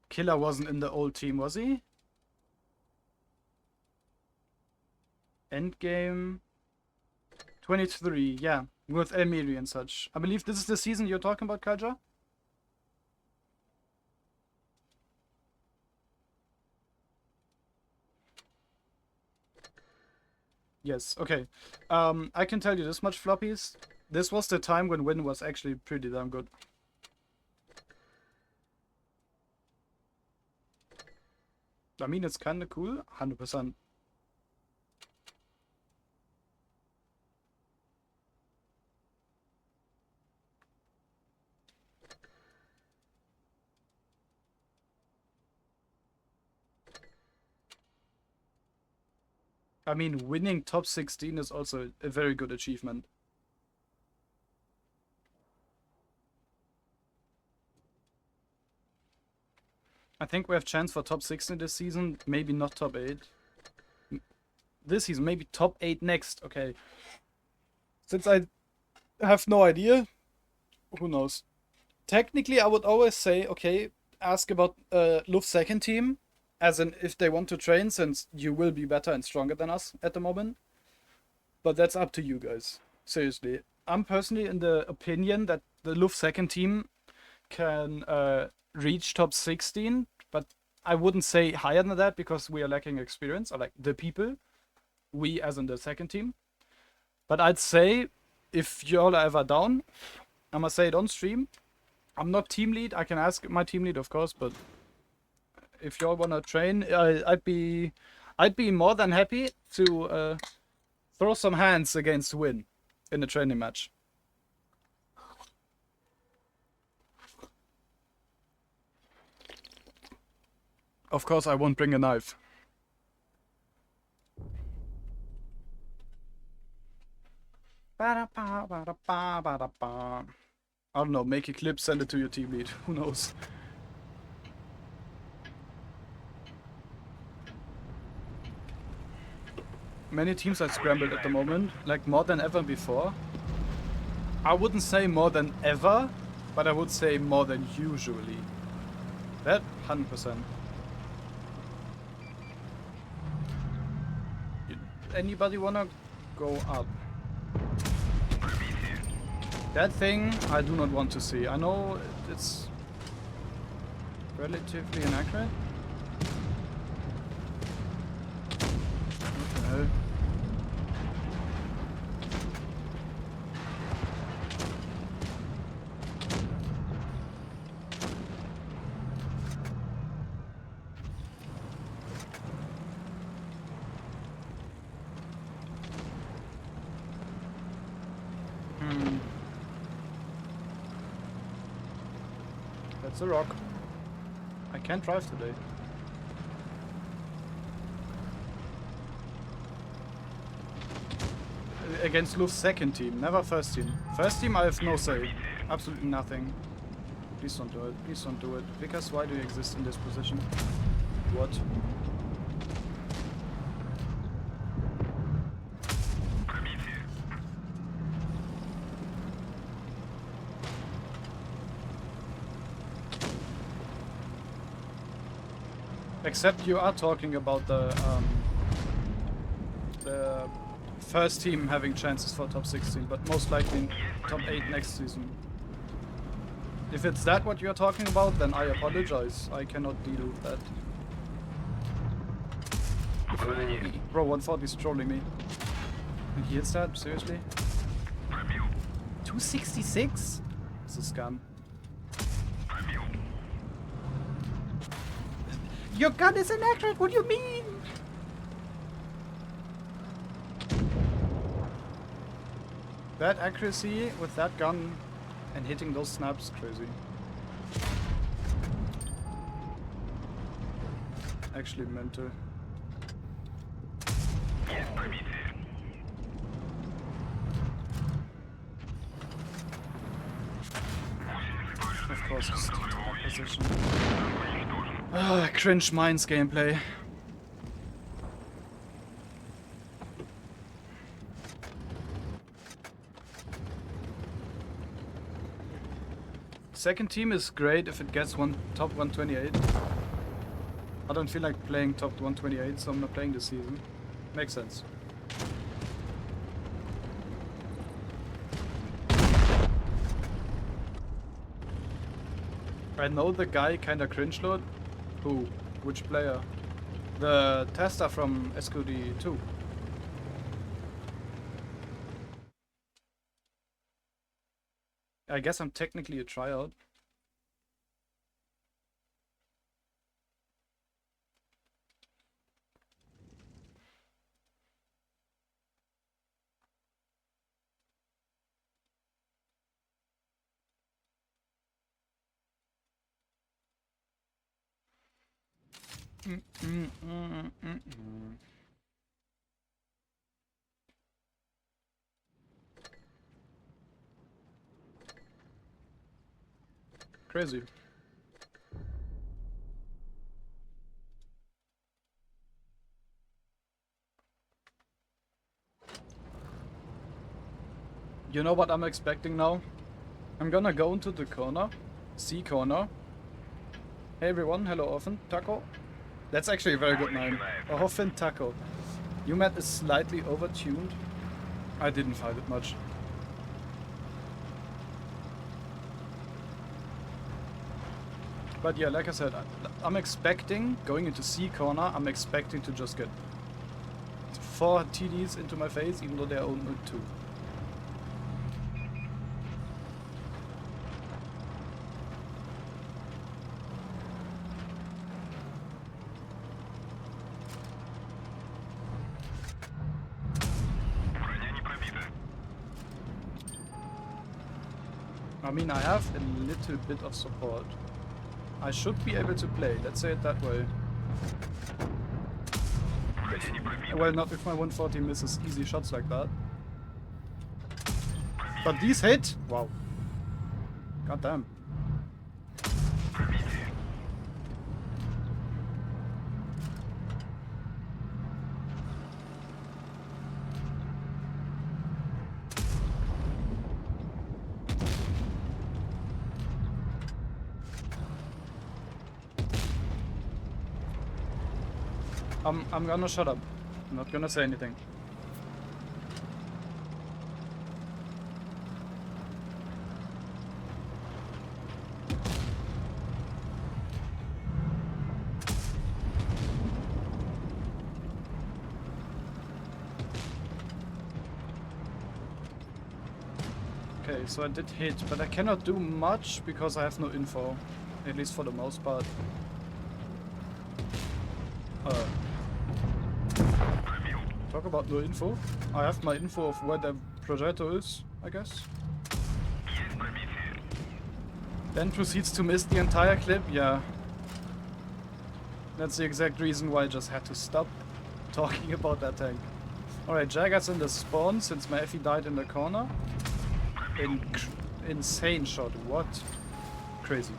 Killer wasn't in the old team, was he? Endgame 23, yeah, with Elmiri and such. I believe this is the season you're talking about, Kalja? Yes, okay. I can tell you this much, floppies. This was the time when Win was actually pretty damn good. I mean, it's kinda cool, 100%. I mean, winning top 16 is also a very good achievement. I think we have chance for top 16 this season, maybe not top 8. This season, maybe top 8 next, okay. Since I have no idea, who knows. Technically, I would always say, okay, ask about Luft's second team, as in if they want to train, since you will be better and stronger than us at the moment. But that's up to you guys. Seriously. I'm personally in the opinion that the Luft second team can reach top 16, but I wouldn't say higher than that because we are lacking experience, or like the people. We as in the second team. But I'd say if y'all are ever down, I'ma say it on stream. I'm not team lead. I can ask my team lead, of course, but if y'all wanna train, I'd be more than happy to throw some hands against Win in a training match. Of course, I won't bring a knife. I don't know, make a clip, send it to your team lead. Who knows? Many teams are scrambled at the moment, like more than ever before. I wouldn't say more than ever, but I would say more than usually. That 100%. Anybody wanna go up? That thing I do not want to see. I know it's relatively inaccurate. What the hell? That's a rock. I can't drive today. Against Luft's second team, never first team. First team I have no say. Absolutely nothing. Please don't do it. Please don't do it. Because why do you exist in this position? What? Except you are talking about the first team having chances for top 16, but most likely in top 8 next season. If it's that what you're talking about, then I apologize. I cannot deal with that. Bro, 140 is trolling me. And he hits that? Seriously? 266? It's a scam. Your gun is inaccurate, what do you mean? That accuracy with that gun and hitting those snaps, crazy. Actually mental. Of course, it's top position. Ah, cringe Mines gameplay. Second team is great if it gets top 128. I don't feel like playing top 128, so I'm not playing this season. Makes sense. I know the guy kinda cringe load. Who? Which player? The tester from SQD 2. I guess I'm technically a tryout. Crazy. You know what I'm expecting now? I'm gonna go into the corner, C corner. Hey everyone, hello Orphan Taco. That's actually a very good name. Orphan Taco. You met is slightly overtuned. I didn't find it much. But yeah, like I said, I'm expecting, going into C corner, I'm expecting to just get 4 TDs into my face, even though they're only 2. I mean, I have a little bit of support. I should be able to play, let's say it that way. Well, not if my 140 misses easy shots like that. But these hit? Wow. God damn. I'm gonna shut up. I'm not gonna say anything. Okay, so I did hit, but I cannot do much because I have no info. At least for the most part. Talk about no info. I have my info of where the projector is, I guess. Then proceeds to miss the entire clip, yeah. That's the exact reason why I just had to stop talking about that tank. Alright, Jagger's in the spawn since my FE died in the corner. Insane shot, what? Crazy.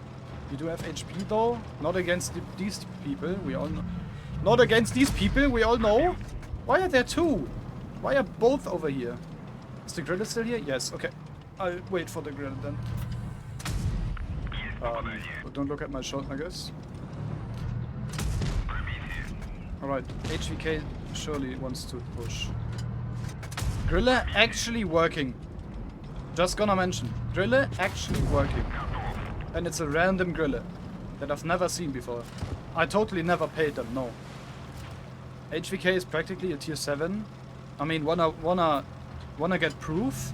You do have HP though? Not against these people, we all know. Not against these people, we all know. Why are there 2? Why are both over here? Is the grill still here? Yes, okay. I'll wait for the grill then. But don't look at my shot, I guess. Alright, HVK surely wants to push. Grille actually working. Just gonna mention. Grille actually working. And it's a random grille that I've never seen before. I totally never paid them, no. HVK is practically a tier 7. I mean, wanna get proof?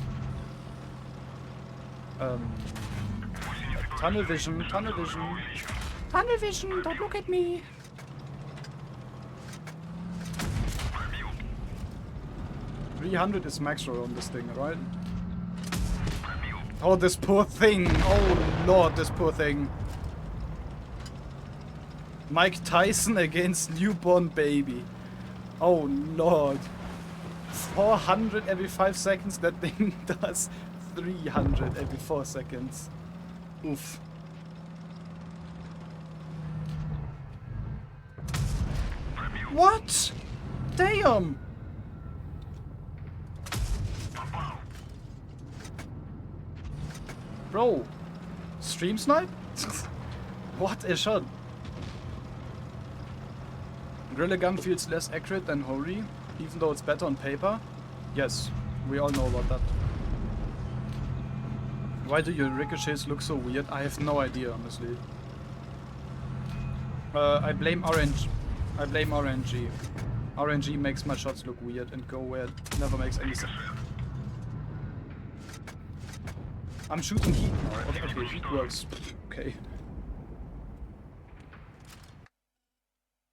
Tunnel vision, tunnel vision. Tunnel vision, don't look at me. $300 is max roll on this thing, right? Oh, this poor thing. Oh, Lord, this poor thing. Mike Tyson against newborn baby. Oh, Lord. 400 every 5 seconds. That thing does 300 every 4 seconds. Oof. What? Damn! Bro, stream snipe? What a shot. Grille gun feels less accurate than Hori, even though it's better on paper. Yes, we all know about that. Why do your ricochets look so weird? I have no idea, honestly. I blame RNG. I blame RNG. RNG makes my shots look weird and go where it never makes any sense. I'm shooting heat now. Okay, heat works. Okay.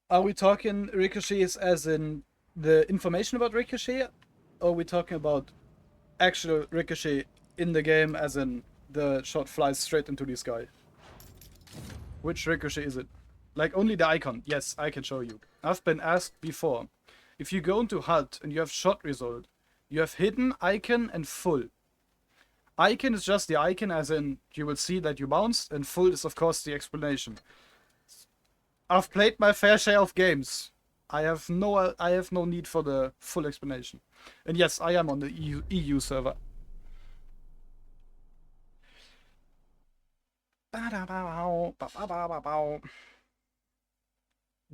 Are we talking ricochets as in the information about ricochet? Or are we talking about actual ricochet in the game as in the shot flies straight into the sky? Which ricochet is it? Like only the icon. Yes, I can show you. I've been asked before. If you go into HUD and you have shot result, you have hidden, icon and full. Icon is just the icon as in you will see that you bounced, and full is of course the explanation. I've played my fair share of games. I have no need for the full explanation. And yes, I am on the EU server.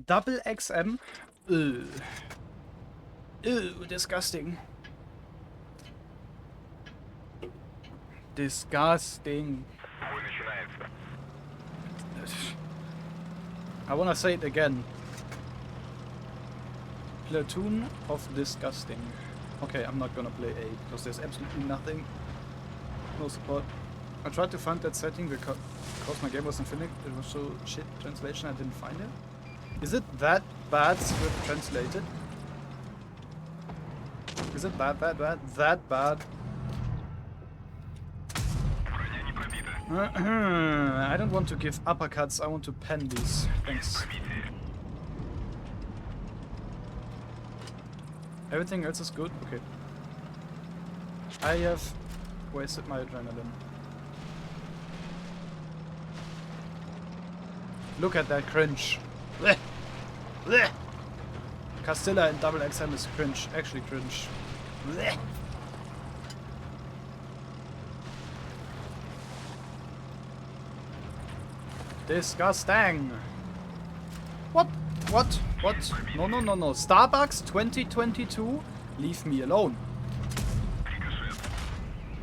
Double XM? Ew. Ew, disgusting. Disgusting. I wanna say it again. Platoon of disgusting. Okay, I'm not gonna play A because there's absolutely nothing. No support. I tried to find that setting because my game wasn't finished. It was so shit translation I didn't find it. Is it that bad script translated? Is it that bad? I don't want to give uppercuts, I want to pen these. Thanks. Everything else is good? Okay. I have wasted my adrenaline. Look at that cringe. Blech. Blech. Castilla in double XM is cringe. Actually cringe. Blech. Disgusting. What? What? What? No. Starbucks 2022? Leave me alone.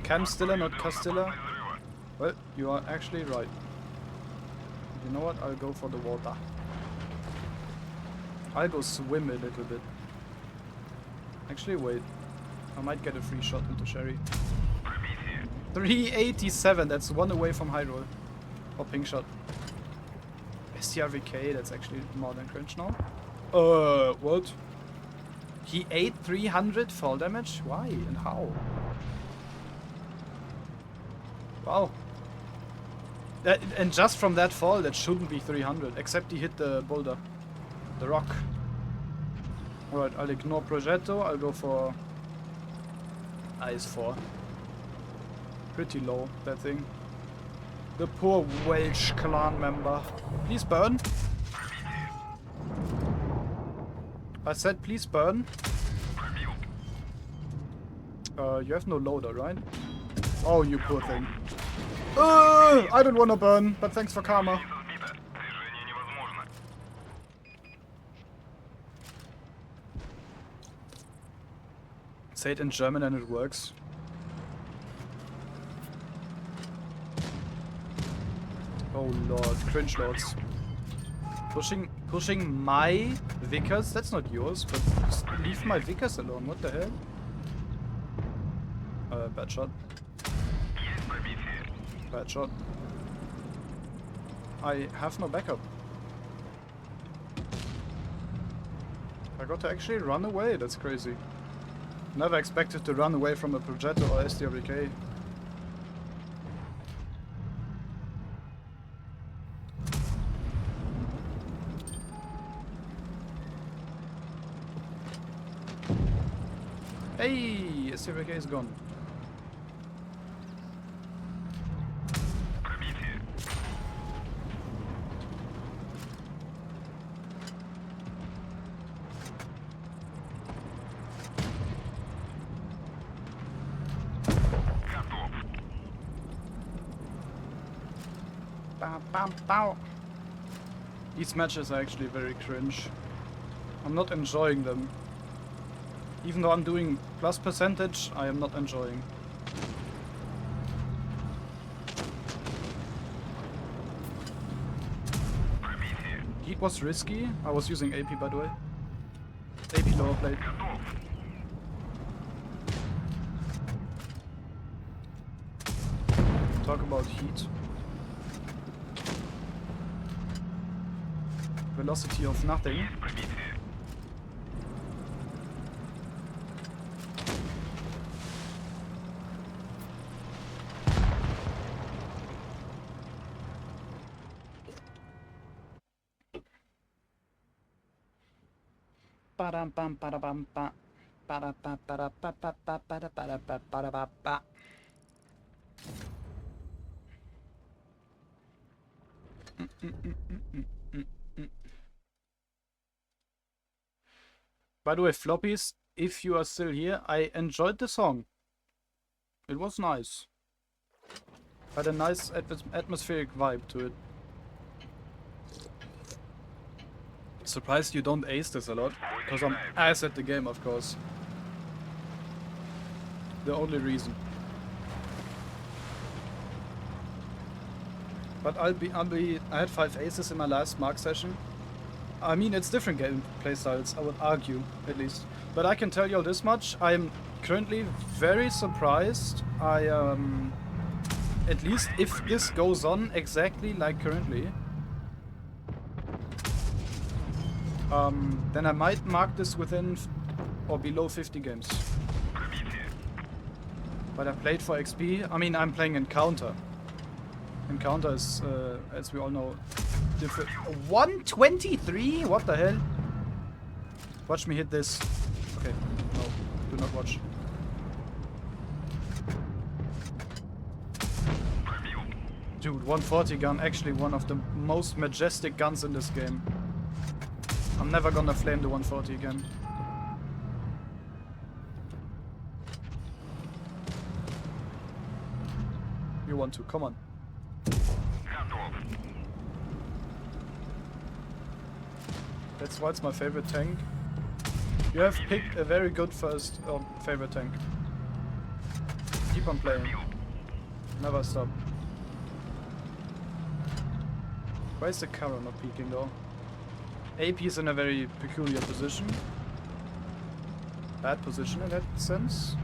Camstilla, not Castilla? Well, you are actually right. You know what? I'll go for the water. I'll go swim a little bit. Actually, wait. I might get a free shot into Sherry. 387, that's one away from high roll. Or pink shot. STRVK, that's actually more than cringe now. What? He ate 300 fall damage? Why and how? Wow. And just from that fall, that shouldn't be 300, except he hit the boulder. The rock. Alright, I'll ignore Progetto, I'll go for Ice 4. Pretty low, that thing. The poor Welsh clan member. Please burn. I said please burn. You have no loader, right? Oh, you poor thing. I don't wanna burn, but thanks for karma. say it in German and it works. Oh lord, cringe lords. Pushing my Vickers? That's not yours, but just leave my Vickers alone, what the hell? Bad shot. Bad shot. I have no backup. I got to actually run away, that's crazy. Never expected to run away from a projector or SDRK. Hey, SDRK is gone. These matches are actually very cringe. I'm not enjoying them. Even though I'm doing plus percentage, I am not enjoying. It was risky. I was using AP by the way. AP lower plate. Talk about heat. Velocity of nothing. Ba-dum bum ba-da-bum ba. Ba-da-ba-ba-da-ba-ba-ba-ba-da-ba-da-ba-ba-ba. By the way, floppies, if you are still here, I enjoyed the song. It was nice. Had a nice atmospheric vibe to it. Surprised you don't ace this a lot, because I'm ass at the game, of course. The only reason. But I had 5 aces in my last mark session. I mean, it's different gameplay styles, I would argue, at least. But I can tell you all this much, I'm currently very surprised. At least if this goes on exactly like currently, then I might mark this within or below 50 games. But I played for XP. I mean, I'm playing Encounter. Encounter is, as we all know, different. 123? What the hell? Watch me hit this. Okay, no, do not watch. Dude, 140 gun, actually one of the most majestic guns in this game. I'm never gonna flame the 140 again. You want to, come on. That's why it's my favorite tank. You have picked a very good first favorite tank. Keep on playing. Never stop. Why is the Kara not peeking though? AP is in a very peculiar position. Bad position in that sense.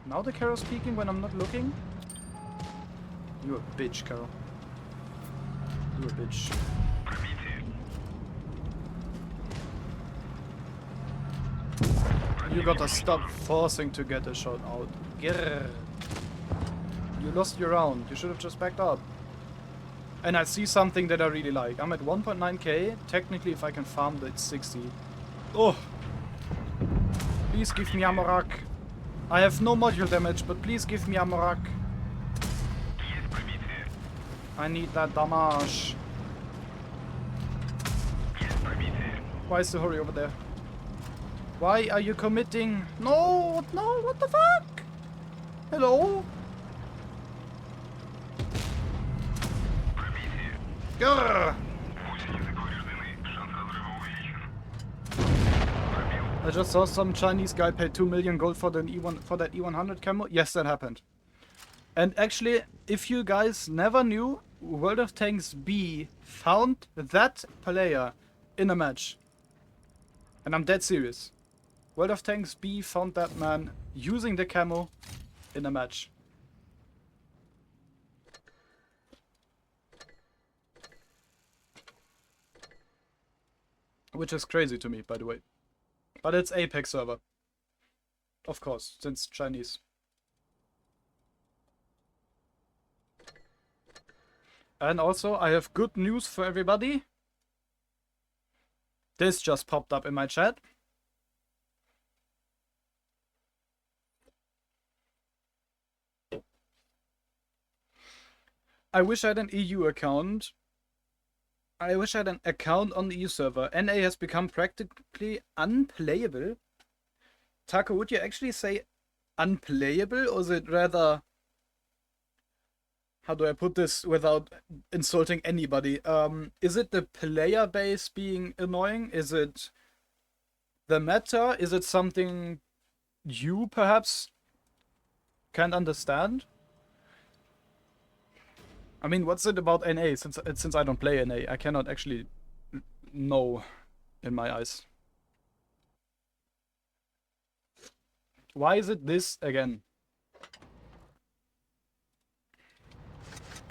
Now the Kara's peeking when I'm not looking. You're a bitch, Kara. You're a bitch. You gotta stop forcing to get a shot out. Grrr. You lost your round. You should have just backed up. And I see something that I really like. I'm at 1.9k. Technically, if I can farm, that's 60. Oh! Please give me Amorak. I have no module damage, but please give me Amorak. I need that damage. Why is the hurry over there? Why are you committing? No, no, what the fuck? Hello? Grrr. I just saw some Chinese guy paid 2 million gold for the E1 for that E100 camo. Yes, that happened. And actually, if you guys never knew, World of Tanks B found that player in a match. And I'm dead serious. World of Tanks B found that man using the camo in a match. Which is crazy to me, by the way. But it's Apex server. Of course, since Chinese. And also, I have good news for everybody. This just popped up in my chat. I wish I had an EU account. I wish I had an account on the EU server. NA has become practically unplayable. Taco, would you actually say unplayable, or is it rather... How do I put this without insulting anybody? Is it the player base being annoying? Is it the meta? Is it something you perhaps can't understand? I mean, what's it about NA? Since I don't play NA, I cannot actually know in my eyes. Why is it this again?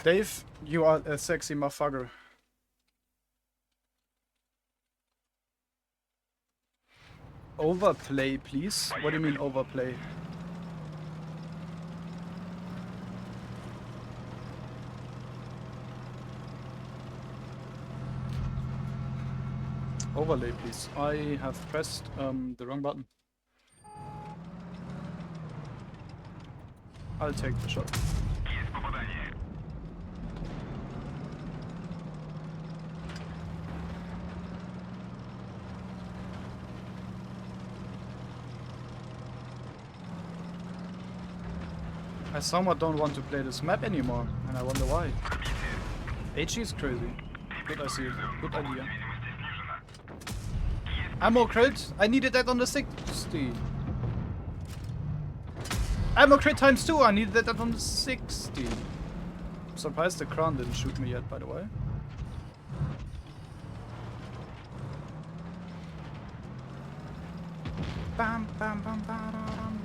Dave, you are a sexy motherfucker. Overplay, please. What do you mean overplay? Overlay, please. I have pressed the wrong button. I'll take the shot. I somewhat don't want to play this map anymore, and I wonder why. HE is crazy. Good, I see. Good idea. Ammo crit! I needed that on the 60. Ammo crit times 2! I needed that on the 60. I'm surprised the crown didn't shoot me yet, by the way. Bam, bam, bam, bam.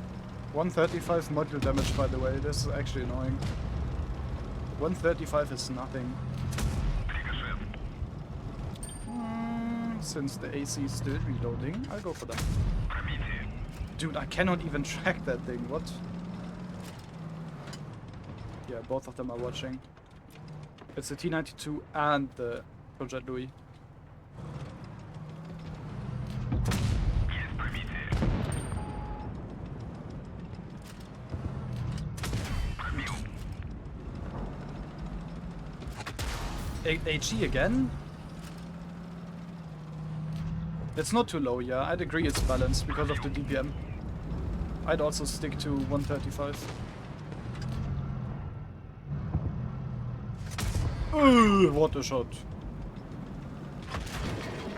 135 module damage, by the way. This is actually annoying. 135 is nothing. Since the AC is still reloading, I'll go for that. Dude, I cannot even track that thing. What? Yeah, both of them are watching. It's the T-92 and the Project Louis. HE again? It's not too low, yeah. I'd agree it's balanced because of the DPM. I'd also stick to 135. What a shot.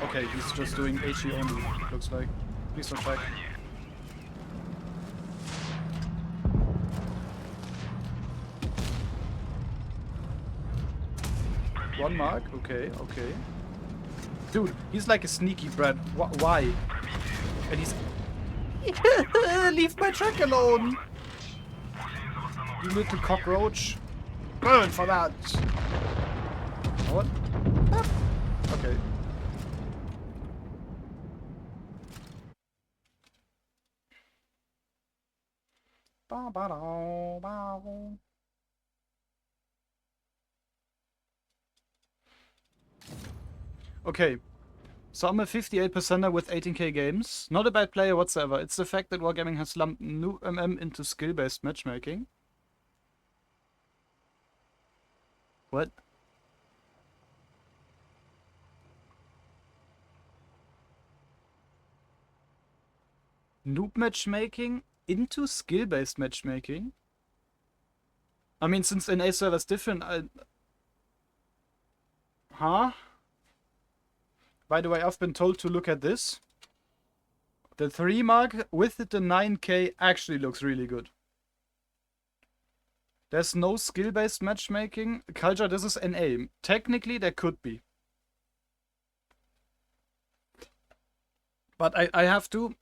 Okay, he's just doing HE only, looks like. Please don't track. One mark? Okay, okay. Dude, he's like a sneaky brat. Why? And he's... Leave my track alone! You little cockroach. Burn for that! What? Okay. Okay, so I'm a 58%er with 18k games. Not a bad player whatsoever. It's the fact that Wargaming has lumped new MM into skill-based matchmaking. What? Noob matchmaking into skill-based matchmaking? I mean, since NA server's different, Huh? By the way, I've been told to look at this. The 3 mark with the 9k actually looks really good. There's no skill-based matchmaking. Culture, this is NA. Technically, there could be. But I have to,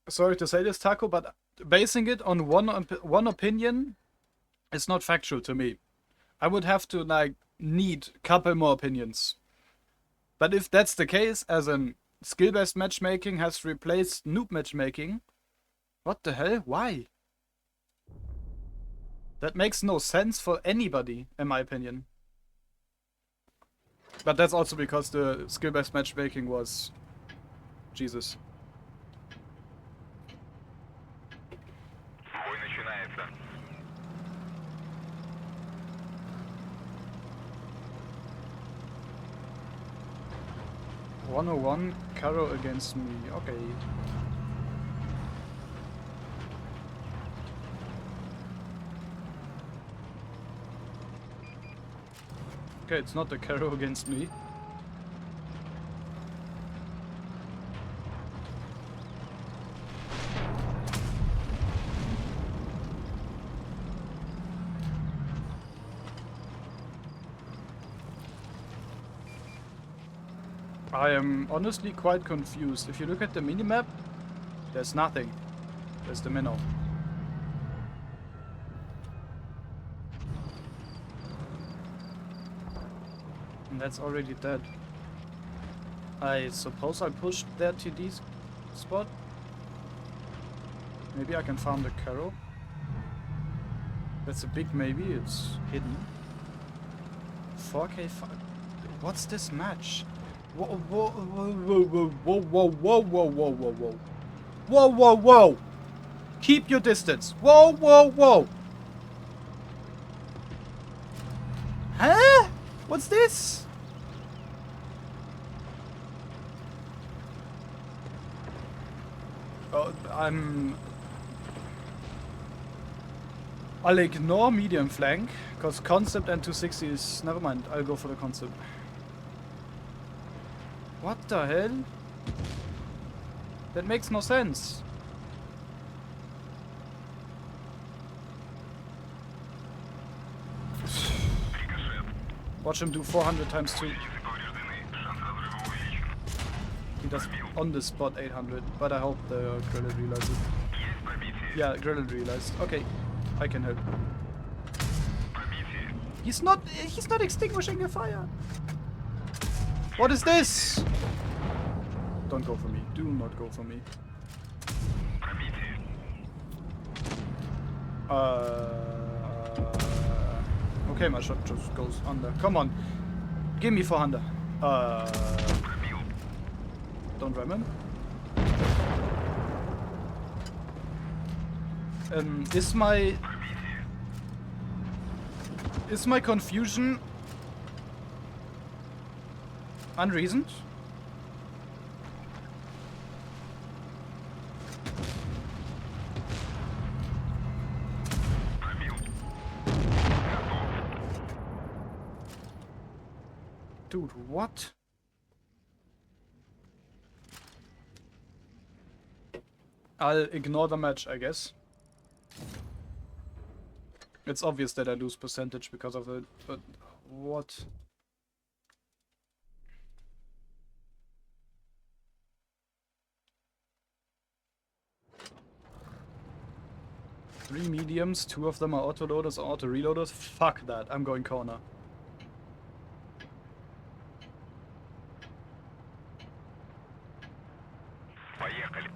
sorry to say this, Taco, but basing it on one opinion is not factual to me. I would have to, like, need a couple more opinions. But if that's the case, as in skill-based matchmaking has replaced noob matchmaking, what the hell? Why? That makes no sense for anybody, in my opinion. But that's also because the skill-based matchmaking was... Jesus. Бой начинается. 101, Caro against me. Okay. Okay, it's not the Caro against me. I am honestly quite confused. If you look at the minimap, there's nothing. There's the minnow. And that's already dead. I suppose I pushed their TD spot. Maybe I can farm the Caro. That's a big maybe, it's hidden. 4k. What's this match? Whoa, whoa, whoa, whoa, whoa, whoa, whoa, whoa, whoa, whoa, whoa. Whoa, whoa, whoa! Keep your distance. Whoa, whoa, whoa! Huh? What's this? Oh, I'll ignore medium flank, because concept and 260 is... Never mind, I'll go for the concept. What the hell? That makes no sense. Watch him do 400 times 2. He does on the spot 800, but I hope the Grilled realized it. Yeah, Grilled realized. Okay, I can help. He's not extinguishing the fire. What is this? Don't go for me. Do not go for me. Okay, my shot just goes under. Come on. Give me 400. Don't ram him. Is my confusion unreasoned? Dude, what? I'll ignore the match, I guess. It's obvious that I lose percentage because of it, but what? Three mediums, 2 of them are auto-loaders or auto-reloaders. Fuck that, I'm going corner. Поехали.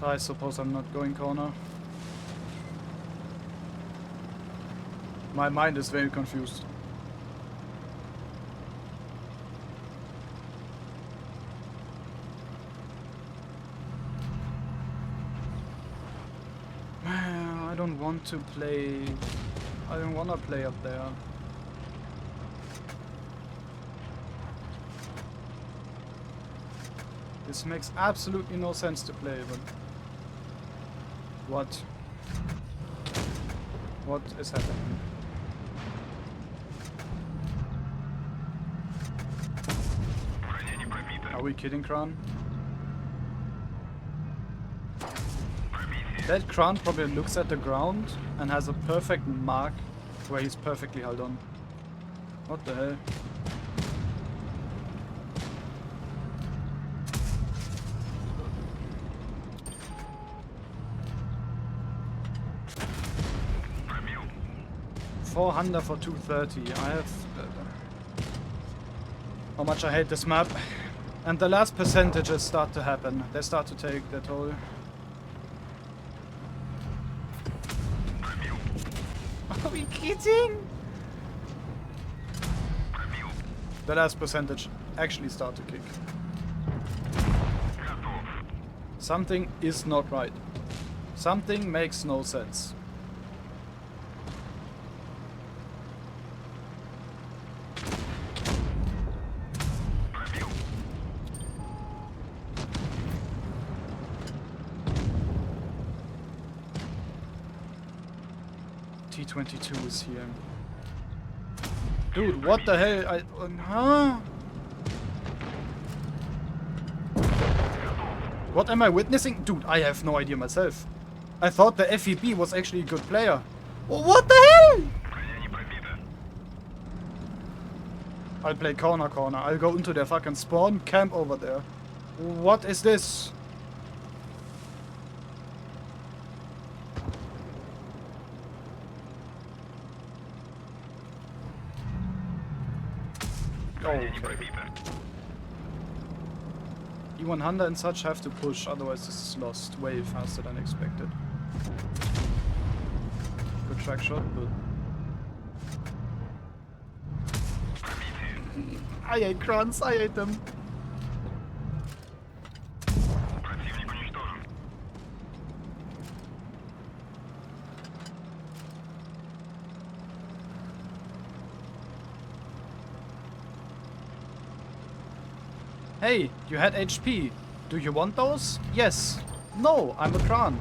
I suppose I'm not going corner. My mind is very confused. I don't want to play... I don't want to play up there. This makes absolutely no sense to play, but... What? What is happening? we kidding, Kran? That Kran probably looks at the ground and has a perfect mark where he's perfectly held on. What the hell? $400 for 230. I have... how much I hate this map. And the last percentages start to happen. They start to take their toll. Are we kidding? The last percentage actually start to kick. Something is not right. Something makes no sense. T22 is here. Dude, what the hell? Huh? What am I witnessing? Dude, I have no idea myself. I thought the FEB was actually a good player. What the hell? I'll play corner. I'll go into their fucking spawn camp over there. What is this? Okay. E100 and such have to push, otherwise this is lost way faster than expected. Good track shot, but... I hate Krans, I hate them. Hey, you had HP. Do you want those? Yes. No, I'm a Kran.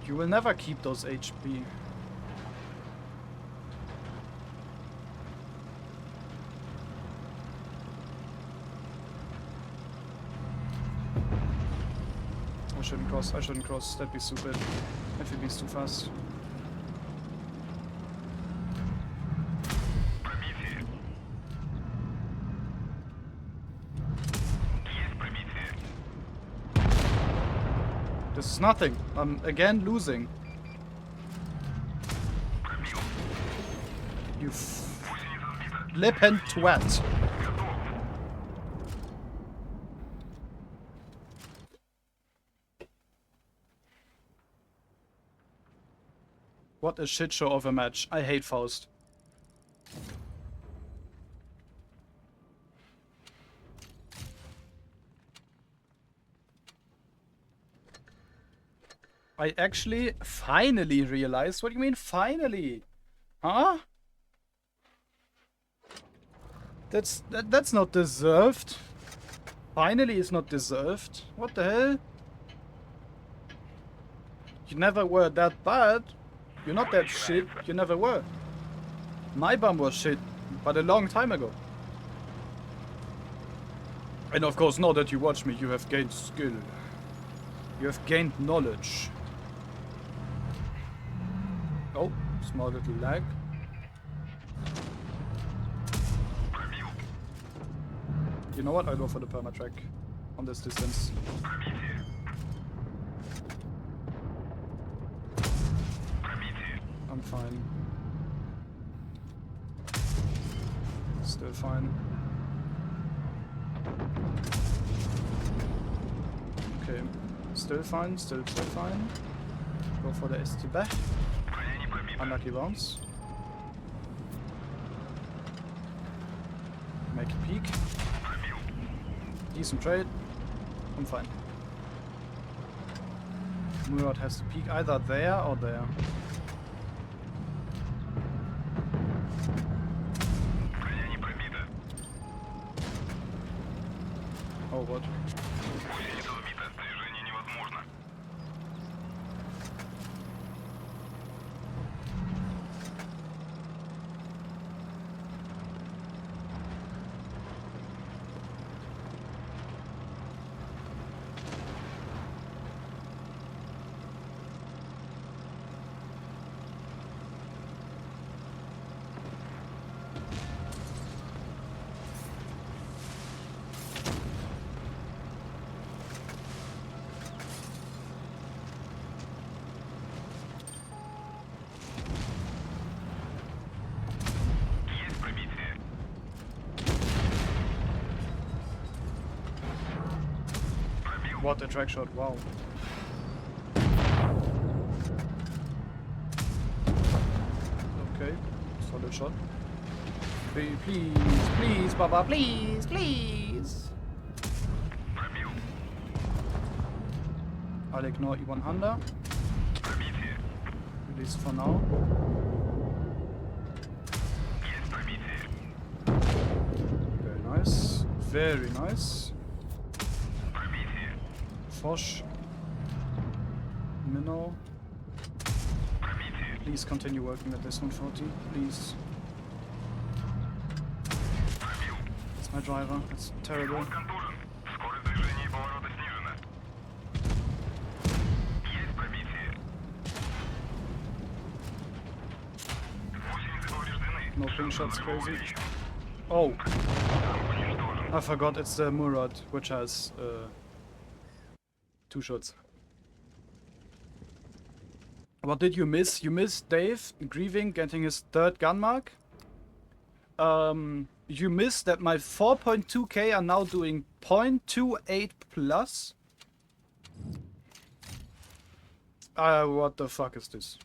You will never keep those HP. I shouldn't cross. That'd be stupid. FEB's too fast. This is nothing. I'm again losing. You flippant twat. What a shit show of a match. I hate Faust. I actually finally realized. What do you mean finally? Huh? That's not deserved. Finally is not deserved. What the hell? You never were that bad. You're not that shit. You never were. My bum was shit, but a long time ago. And of course, now that you watch me, you have gained skill. You have gained knowledge. Oh, small little lag. You know what? I'll go for the perma-track on this distance. I'm fine. Still fine. Okay. Still fine, still fine. Go for the ST back. Unlucky bounce. Make a peek. Decent trade. I'm fine. Murat has to peek either there or there. Oh, what? What a track shot, wow. Okay, solid shot. Please, Baba, please. I'll ignore E100. At least for now. Very nice. Very nice. Fosh. Minnow. Please continue working at this 140. Please. It's my driver. It's terrible. No ping shots, crazy. Oh! I forgot it's the Murad, which has 2 shots. What did you miss? You missed Dave grieving, getting his 3rd GUNMARK. You missed that my 4.2k are now doing 0.28 plus. What the fuck is this?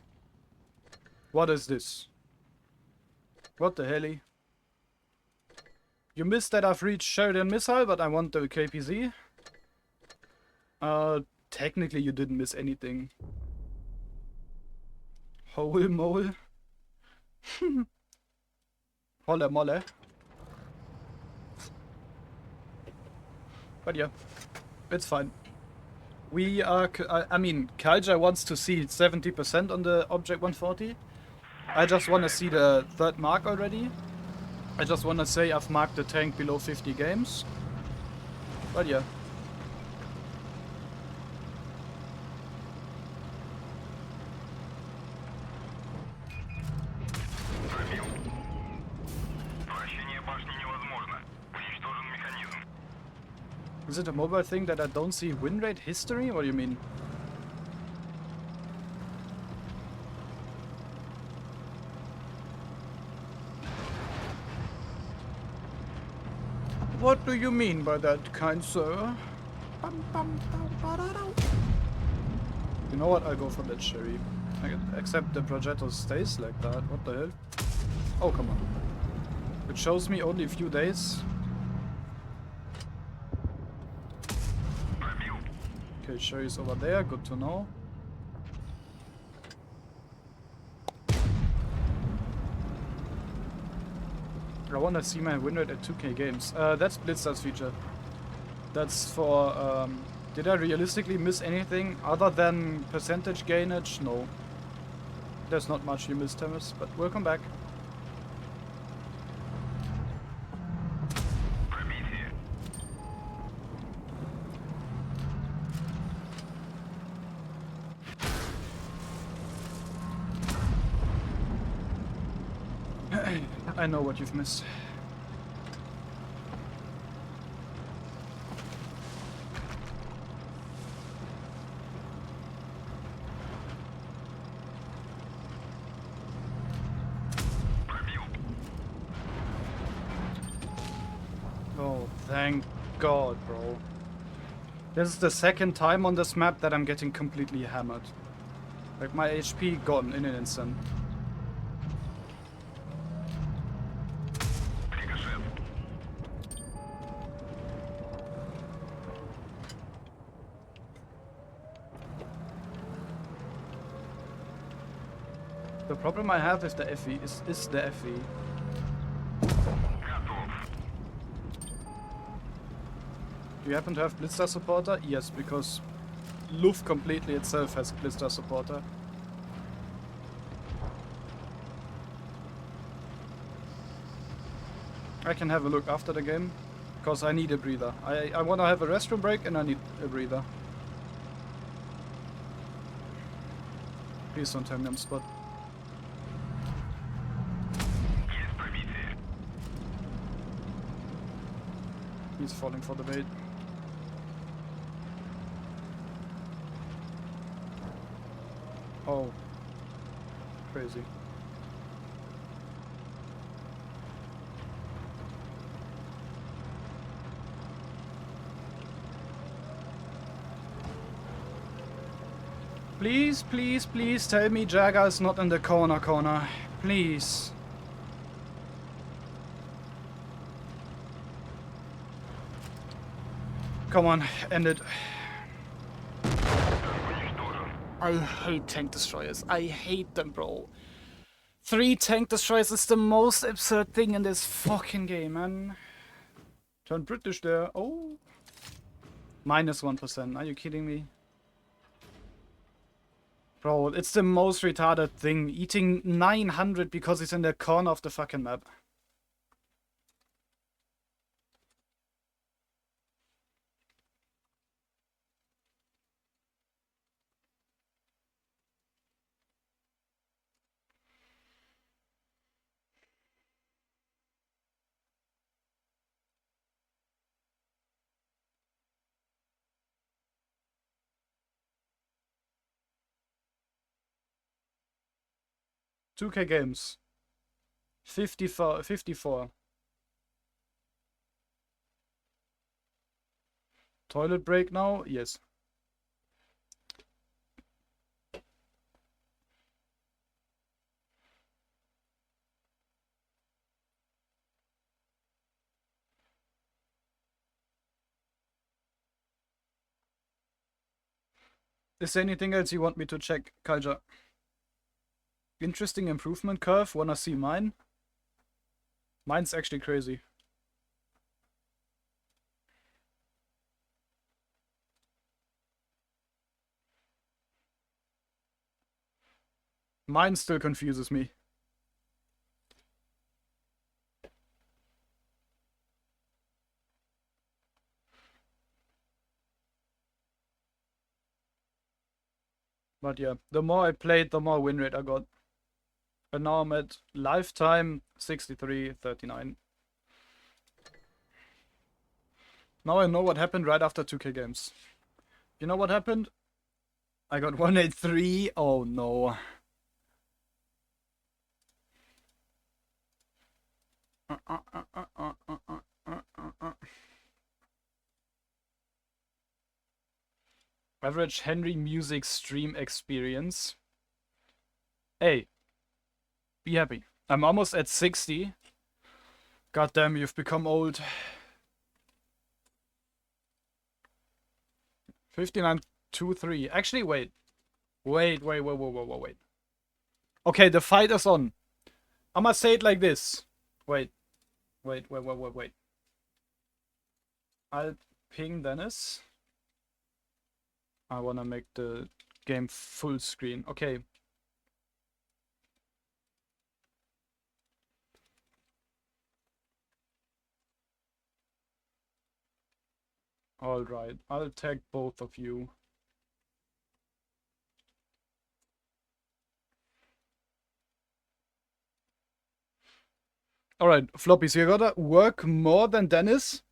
What is this? What the helly? You missed that I've reached Sheridan Missile, but I want the KPZ. Technically you didn't miss anything. Hole mole. Holle molle. But yeah, it's fine. We are, I mean, Kalja wants to see 70% on the Object 140. I just want to see the 3rd mark already. I just want to say I've marked the tank below 50 games. But yeah. Is it a mobile thing that I don't see win rate history? What do you mean? What do you mean by that, kind sir? You know what? I'll go for that cherry. Except the projectile stays like that. What the hell? Oh, come on. It shows me only a few days. Okay, cherry's over there. Good to know. I want to see my win rate at 2k games. That's Blitzer's feature. That's for... did I realistically miss anything other than percentage gainage? No. There's not much you missed, Thomas, but welcome back. I know what you've missed. Oh, thank God, bro. This is the 2nd time on this map that I'm getting completely hammered. Like, my HP gone in an instant. The problem I have is the FE. Is the FE. Do you happen to have Blitzer supporter? Yes, because Luft completely itself has Blitzer supporter. I can have a look after the game, because I need a breather. I want to have a restroom break and I need a breather. Please don't tell me I'm spot. He's falling for the bait. Oh. Crazy. Please, please, please tell me Jagger is not in the corner. Please. Come on, end it. I hate tank destroyers. I hate them, bro. 3 tank destroyers is the most absurd thing in this fucking game, man. Turn British there. Oh. Minus 1%. Are you kidding me? Bro, it's the most retarded thing. Eating 900 because he's in the corner of the fucking map. $2K games. 54. Toilet break now? Yes. Is there anything else you want me to check, Kaija? Interesting improvement curve. Wanna see mine? Mine's actually crazy. Mine still confuses me. But yeah, the more I played, the more win rate I got. And now I'm at lifetime 63-39. Now I know what happened right after 2K games. You know what happened? I got 183. Oh no. Average Henry music stream experience. Hey, be happy. I'm almost at 60. God damn, you've become old. 59-23. Actually, wait. Wait. Okay, the fight is on. I'ma say it like this. Wait. I'll ping Dennis. I wanna make the game full screen. Okay. Alright, I'll tag both of you. Alright, Floppy, so you gotta work more than Dennis,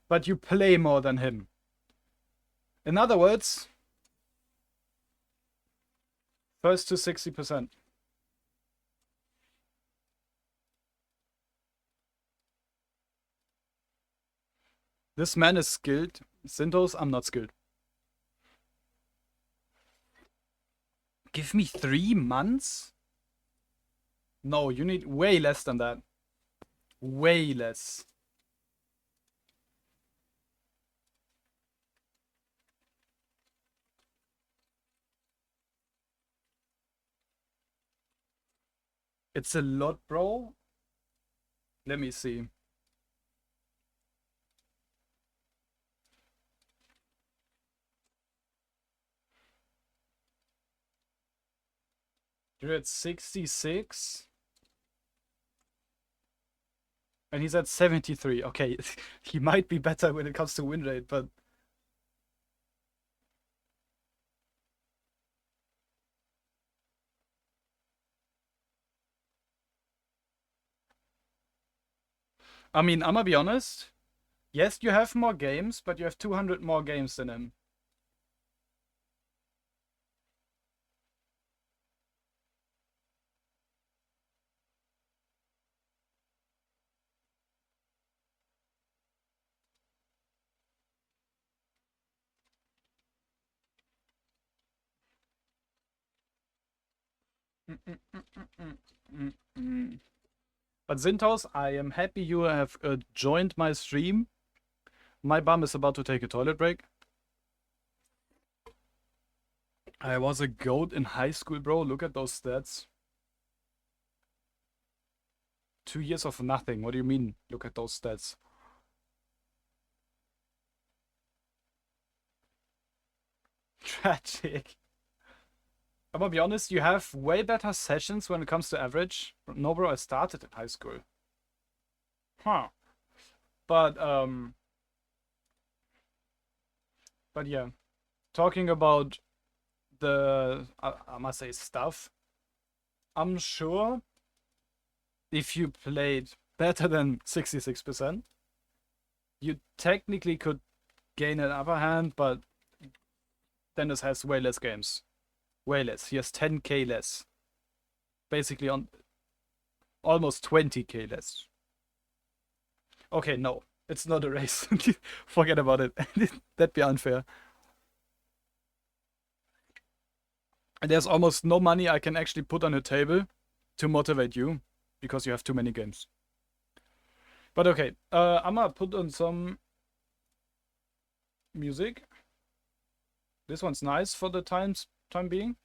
but you play more than him. In other words, first to 60%. This man is skilled. Synthos, I'm not skilled. Give me 3 months? No, you need way less than that. Way less. It's a lot, bro. Let me see. You're at 66. And he's at 73. Okay, he might be better when it comes to win rate, but... I mean, I'm gonna be honest. Yes, you have more games, but you have 200 more games than him. Mm, mm, mm, mm, mm, mm. But Zintos, I am happy you have joined my stream. My bum is about to take a toilet break. I was a goat in high school, bro. Look at those stats. 2 years of nothing. What do you mean? Look at those stats. Tragic. I'm gonna be honest, you have way better sessions when it comes to average. No, bro, I started in high school. Huh. But, yeah. Talking about I must say, stuff. I'm sure if you played better than 66%, you technically could gain an upper hand, but Dennis has way less games. Way less. He has 10k less. Basically on almost 20k less. Okay, no. It's not a race. Forget about it. That'd be unfair. And there's almost no money I can actually put on a table to motivate you because you have too many games. But okay, I'm gonna put on some music. This one's nice for the time being.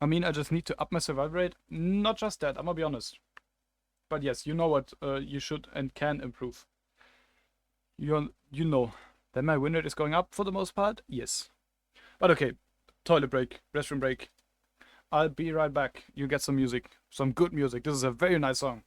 I mean, I just need to up my survival rate. Not just that, I'm gonna be honest. But yes, you know what you should and can improve. You know that my win rate is going up for the most part. Yes. But okay, toilet break, restroom break. I'll be right back. You get some music, some good music. This is a very nice song.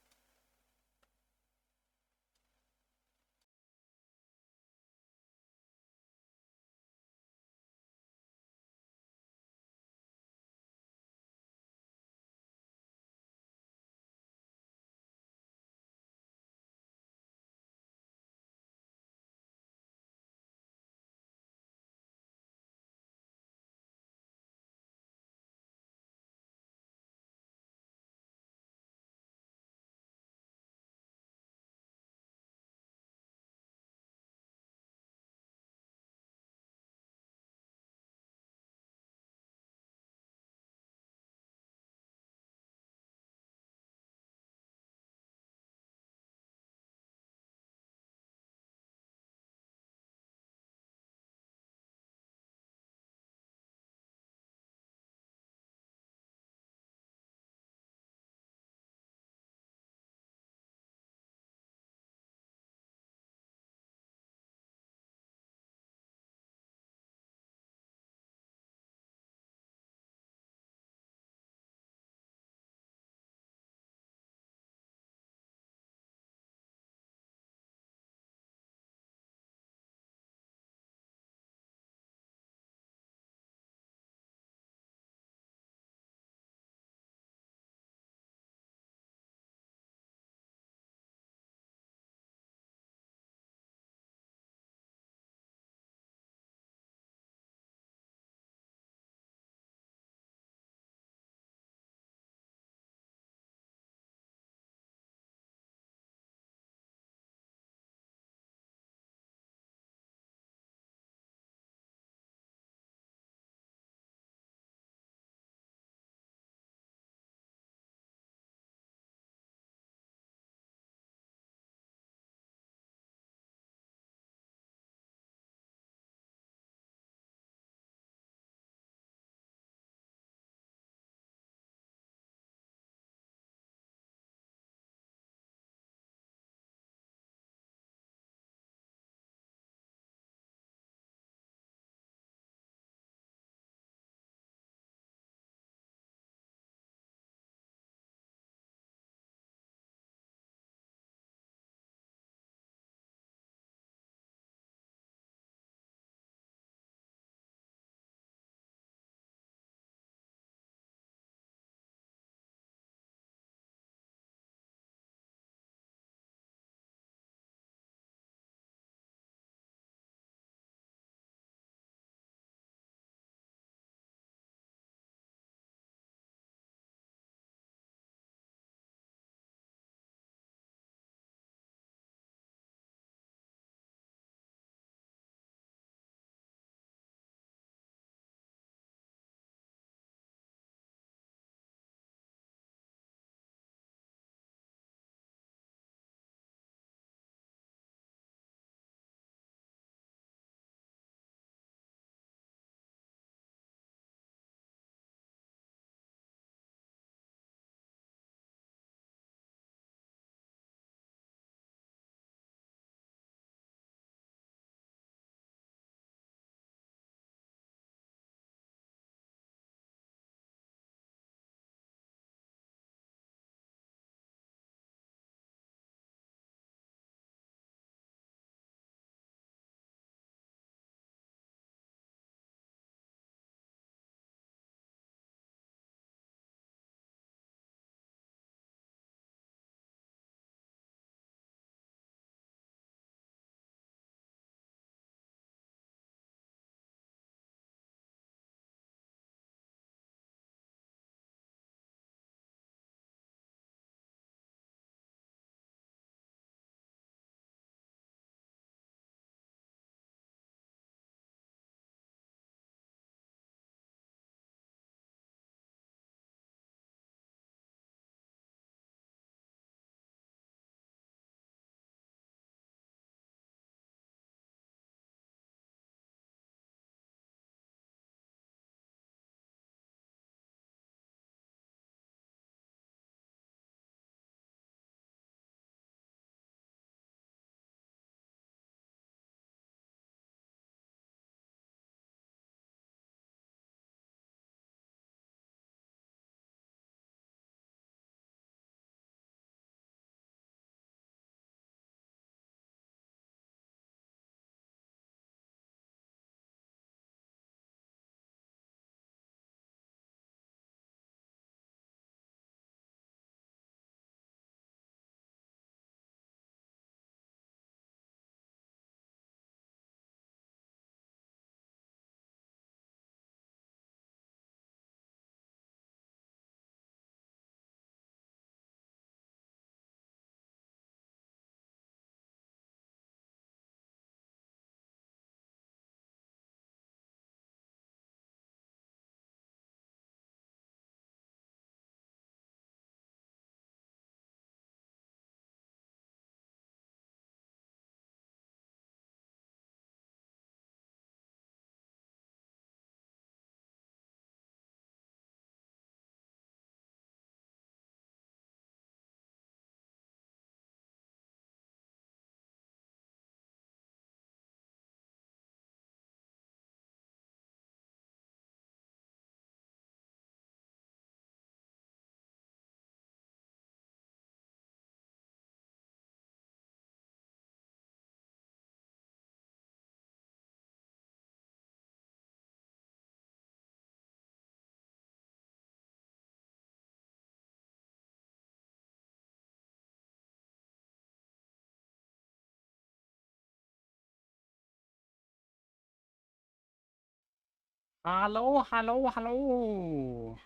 Hello, hello, hello.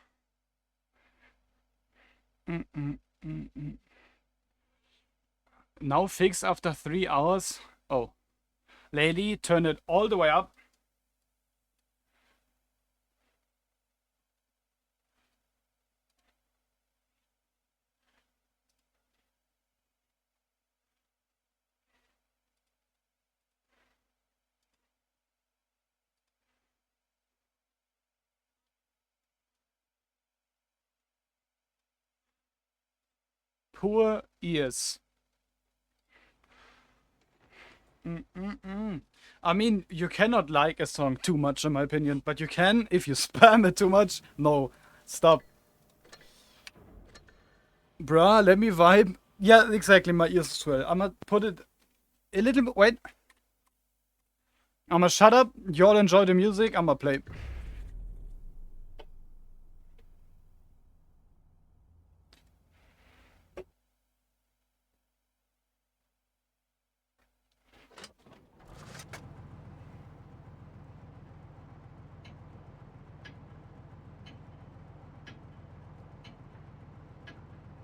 Now fix after 3 hours. Oh. Lady, turn it all the way up. Poor ears. I mean, you cannot like a song too much, in my opinion, but you can if you spam it too much. No, stop. Bruh, let me vibe. Yeah, exactly, my ears as well. I'ma put it a little bit. Wait. I'ma shut up. Y'all enjoy the music. I'ma play.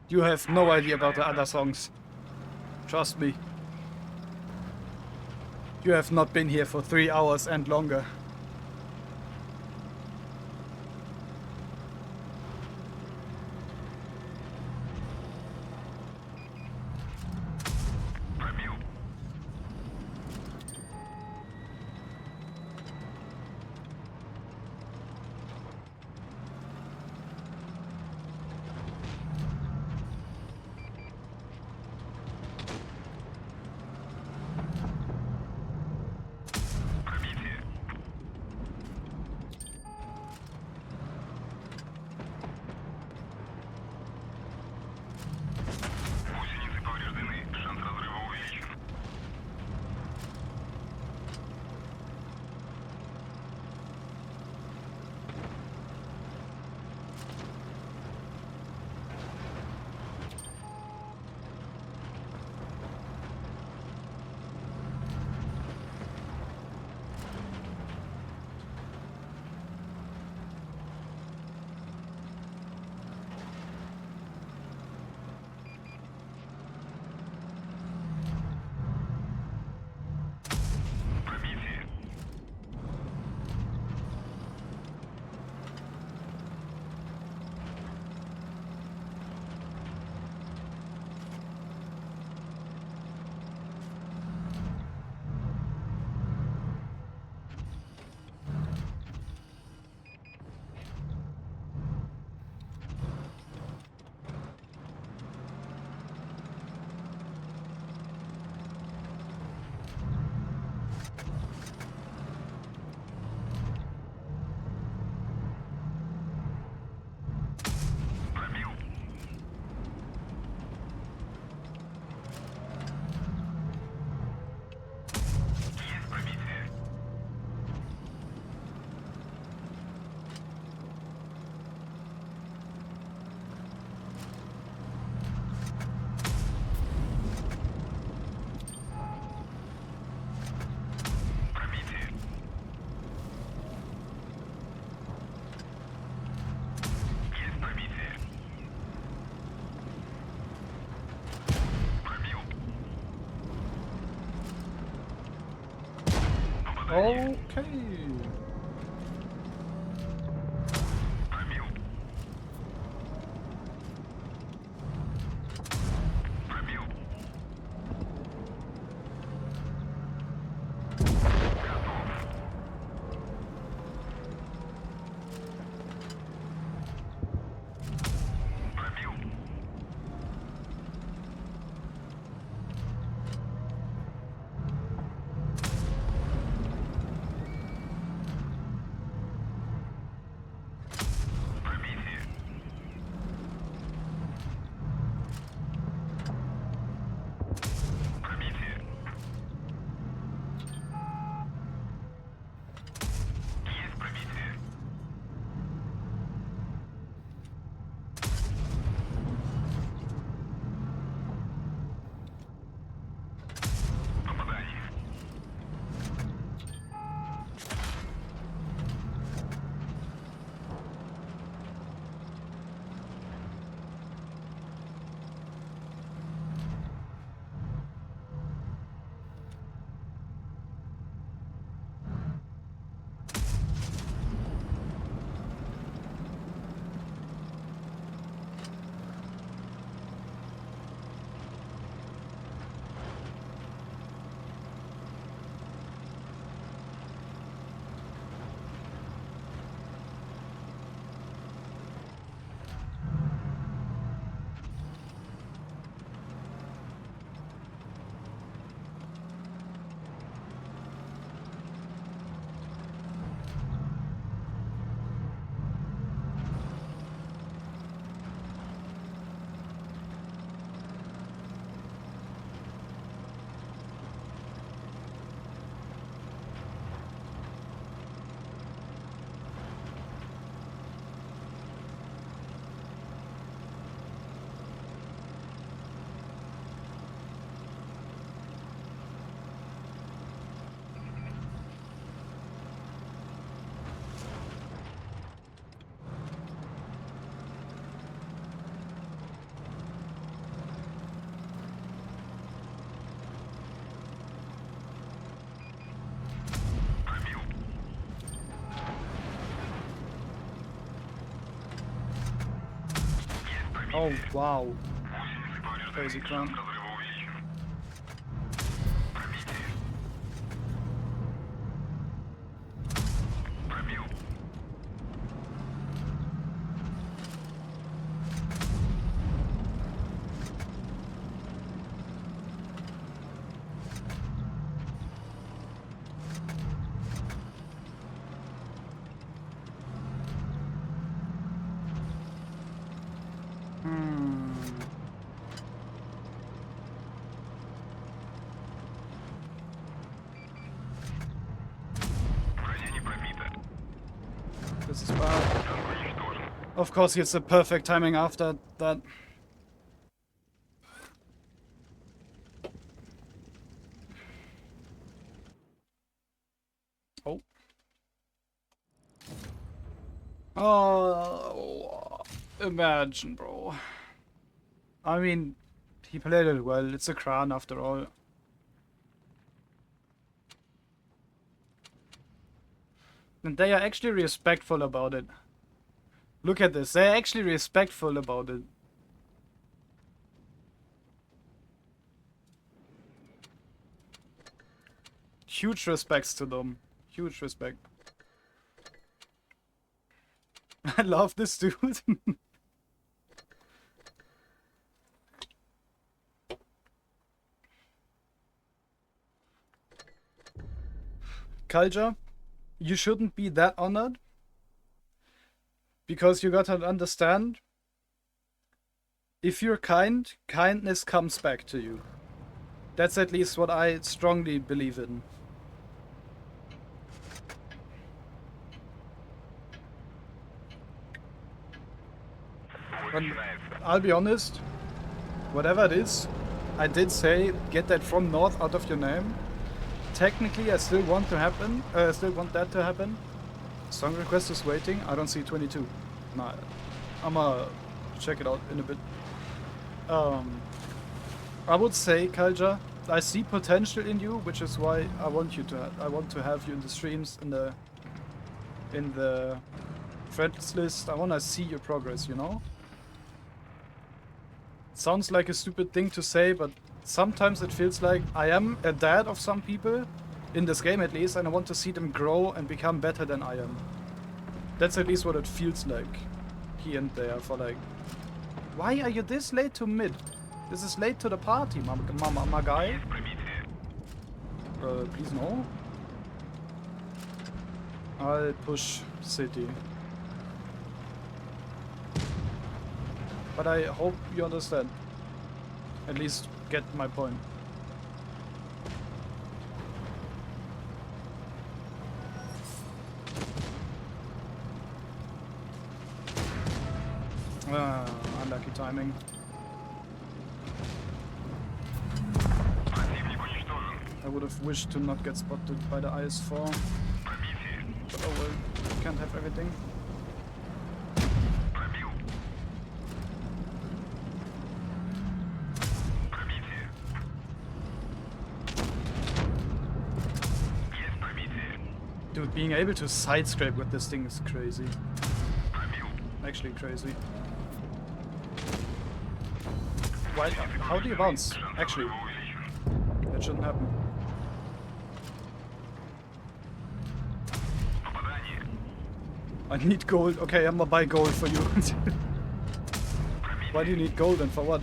You have no idea about the other songs. Trust me. You have not been here for 3 hours and longer. Пробил. Пробитие. Гусеницы повреждены. Шанс разрыва увеличен. Пробитие. Пробил. Есть пробитие. Пробитие. Есть пробитие. Пробил. Попадание. Okay. Пробил. Пробил. Готов. Пробил. Oh, wow. Crazy crown. Разрыва увеличен. Пробил. Броня не пробита. This is bad. Танк уничтожен. Of course, it's the perfect timing after that. Oh. Oh, imagine, bro. I mean, he played it well. It's a crown after all. And they are actually respectful about it. Look at this. They're actually respectful about it. Huge respects to them. Huge respect. I love this dude. Culture, you shouldn't be that honored. Because you gotta understand, if you're kind, kindness comes back to you. That's at least what I strongly believe in. But I'll be honest, whatever it is, I did say get that from north out of your name. Technically, I still want to happen. Still want that to happen. Song request is waiting. I don't see 22. Nah, I'ma check it out in a bit. I would say, Kalja, I see potential in you, which is why I want you to. I want to have you in the streams, in the friends list. I wanna see your progress. You know. Sounds like a stupid thing to say, but sometimes it feels like I am a dad of some people, in this game at least, and I want to see them grow and become better than I am. That's at least what it feels like here and there for like... Why are you this late to mid? This is late to the party, my guy. Please no. I'll push city. But I hope you understand. At least get my point. Unlucky timing. I would have wished to not get spotted by the IS-4. But oh well, can't have everything. Dude, being able to side scrape with this thing is crazy. Actually crazy. Why? How do you bounce? Actually, that shouldn't happen. I need gold. Okay, I'm gonna buy gold for you. Why do you need gold and for what?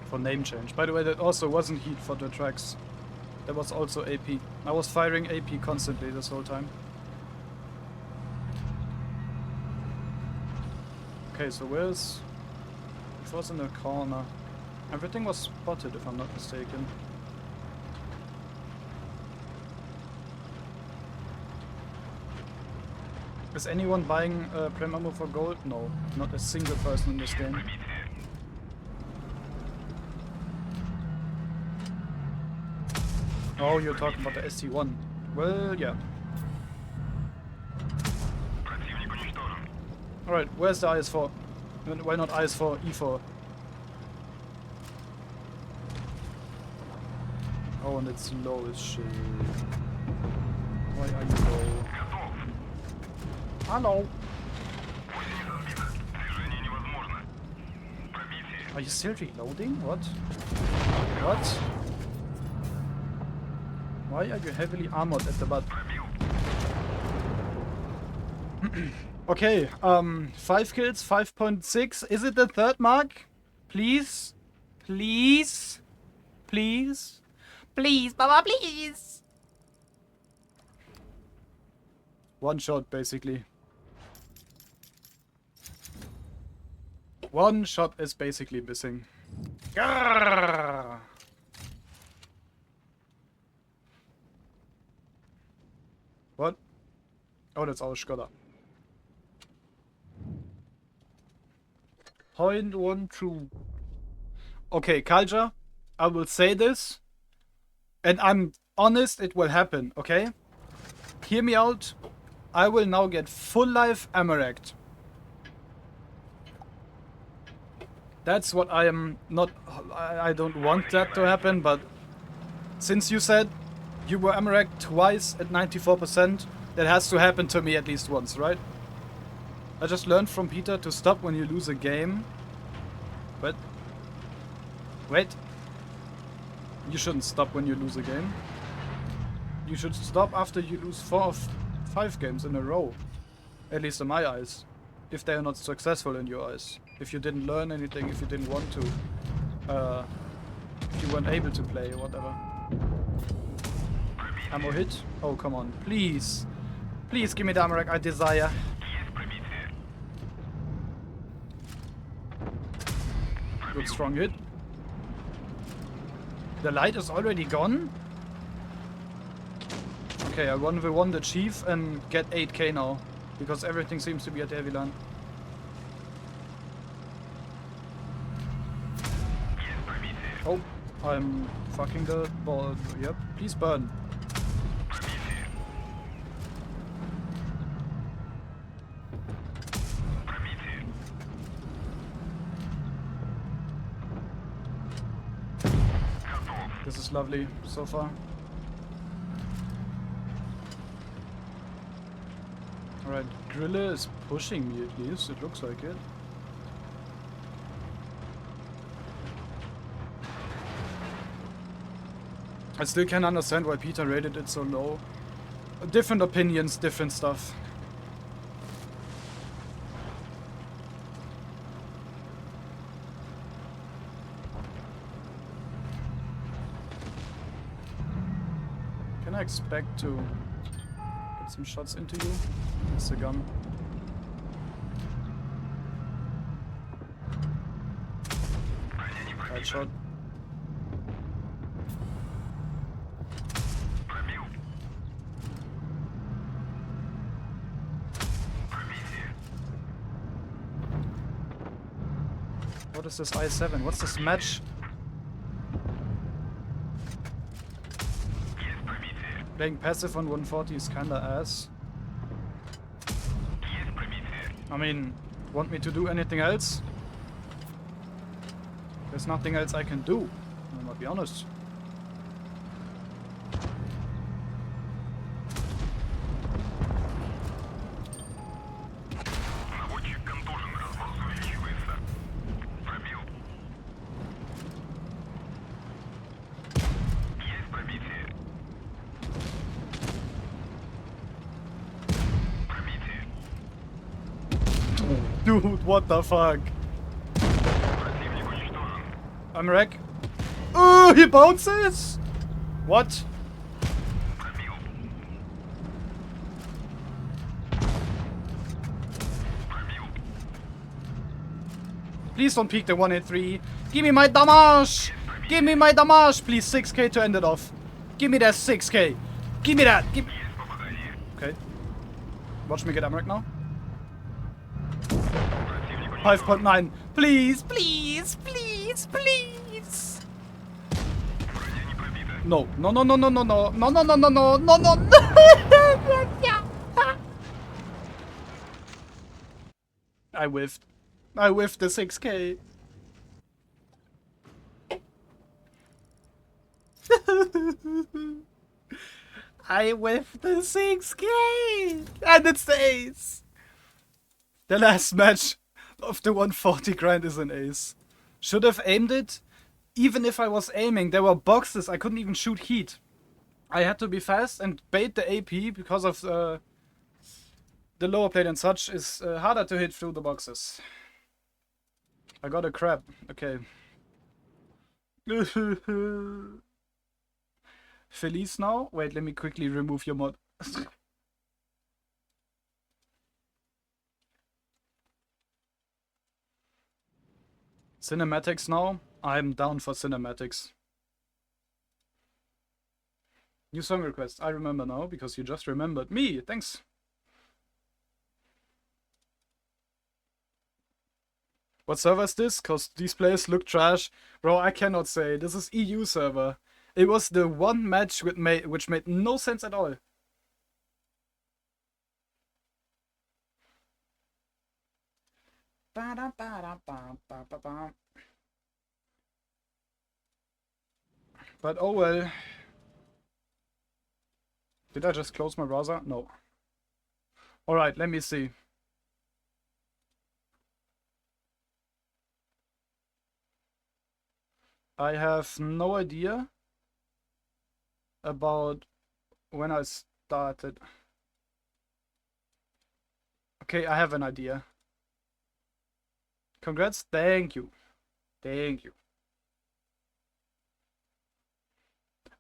For name change. By the way, that also wasn't heat for the tracks. That was also AP. I was firing AP constantly this whole time. Okay, so where's... It was in the corner. Everything was spotted if I'm not mistaken. Is anyone buying Prem Ammo for gold? No, not a single person in this game. Oh, you're talking about the ST1. Well, yeah. Alright, where's the IS-4? Why not IS-4, E4? Oh, and it's low as shit. Why are you low? Hello. Are you still reloading? What? What? Why are you heavily armored at the butt? Okay, 5 kills, 5.6. Is it the third mark? Please? Please? Please? Please, Baba, please! One shot, basically. One shot is basically missing. Grrrr. What? Oh, that's our Skoda. 0.1 true. Okay, culture. I will say this. And I'm honest, it will happen, okay? Hear me out. I will now get full life Amarect. That's what I am not... I don't want that to happen, but... Since you said you were Amarect twice at 94%, that has to happen to me at least once, right? I just learned from Peter to stop when you lose a game. But... Wait. You shouldn't stop when you lose a game. You should stop after you lose 4 or 5 games in a row. At least in my eyes. If they are not successful in your eyes. If you didn't learn anything, if you didn't want to. If you weren't able to play or whatever. Ammo hit? Oh, come on. Please. Please give me the Amarek I desire. Good strong hit. The light is already gone? Okay, I 1v1 the chief and get 8k now. Because everything seems to be at heavy line. Oh, I'm fucking the ball. Yep, please burn. This is lovely so far. Alright, Grille is pushing me at least, it looks like it. I still can't understand why Peter rated it so low. Different opinions, different stuff. Can I expect to get some shots into you? It's a gun. Headshot. What is this I7? What's this match? Playing passive on 140 is kinda ass. I mean, want me to do anything else? There's nothing else I can do. I'll be honest. Dude, what the fuck? I'm wreck. Oh, he bounces! What? Please don't peek the 183. Give me my damage! Give me my damage! Please, 6k to end it off. Give me that 6k. Give me that. Okay. Watch me get Amrek now. 5.9. Please, please, please, please. No, no, no, no, no, no, no, no, no, no, no, no, no, no, no. I whiffed. I whiffed the 6k. I whiffed the 6K! And it's the ace! The last match of the 140 grind is an ace. Should have aimed it. Even if I was aiming, there were boxes. I couldn't even shoot heat. I had to be fast and bait the AP because of the lower plate and such is harder to hit through the boxes. I got a crab. Okay. Feliz now? Wait, let me quickly remove your mod. Cinematics now? I'm down for cinematics. New song request. I remember now because you just remembered me. Thanks. What server is this? Cause these players look trash. Bro, I cannot say. This is EU server. It was the one match which made no sense at all. But oh well. Did I just close my browser? No. Alright, let me see. I have no idea about when I started. Okay, I have an idea. Congrats, thank you. Thank you.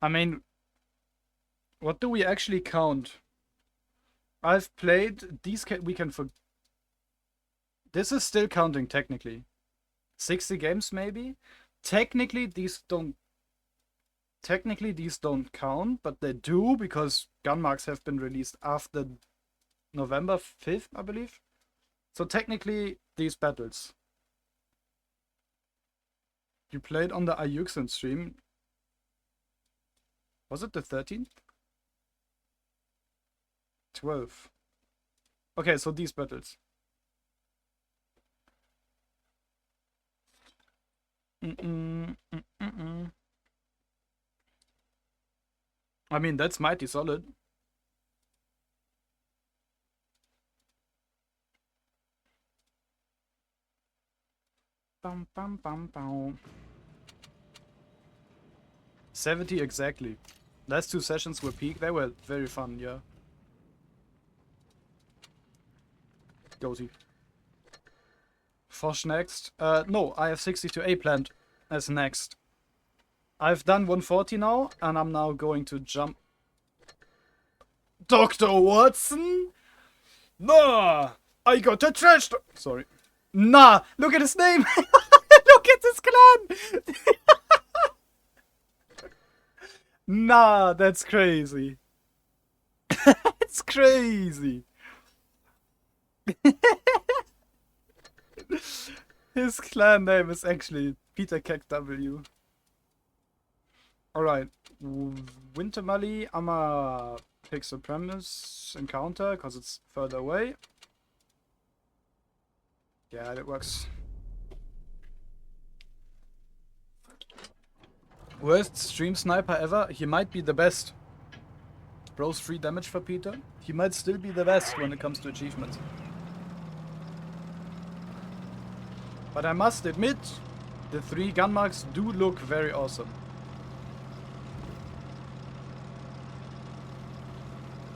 I mean, what do we actually count? I've played these we can for. This is still counting technically. 60 games maybe? Technically these don't count, but they do because GUNMARKs have been released after November 5th, I believe. So technically these battles. You played on the Ayuxin stream. Was it the 13th? 12. Okay, so these battles. I mean, that's mighty solid. Bum, bum, bum, bum. 70 exactly. Last two sessions were peak. They were very fun, yeah. Goatee. Fosh next. No, I have 62A planned as next. I've done 140 now, and I'm now going to jump. Dr. Watson? Nah! I got a trash. Sorry. Nah! Look at his name! Look at this clan! Nah, that's crazy. That's crazy. His clan name is actually Peter Keck W. Alright. Winter Mali, I'ma pick Supremus Encounter because it's further away. Yeah, that works. Worst stream sniper ever? He might be the best. Bro's 3 damage for Peter. He might still be the best when it comes to achievements. But I must admit, the 3 GUNMARKs do look very awesome.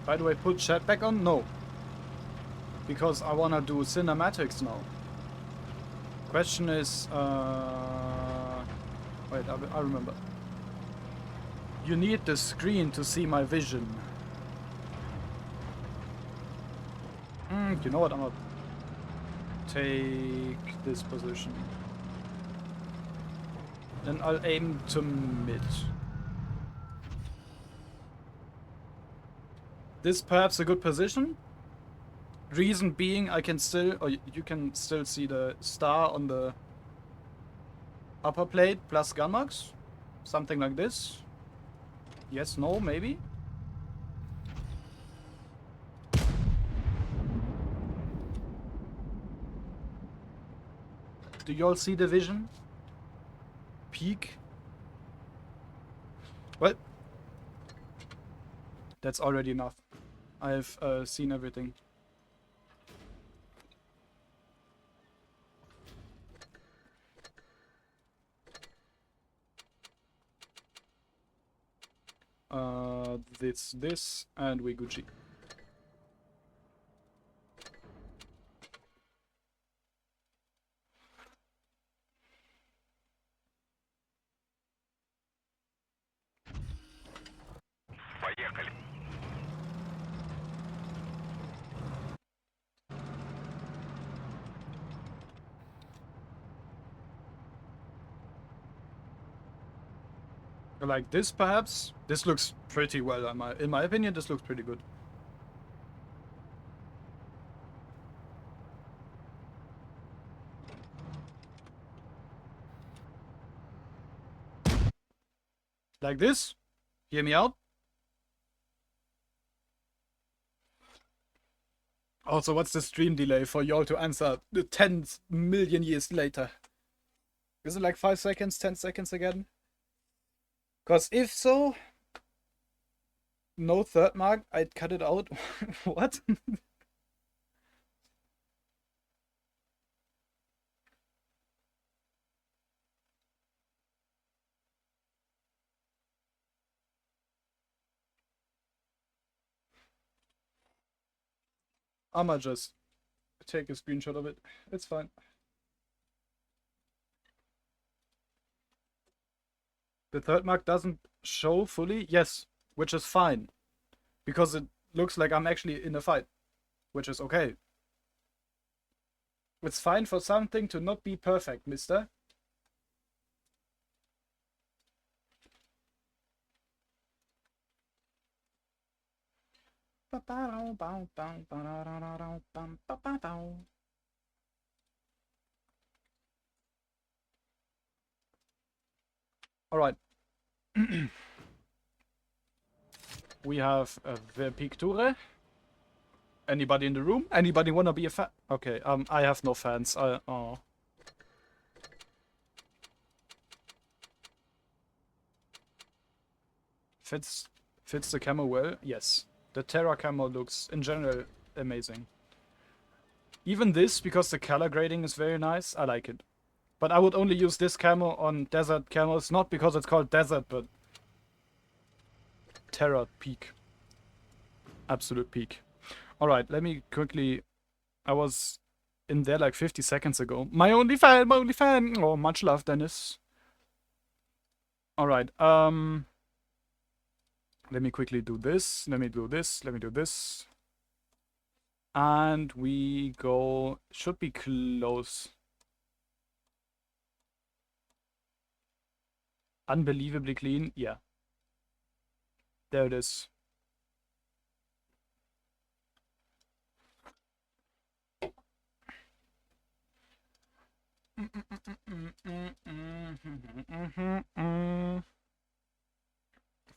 By the way, put chat back on? No. Because I wanna do cinematics now. Question is, wait, I remember. You need the screen to see my vision. You know what? I'm gonna take this position. Then I'll aim to mid. This perhaps a good position. Reason being, I can still, or you can still see the star on the upper plate plus GUNMARKs. Something like this. Yes, no, maybe. Do you all see the vision? Peak. Well, that's already enough. I've seen everything. This, and we Gucci. Поехали. Like this, perhaps? This looks pretty well, in my opinion, this looks pretty good. Like this? Hear me out? Also, what's the stream delay for y'all to answer 10 million years later? Is it like 5 seconds, 10 seconds again? Because if so, no third mark, I'd cut it out. What? I'ma just take a screenshot of it. It's fine. The third mark doesn't show fully? Yes, which is fine. Because it looks like I'm actually in a fight. Which is okay. It's fine for something to not be perfect, mister. Alright. We have the picture. Anybody in the room? Anybody wanna be a fan? Okay, I have no fans. Oh. Fits the camo well? Yes. The Terra camo looks, in general, amazing. Even this, because the color grading is very nice, I like it. But I would only use this camo on desert camos, not because it's called desert, but Terra peak. Absolute peak. Alright, let me quickly... I was in there like 50 seconds ago. My only fan, my only fan! Oh, much love, Dennis. Alright, let me quickly do this, let me do this, let me do this. And we go... Should be close. Unbelievably clean, yeah. There it is.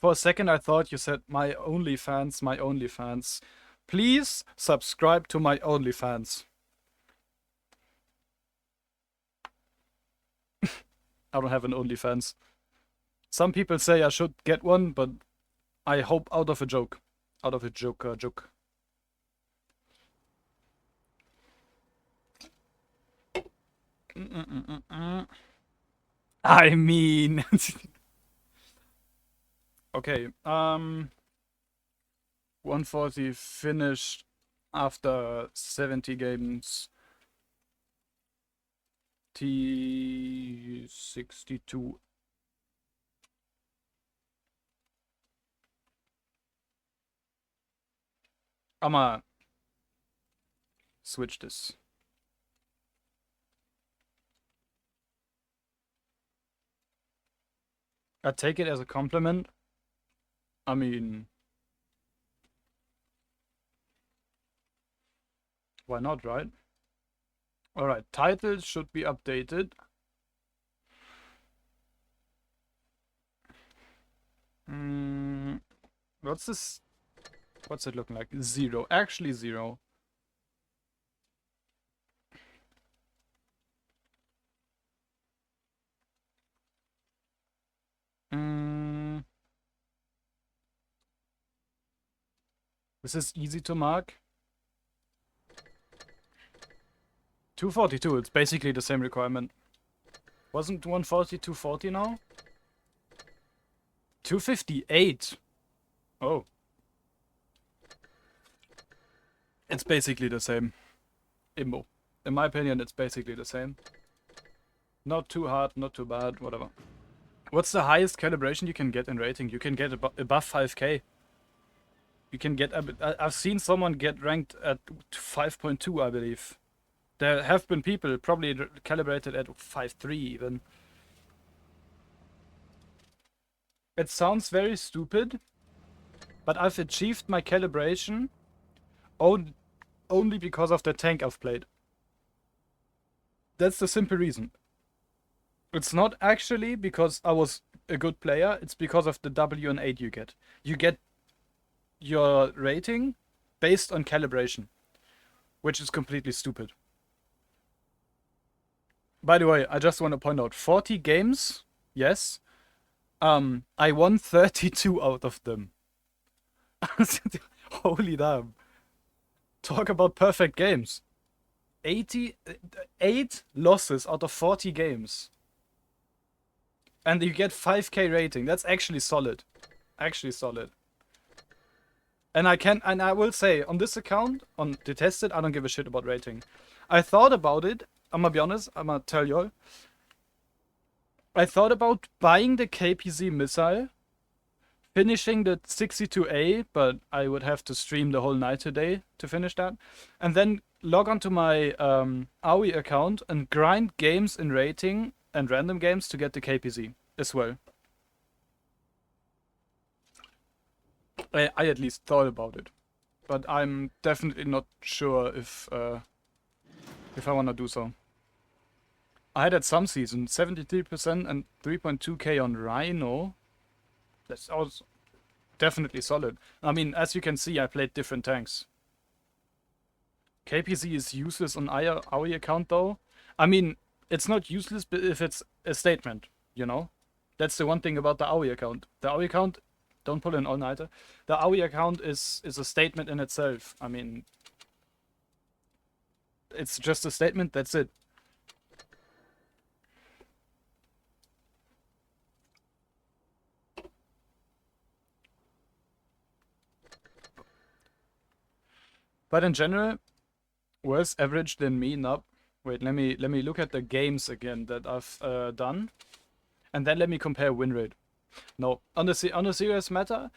For a second I thought you said my OnlyFans, my OnlyFans. Please subscribe to my OnlyFans. I don't have an OnlyFans. Some people say I should get one, but I hope out of a joke. Out of a joke. I mean... Okay, 140 finished after 70 games. T62. I'ma switch this. I take it as a compliment. I mean, why not, right? Alright, titles should be updated. What's this? What's it looking like? 0. Actually 0. This is easy to mark. 242, it's basically the same requirement. Wasn't 140 240 now? 258. Oh. It's basically the same. Imbo. In my opinion, it's basically the same. Not too hard, not too bad, whatever. What's the highest calibration you can get in rating? You can get above 5k. You can get... I've seen someone get ranked at 5.2, I believe. There have been people probably calibrated at 5.3 even. It sounds very stupid, but I've achieved my calibration only because of the tank I've played. That's the simple reason. It's not actually because I was a good player, it's because of the W and 8 you get. You get your rating based on calibration, which is completely stupid. By the way, I just want to point out 40 games, yes. I won 32 out of them. Holy damn. Talk about perfect games. 88 losses out of 40 games. And you get 5k rating. That's actually solid. Actually solid. And I will say, on this account, on Detested, I don't give a shit about rating. I thought about it. I'm gonna be honest, I'm gonna tell y'all. I thought about buying the KPZ missile, finishing the 62A, but I would have to stream the whole night today to finish that. And then log onto my AOE account and grind games in rating and random games to get the KPZ as well. I at least thought about it. But I'm definitely not sure if I want to do so. I had at some season 73% and 3.2k on Rhino. That's also definitely solid. I mean, as you can see, I played different tanks. KPZ is useless on AOE account though. I mean, it's not useless if it's a statement, you know? That's the one thing about the AOE account. The AOE account, don't pull an all-nighter. The AOE account is a statement in itself. I mean, it's just a statement, that's it. But in general, worse average than me, no. Wait, let me look at the games again that I've done. And then let me compare win rate. No, on a serious matter,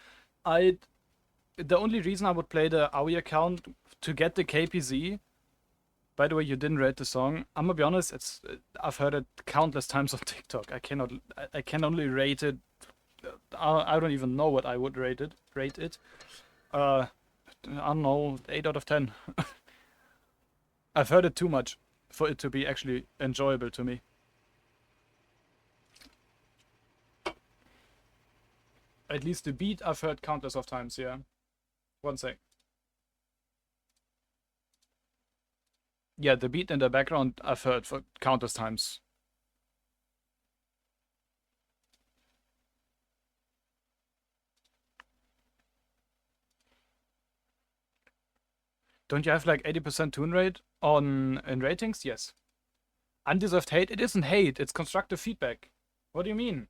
the only reason I would play the AOE account to get the KPZ. By the way, you didn't rate the song. I'm gonna be honest, I've heard it countless times on TikTok. I can only rate it. I don't even know what I would rate it. I don't know, 8 out of 10. I've heard it too much for it to be actually enjoyable to me. At least the beat I've heard countless of times, yeah. One sec. Yeah, the beat in the background I've heard for countless times. Don't you have like 80% tune rate in ratings? Yes. Undeserved hate? It isn't hate, it's constructive feedback. What do you mean?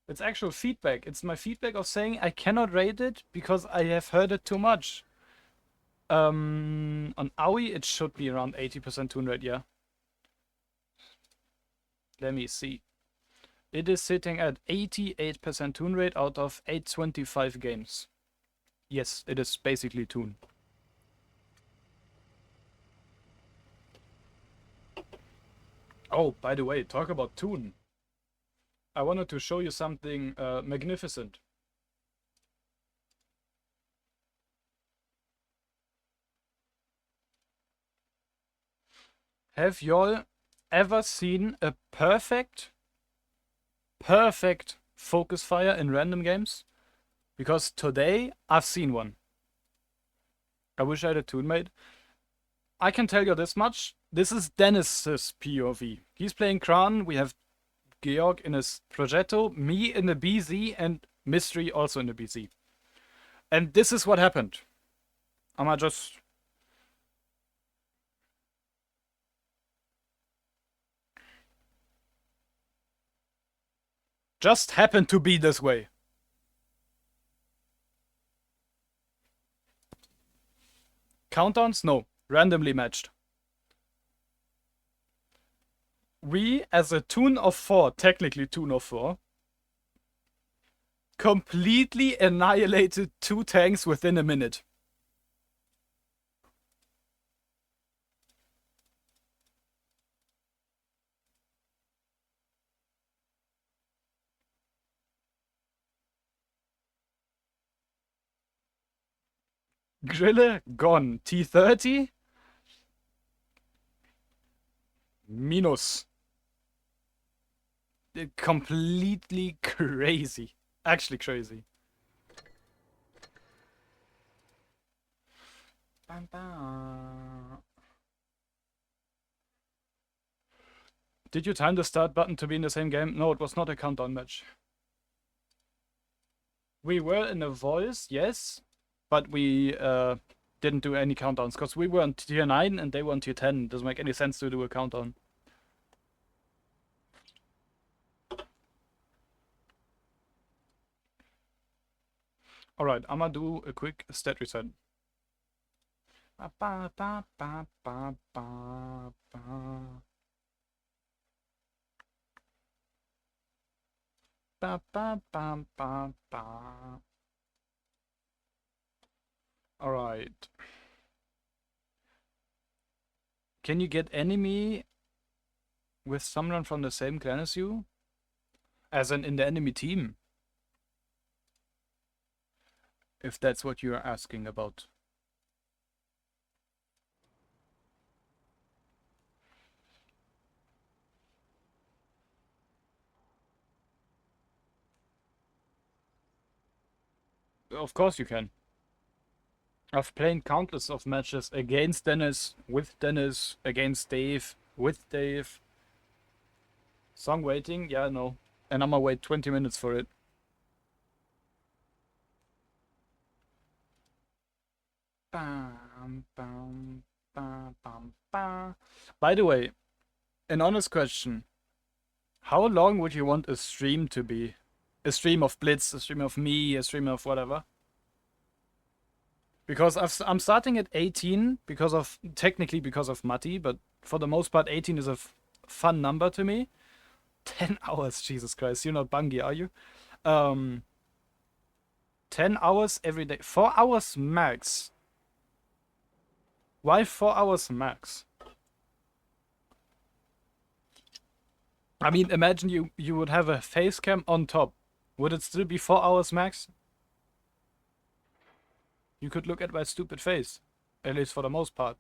It's actual feedback. It's my feedback of saying I cannot rate it because I have heard it too much. On AOE it should be around 80% tune rate, yeah. Let me see. It is sitting at 88% tune rate out of 825 games. Yes, it is basically tune. Oh, by the way, talk about tune. I wanted to show you something magnificent. Have y'all ever seen a perfect focus fire in random games? Because today I've seen one. I wish I had a tune mate. I can tell you this much. This is Dennis's POV. He's playing Kran. We have Georg in his Progetto, me in the BZ, and Mystery also in the BZ. And this is what happened. I'ma just happen to be this way. Countdowns? No. Randomly matched. We, as a tune of 4, technically tune of 4, completely annihilated 2 tanks within a minute. Grille gone. T30 minus. Completely crazy. Actually crazy. Bam, bam. Did you time the start button to be in the same game? No, it was not a countdown match. We were in a voice, yes, but we didn't do any countdowns because we were on tier 9 and they were on tier 10. Doesn't make any sense to do a countdown. Alright, I'm gonna do a quick stat reset. Ba, ba, ba, ba, ba, ba, ba. Ba, ba, ba, ba, ba. Alright. Can you get enemy with someone from the same clan as you? As in the enemy team? If that's what you're asking about. Of course you can. I've played countless of matches against Dennis, with Dennis, against Dave, with Dave. Song waiting? Yeah, no. And I'm gonna wait 20 minutes for it. Bam, bam, bam, bam, bam. By the way, an honest question. How long would you want a stream to be? A stream of Blitz, a stream of me, a stream of whatever? Because I'm starting at 18 technically because of Matti, but for the most part 18 is a fun number to me. 10 hours, Jesus Christ, you're not Bungie, are you? 10 hours every day, 4 hours max. Why 4 hours max? I mean, imagine you would have a face cam on top. Would it still be 4 hours max? You could look at my stupid face. At least for the most part.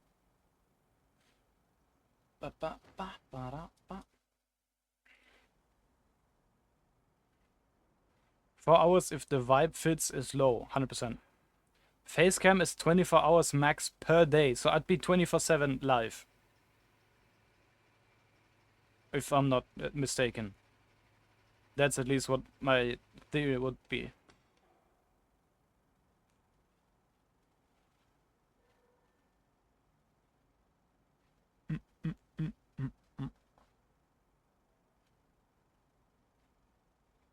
4 hours if the vibe fits is low, 100%. Facecam is 24 hours max per day, so I'd be 24/7 live. If I'm not mistaken. That's at least what my theory would be.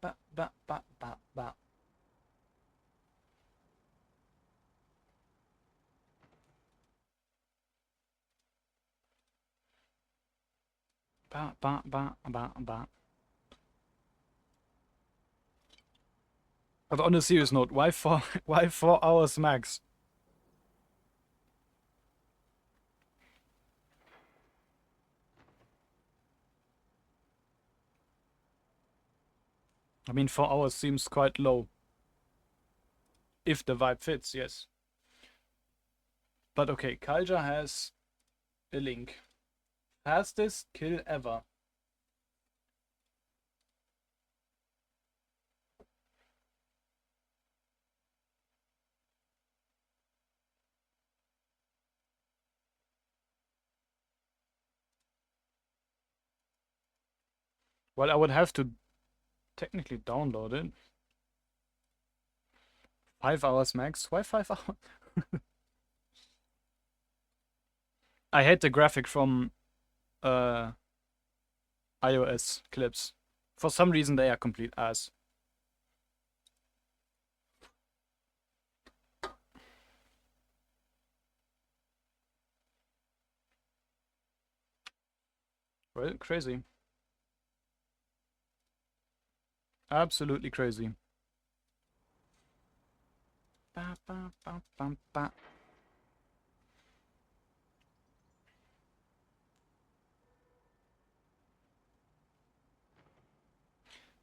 Ba, ba, ba, ba, ba. Ba, ba, ba, ba, ba. But on a serious note, why 4 hours max? I mean, 4 hours seems quite low. If the vibe fits, yes. But okay, Kalja has a link. Fastest kill ever. Well, I would have to technically download it. 5 hours max? Why 5 hours? I hate the graphic from iOS clips. For some reason they are complete ass. Well, crazy. Absolutely crazy. Ba, ba, ba, ba, ba.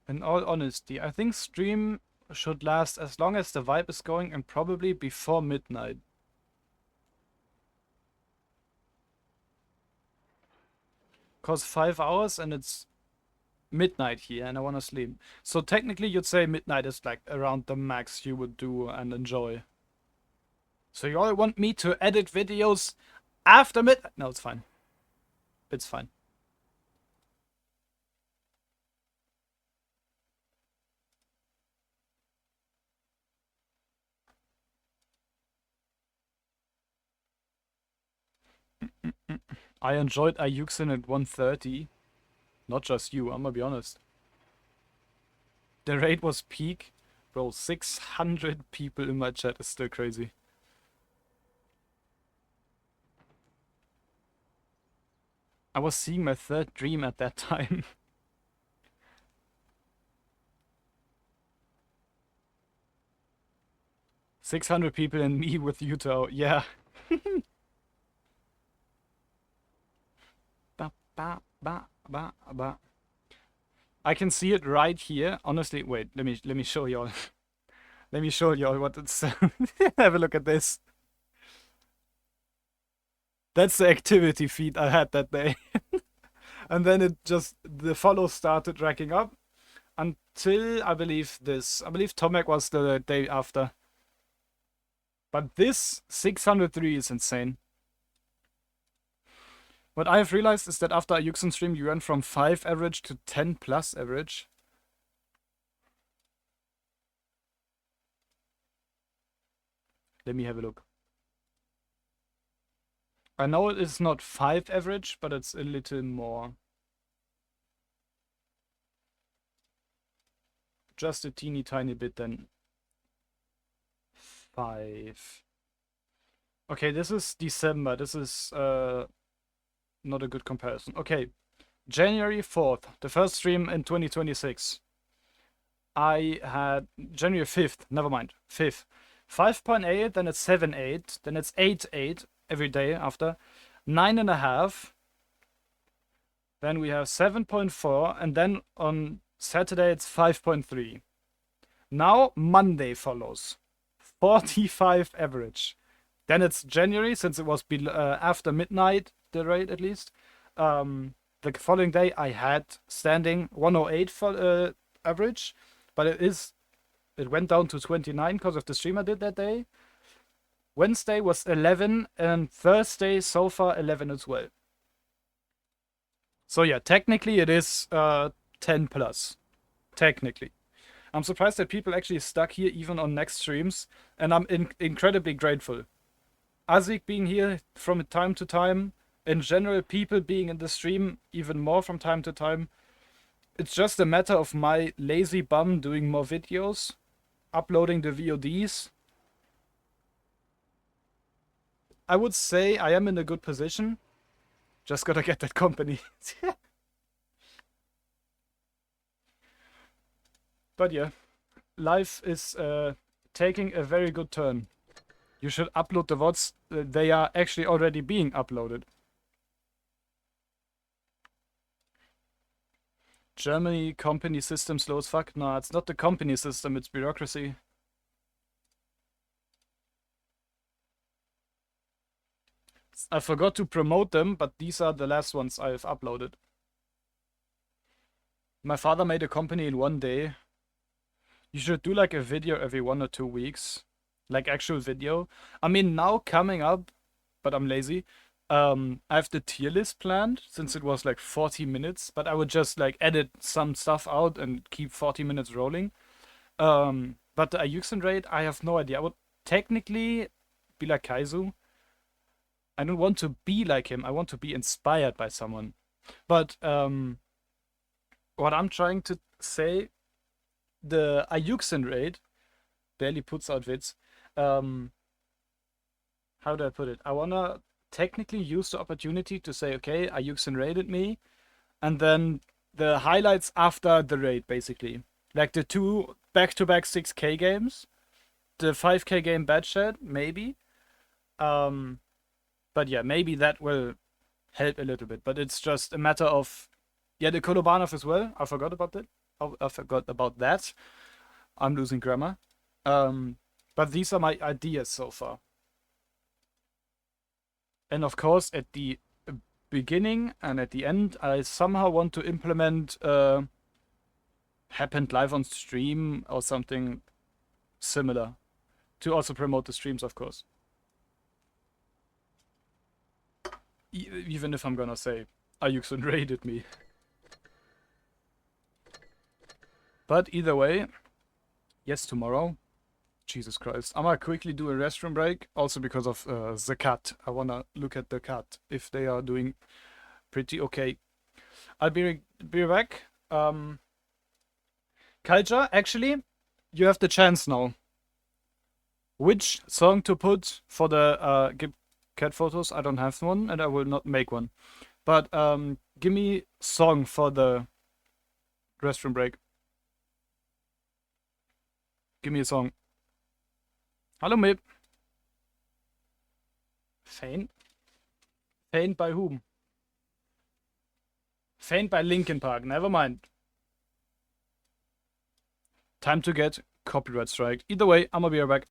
In all honesty, I think stream should last as long as the vibe is going and probably before midnight. Cause 5 hours and it's midnight here and I wanna sleep. So technically you'd say midnight is like around the max you would do and enjoy. So you all want me to edit videos after midnight? No, it's fine. It's fine. I enjoyed Ayuxin at 1:30. Not just you, I'm gonna be honest. The raid was peak. Bro, 600 people in my chat is still crazy. I was seeing my third dream at that time. "600 people and me with Utah." Yeah. Ba, ba, ba, ba, ba. I can see it right here. Honestly, wait, let me show y'all. Let me show y'all what it's. Have a look at this. That's the activity feed I had that day. And then the follows started racking up until I believe Tomek was the day after. But this 603 is insane. What I've realized is that after a Yuxin stream, you went from 5 average to 10 plus average. Let me have a look. I know it is not 5 average, but it's a little more. Just a teeny tiny bit than 5. Okay, this is December. This is not a good comparison. Okay, January 4th, the first stream in 2026. I had January 5th, never mind, 5th. 5.8, then it's 7.8, then it's 8.8 every day after. 9.5. Then we have 7.4, and then on Saturday it's 5.3. Now Monday follows. 45 average. Then it's January, since it was after midnight, the rate at least. The following day I had standing 108 for average, but it went down to 29 because of the stream I did that day. Wednesday was 11, and Thursday so far 11 as well. So yeah, technically it is 10 plus. Technically. I'm surprised that people actually stuck here even on next streams, and I'm incredibly grateful. Azik being here from time to time, in general people being in the stream even more from time to time. It's just a matter of my lazy bum doing more videos, uploading the VODs. I would say I am in a good position. Just gotta get that company. But yeah, life is taking a very good turn. You should upload the VODs. They are actually already being uploaded. Germany company system slow as fuck. No, it's not the company system, it's bureaucracy. I forgot to promote them, but these are the last ones I've uploaded. My father made a company in one day. You should do like a video every 1 or 2 weeks. Like actual video. I mean, now coming up, but I'm lazy. I have the tier list planned since it was like 40 minutes, but I would just like edit some stuff out and keep 40 minutes rolling. But the Ayuxin raid, I have no idea. I would technically be like Kaizu. I don't want to be like him. I want to be inspired by someone. But what I'm trying to say, the Ayuxin raid barely puts out vids. Um, how do I put it? I wanna technically use the opportunity to say, okay, Ayuxin raided me, and then the highlights after the raid, basically, like the 2 back-to-back 6K games, the 5K game bad chat, maybe. But yeah, maybe that will help a little bit. But it's just a matter of, yeah, the Kolobanov as well. I forgot about that. I forgot about that. I'm losing grammar. Um, but these are my ideas so far. And of course, at the beginning and at the end, I somehow want to implement happened live on stream or something similar to also promote the streams, of course. Even if I'm gonna say Ayuxun raided me. But either way, yes, tomorrow. Jesus Christ. I'm gonna quickly do a restroom break, also because of the cat. I wanna look at the cat, if they are doing pretty okay. I'll be back. Culture, actually, you have the chance now. Which song to put for the cat photos? I don't have one, and I will not make one. But give me song for the restroom break. Give me a song. Hallo Mip. Faint? Faint by whom? Faint by Linkin Park. Never mind. Time to get copyright strike. Either way, I'm gonna be right back.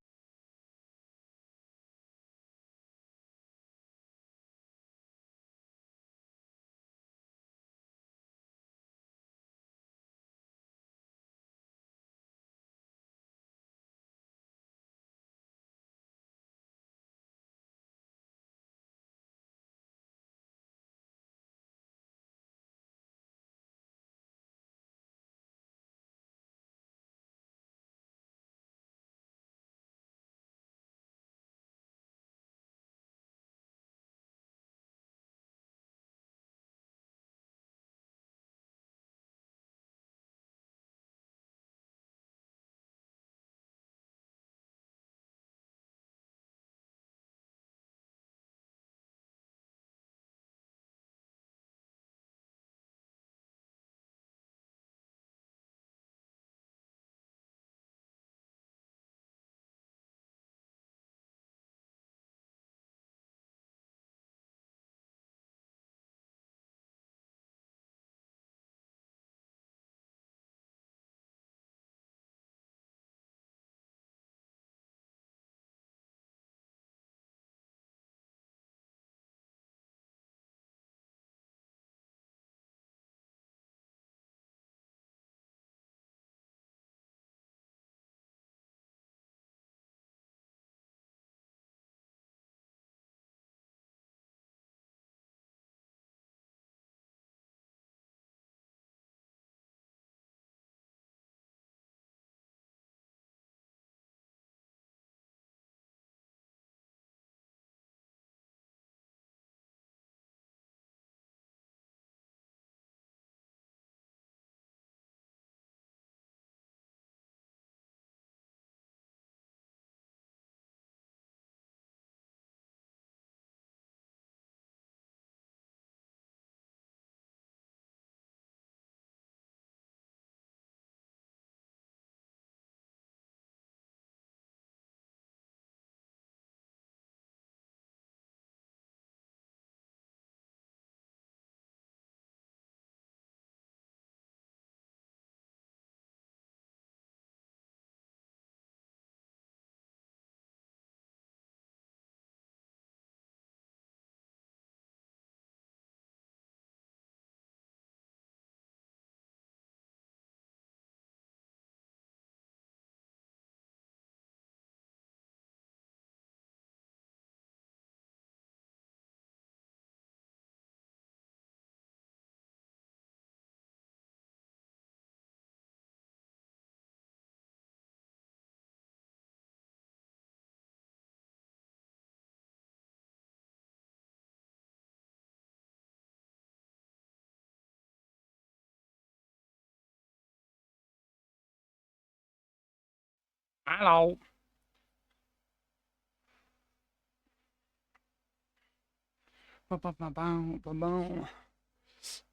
Hello.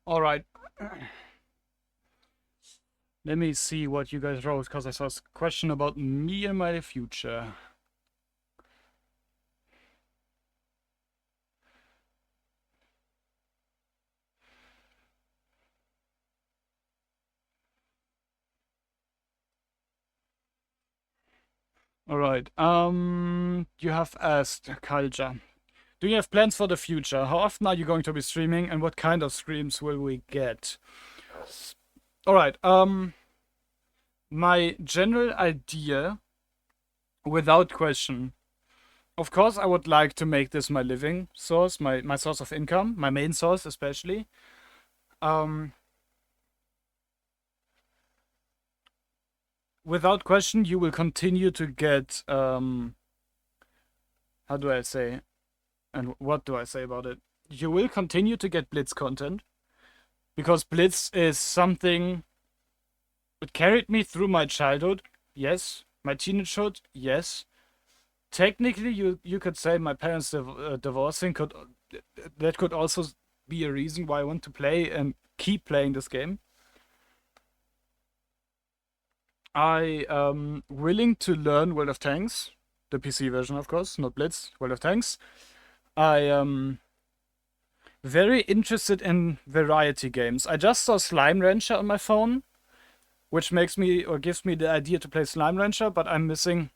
All right. Let me see what you guys wrote, because I saw a question about me and my future. All right. You have asked culture. Do you have plans for the future? How often are you going to be streaming, and what kind of streams will we get? All right. My general idea, without question. Of course, I would like to make this my living source, my source of income, my main source especially. Without question, you will continue to get how do I say, and what do I say about it? You will continue to get Blitz content, because Blitz is something that carried me through my childhood, yes, my teenagehood, yes. Technically, you could say my parents divorcing could that could also be a reason why I want to play and keep playing this game. I am willing to learn World of Tanks, the PC version, of course, not Blitz, World of Tanks. I am very interested in variety games. I just saw Slime Rancher on my phone, which makes me or gives me the idea to play Slime Rancher, but I'm missing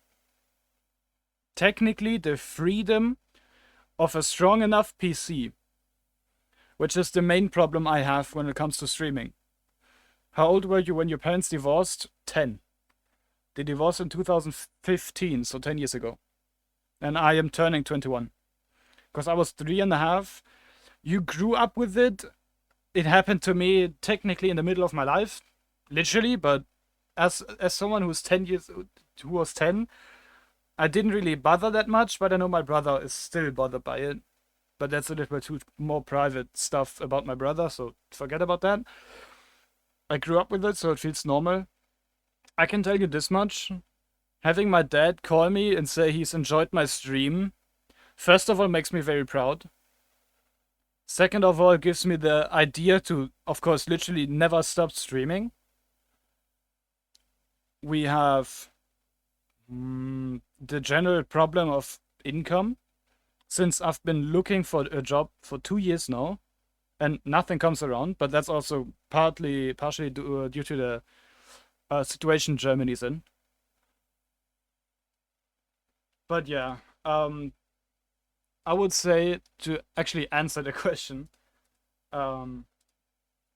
technically the freedom of a strong enough PC, which is the main problem I have when it comes to streaming. How old were you when your parents divorced? 10. They divorced in 2015, so 10 years ago. And I am turning 21. Because I was 3.5. You grew up with it. It happened to me technically in the middle of my life. Literally, but as someone who was 10, I didn't really bother that much, but I know my brother is still bothered by it. But that's a little bit too more private stuff about my brother, so forget about that. I grew up with it, so it feels normal. I can tell you this much. Having my dad call me and say he's enjoyed my stream, first of all, makes me very proud. Second of all, it gives me the idea to, of course, literally never stop streaming. We have the general problem of income. Since I've been looking for a job for 2 years now, and nothing comes around, but that's also partially due to the situation Germany's in. But yeah, I would say, to actually answer the question, you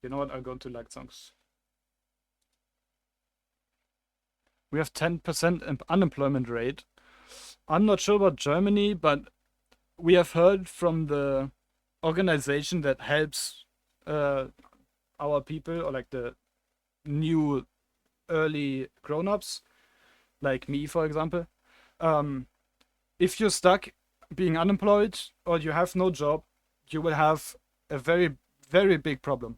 know what? I'll go to like songs. We have 10% unemployment rate. I'm not sure about Germany, but we have heard from the organization that helps our people, or like the new early grown-ups, like me, for example. If you're stuck being unemployed or you have no job, you will have a very, very big problem.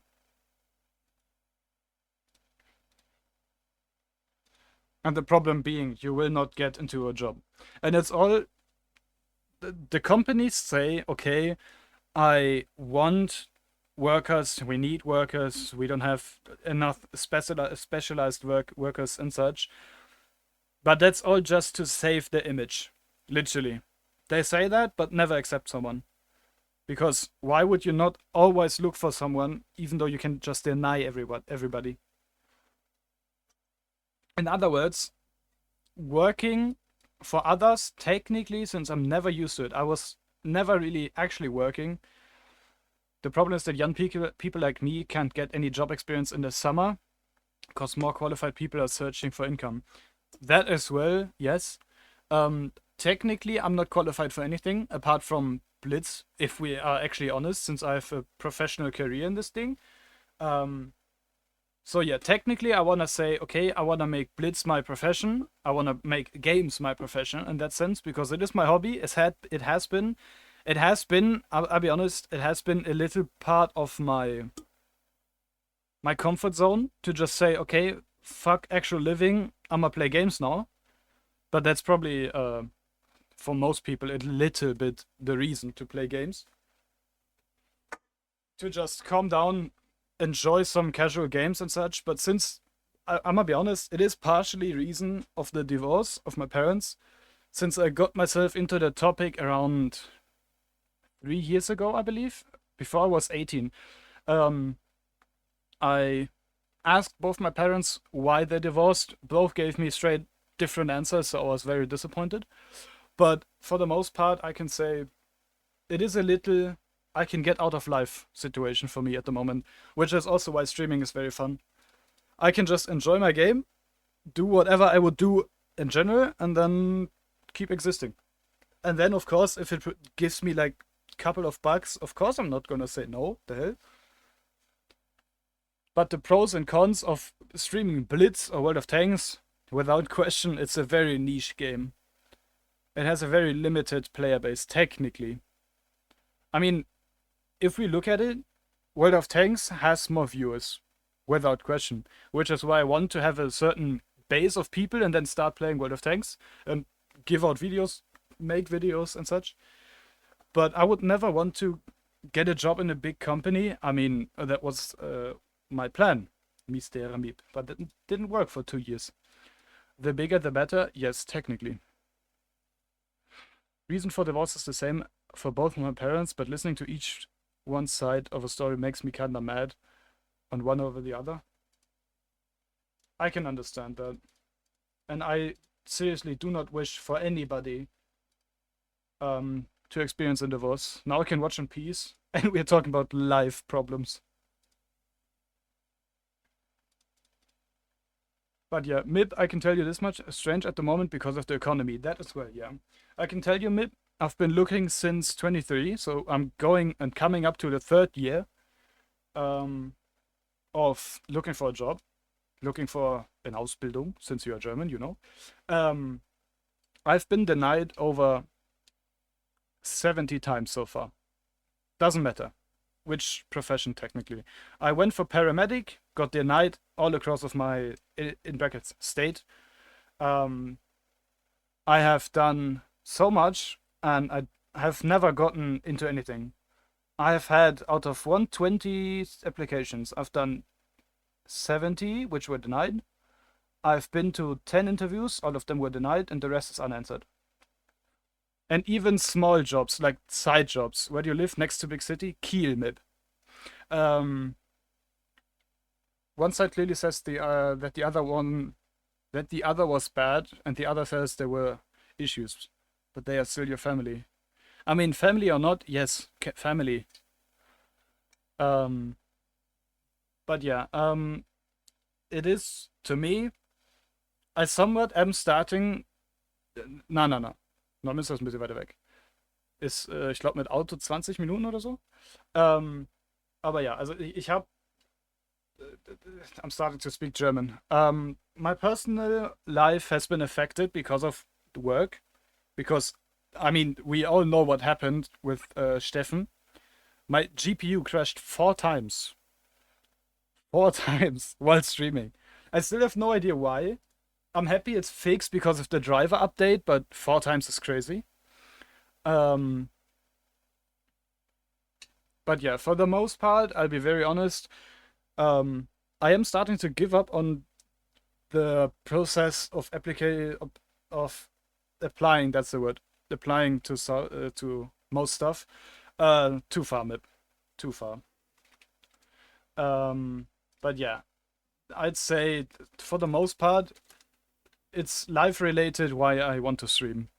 And the problem being, you will not get into a job. And it's all the companies say, okay, I want workers, we need workers, we don't have enough specialized workers and such. But that's all just to save the image, literally. They say that, but never accept someone. Because why would you not always look for someone, even though you can just deny everybody? In other words, working for others, technically, since I'm never used to it, I was never really actually working. The problem is that young people like me can't get any job experience in the summer, because more qualified people are searching for income. That as well, yes. Technically, I'm not qualified for anything apart from Blitz, if we are actually honest, since I have a professional career in this thing. So yeah, technically, I wanna say, okay, I wanna make Blitz my profession. I wanna make games my profession in that sense, because it is my hobby. It has been. I'll be honest. It has been a little part of my comfort zone to just say, okay, fuck actual living. I'ma play games now. But that's probably for most people a little bit the reason to play games. To just calm down, enjoy some casual games and such. But since I'm gonna be honest, it is partially reason of the divorce of my parents. Since I got myself into the topic around 3 years ago, I believe, before I was 18, um, I asked both my parents why they divorced. Both gave me straight different answers, so I was very disappointed. But for the most part, I can say it is a little I can get out of life situation for me at the moment, which is also why streaming is very fun. I can just enjoy my game, do whatever I would do in general, and then keep existing. And then, of course, if it gives me like a couple of bucks, of course I'm not gonna say no. The hell. But the pros and cons of streaming Blitz or World of Tanks, without question, it's a very niche game. It has a very limited player base, technically. I mean, if we look at it, World of Tanks has more viewers, without question. Which is why I want to have a certain base of people and then start playing World of Tanks and give out videos, make videos and such. But I would never want to get a job in a big company. I mean, that was my plan, Mr. Ramib, but it didn't work for 2 years. The bigger the better, yes, technically. Reason for divorce is the same for both my parents, but listening to each one side of a story makes me kinda mad on one over the other. I can understand that. And I seriously do not wish for anybody to experience a divorce. Now I can watch in peace, and we're talking about life problems. But yeah, MIB, I can tell you this much, strange at the moment because of the economy. That as well, yeah. I can tell you, MIB, I've been looking since 23, so I'm going and coming up to the third year of looking for a job, looking for an Ausbildung, since you are German, you know. I've been denied over 70 times so far. Doesn't matter which profession technically. I went for paramedic, got denied all across of my, in brackets, state. I have done so much and I have never gotten into anything. I have had, out of 120 applications, I've done 70, which were denied. I've been to 10 interviews, all of them were denied, and the rest is unanswered. And even small jobs, like side jobs. Where do you live? Next to big city? Kiel, MIB. One side clearly says that the other was bad, and the other says there were issues, but they are still your family. I mean, family or not, yes, family. But yeah, it is to me. I somewhat am starting. Na. Noch ist das ein bisschen weiter weg. Ist, ich glaube, mit Auto 20 Minuten oder so. Aber ja, also ich habe. I'm starting to speak German. My personal life has been affected because of the work. Because, I mean, we all know what happened with Steffen. My GPU crashed 4 times. 4 times while streaming. I still have no idea why. I'm happy it's fixed because of the driver update, but 4 times is crazy. But yeah, for the most part, I'll be very honest. I am starting to give up on the process of applying. That's the word. Applying to most stuff. Too far, MIP. Too far. But yeah, I'd say for the most part, it's life related why I want to stream.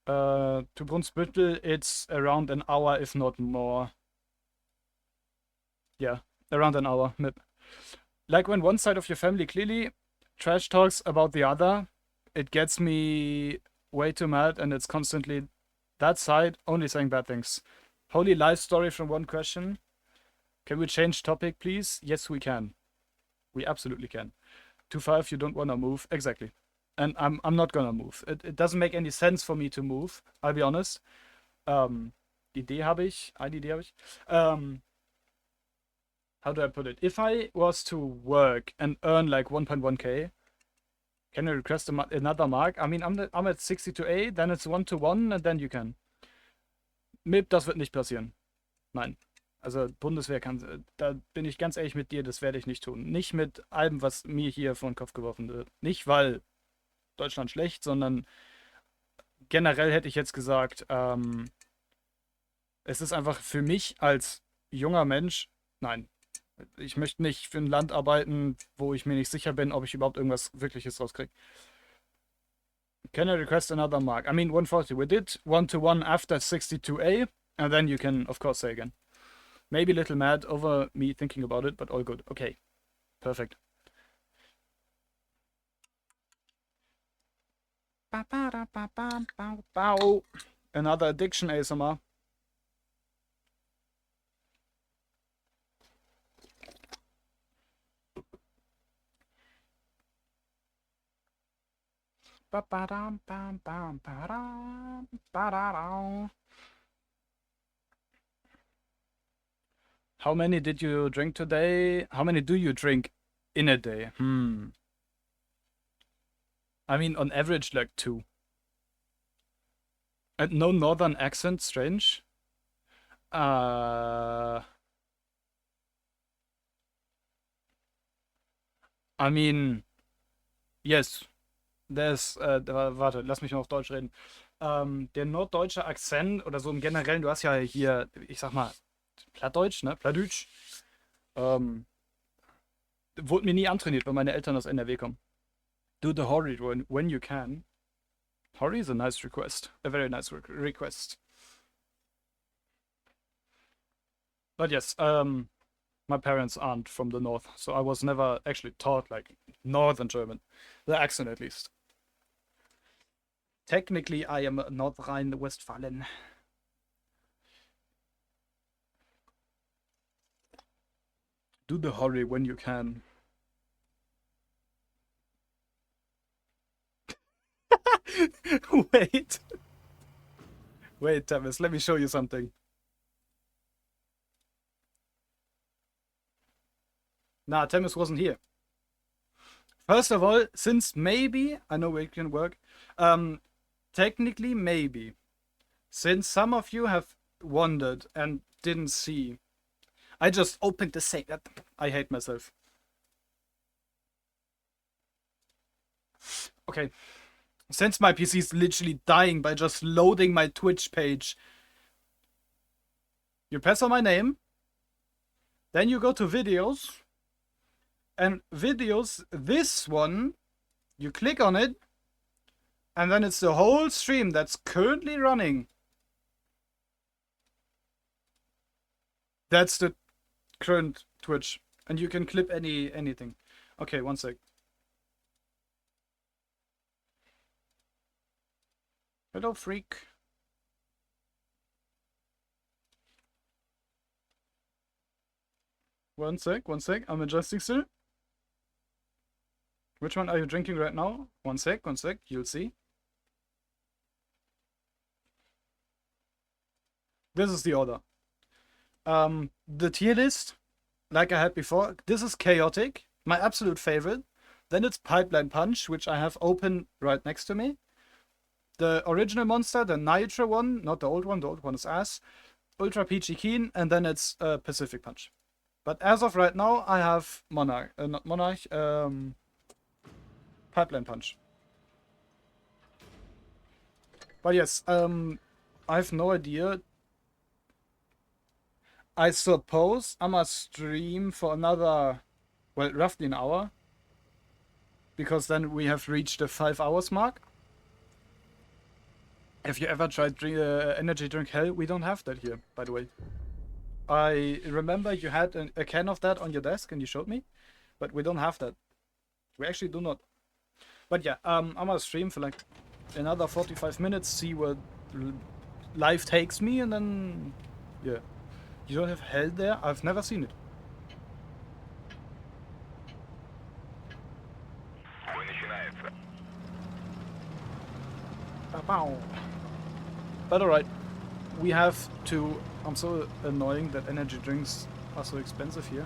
To Brunsbüttel, it's around an hour, if not more. Yeah, around an hour. Like when one side of your family clearly trash talks about the other, it gets me way too mad, and it's constantly that side only saying bad things. Holy life story from one question. Can we change topic, please? Yes, we can. We absolutely can. Too far if you don't wanna move. Exactly. And I'm not gonna move. It doesn't make any sense for me to move. I'll be honest. Idee habe ich. Eine Idee habe ich. how do I put it? If I was to work and earn like 1.1k, can you request another mark? I mean, I'm at 62A, then it's 1-to-1 and then you can. MIP, das wird nicht passieren. Nein. Also Bundeswehr kann, da bin ich ganz ehrlich mit dir, das werde ich nicht tun. Nicht mit allem, was mir hier vor den Kopf geworfen wird. Nicht, weil Deutschland schlecht, sondern generell hätte ich jetzt gesagt, es ist einfach für mich als junger Mensch, nein. Ich möchte nicht für ein Land arbeiten, wo ich mir nicht sicher bin, ob ich überhaupt irgendwas Wirkliches rauskriege. Can I request another mark? I mean, 140. We did 1-to-1 after 62A, and then you can, of course, say again. Maybe a little mad over me thinking about it, but all good. Okay, perfect. Another addiction ASMR. How many did you drink today? How many do you drink in a day? I mean, on average, like 2. And no northern accent, strange. I mean, yes. There's, warte, lass mich mal auf Deutsch reden. Der norddeutsche Akzent oder so im Generellen, du hast ja hier, ich sag mal, Plattdeutsch, ne? Plattdeutsch. Wurde mir nie antrainiert, weil meine Eltern aus NRW kommen. Do the Hori when you can. Hori is a nice request. A very nice request. But yes, my parents aren't from the north, so I was never actually taught like northern German. The accent at least. Technically, I am North Rhine-Westphalen. Do the hurry when you can. Wait. Wait, Thomas, let me show you something. Nah, Thomas wasn't here. First of all, since maybe, I know it can work, technically maybe, since some of you have wondered and didn't see, I just opened the same. I hate myself. Okay. Since my PC is literally dying by just loading my Twitch page, you press on my name, then you go to videos, and videos, this one, you click on it, and then it's the whole stream that's currently running. That's the current Twitch, and you can clip anything. Okay, one sec. Hello, freak. One sec. I'm adjusting still. Which one are you drinking right now? One sec. You'll see. This is the order. The tier list, like I had before, this is Chaotic, my absolute favorite. Then it's Pipeline Punch, which I have open right next to me. The original monster, the Nitro one, not the old one is ass. Ultra Peachy Keen, and then it's Pacific Punch. But as of right now, I have Monarch, not Monarch, Pipeline Punch. But yes, I have no idea. I suppose I'm gonna stream for another, well, roughly an hour. Because then we have reached the 5 hours mark. Have you ever tried energy drink hell? We don't have that here, by the way. I remember you had a can of that on your desk and you showed me, but we don't have that. We actually do not. But yeah, I'm gonna stream for like another 45 minutes, see where life takes me, and then yeah. You don't have hell there? I've never seen it. But alright, we have to. I'm so annoying that energy drinks are so expensive here.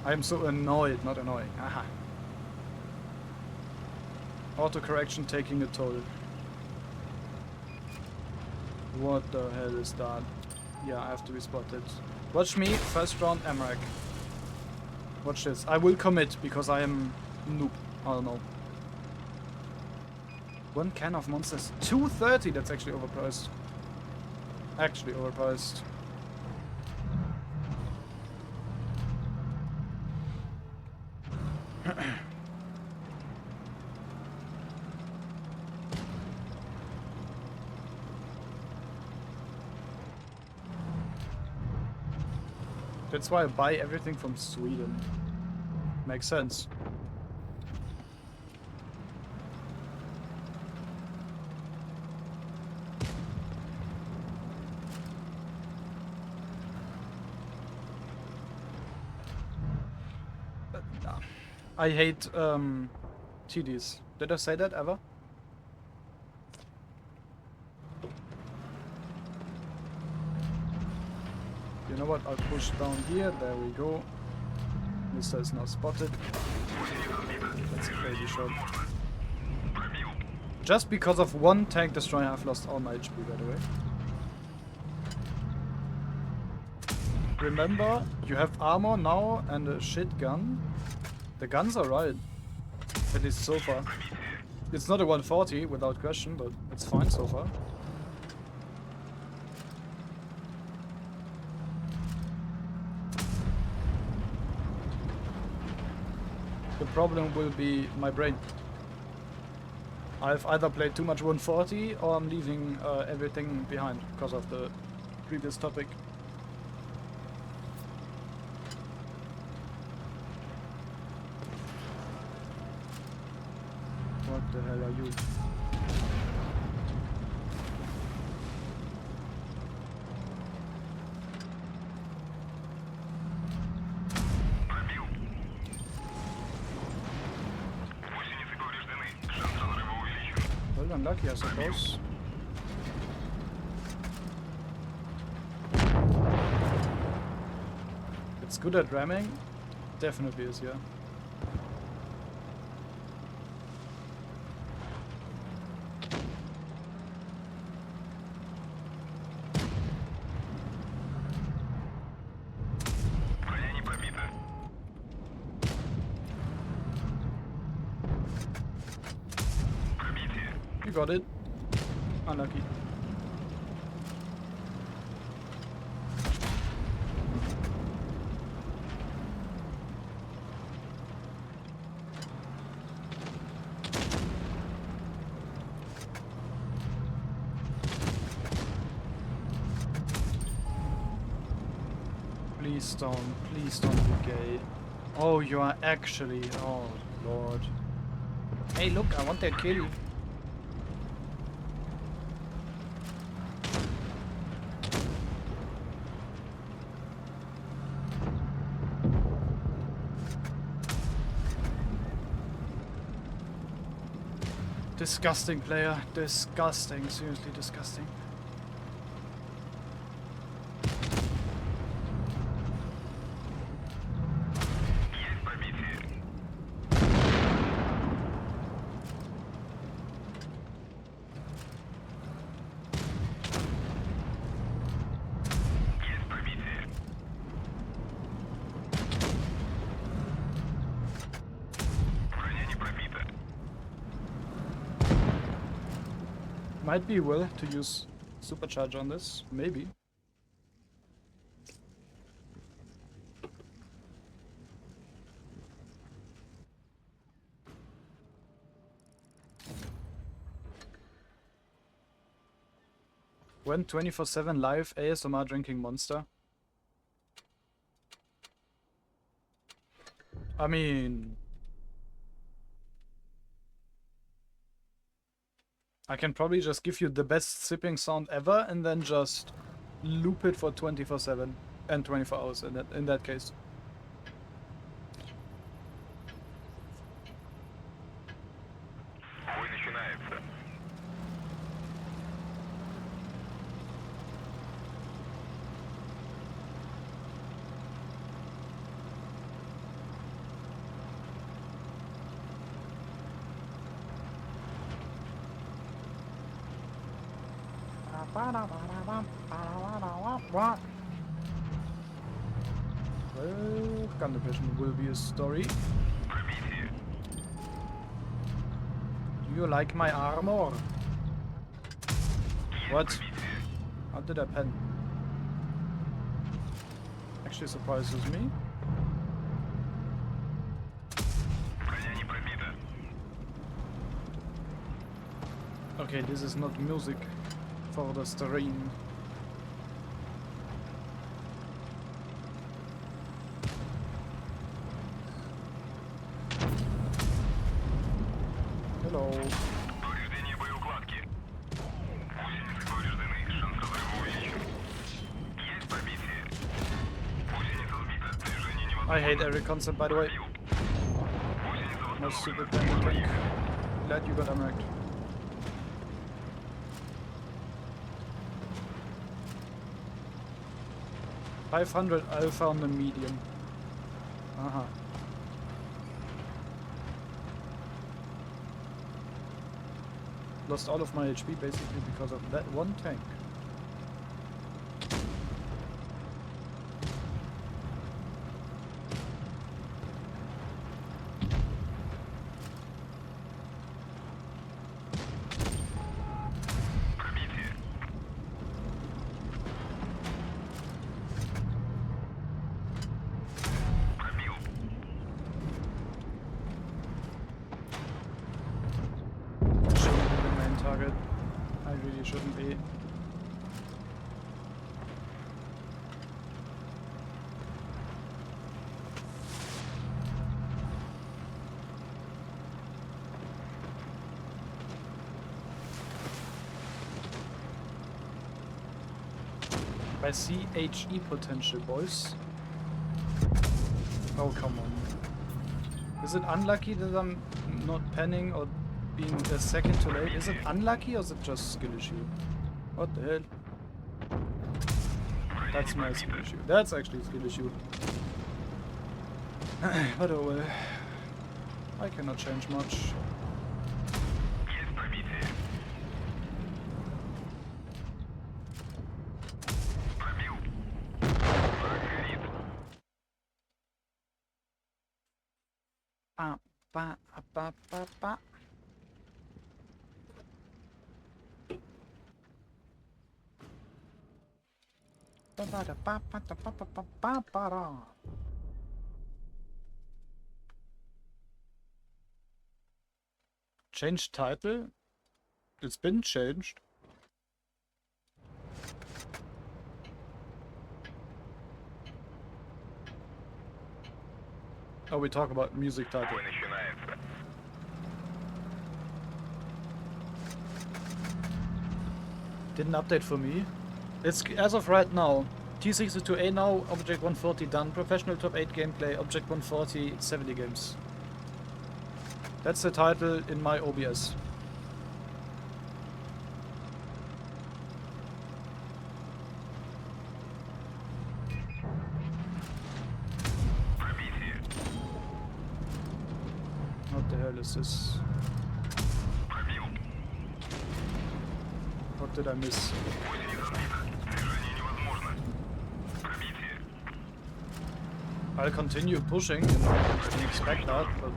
I am so annoyed, not annoying. Aha. Autocorrection taking a toll. What the hell is that? Yeah, I have to be spotted. Watch me, first round MRAC. Watch this. I will commit because I am noob. I don't know. 1 can of monsters. 230, that's actually overpriced. Actually overpriced. That's why I buy everything from Sweden. Makes sense. I hate TDs. Did I say that ever? You know what? I'll push down here. There we go. Mister is now spotted. That's a crazy shot. Just because of one tank destroyer, I've lost all my HP, by the way. Remember, you have armor now and a shit gun. The guns are right. At least so far. It's not a 140 without question, but it's fine so far. The problem will be my brain. I've either played too much 140 or I'm leaving everything behind because of the previous topic. What the hell are you? Well, unlucky, I suppose. It's good at ramming. Definitely is, yeah. You got it. Unlucky. Please don't be gay. Oh, you are actually, oh lord. Hey look, I want that kill. Disgusting player, disgusting, seriously disgusting. Might be well to use supercharge on this, maybe. When 24/7 live ASMR drinking monster. I mean, I can probably just give you the best sipping sound ever and then just loop it for 24/7 and 24 hours in that case. Бой начинается. Well, gun division will be a story. Do you like my armor? What? How did I pen? Actually surprises me. Okay, this is not music for the stream. Hello. Повреждение боеукладки. Гусеницы повреждены. Шанс разрыва увеличен. Есть пробитие. Гусеница сбита. Движение невозможно. I hate every concept, by the way. Гусеница No восстановлена. stupid panic. Glad you got unracked. $500 alpha on the medium. Aha. Lost all of my HP basically because of that one tank. Пробитие. Пробил. Shouldn't be the main target. I really shouldn't be. I see HE potential, boys. Oh, come on. Is it unlucky that I'm not panning or being a second too late? Is it unlucky or is it just skill issue? What the hell? That's my skill issue. That's actually a skill issue. But oh well. I cannot change much. Есть пробитие. Пробил. Враг горит. Ba, ba, ba, ba, ba. Ba, ba, da, ba, ba, da, ba, ba, ba, ba, ba, da. Change title? It's been changed. Oh, we talk about music title. Бой начинается. Didn't update for me. It's as of right now. T62A now, Object 140 done. Professional top 8 gameplay, Object 140, 70 games. That's the title in my OBS. Пробитие. What the hell is this? Пробил. What did I miss? Гусеница сбита. Движение невозможно. Пробитие. I'll continue pushing, you know, I didn't expect that, but...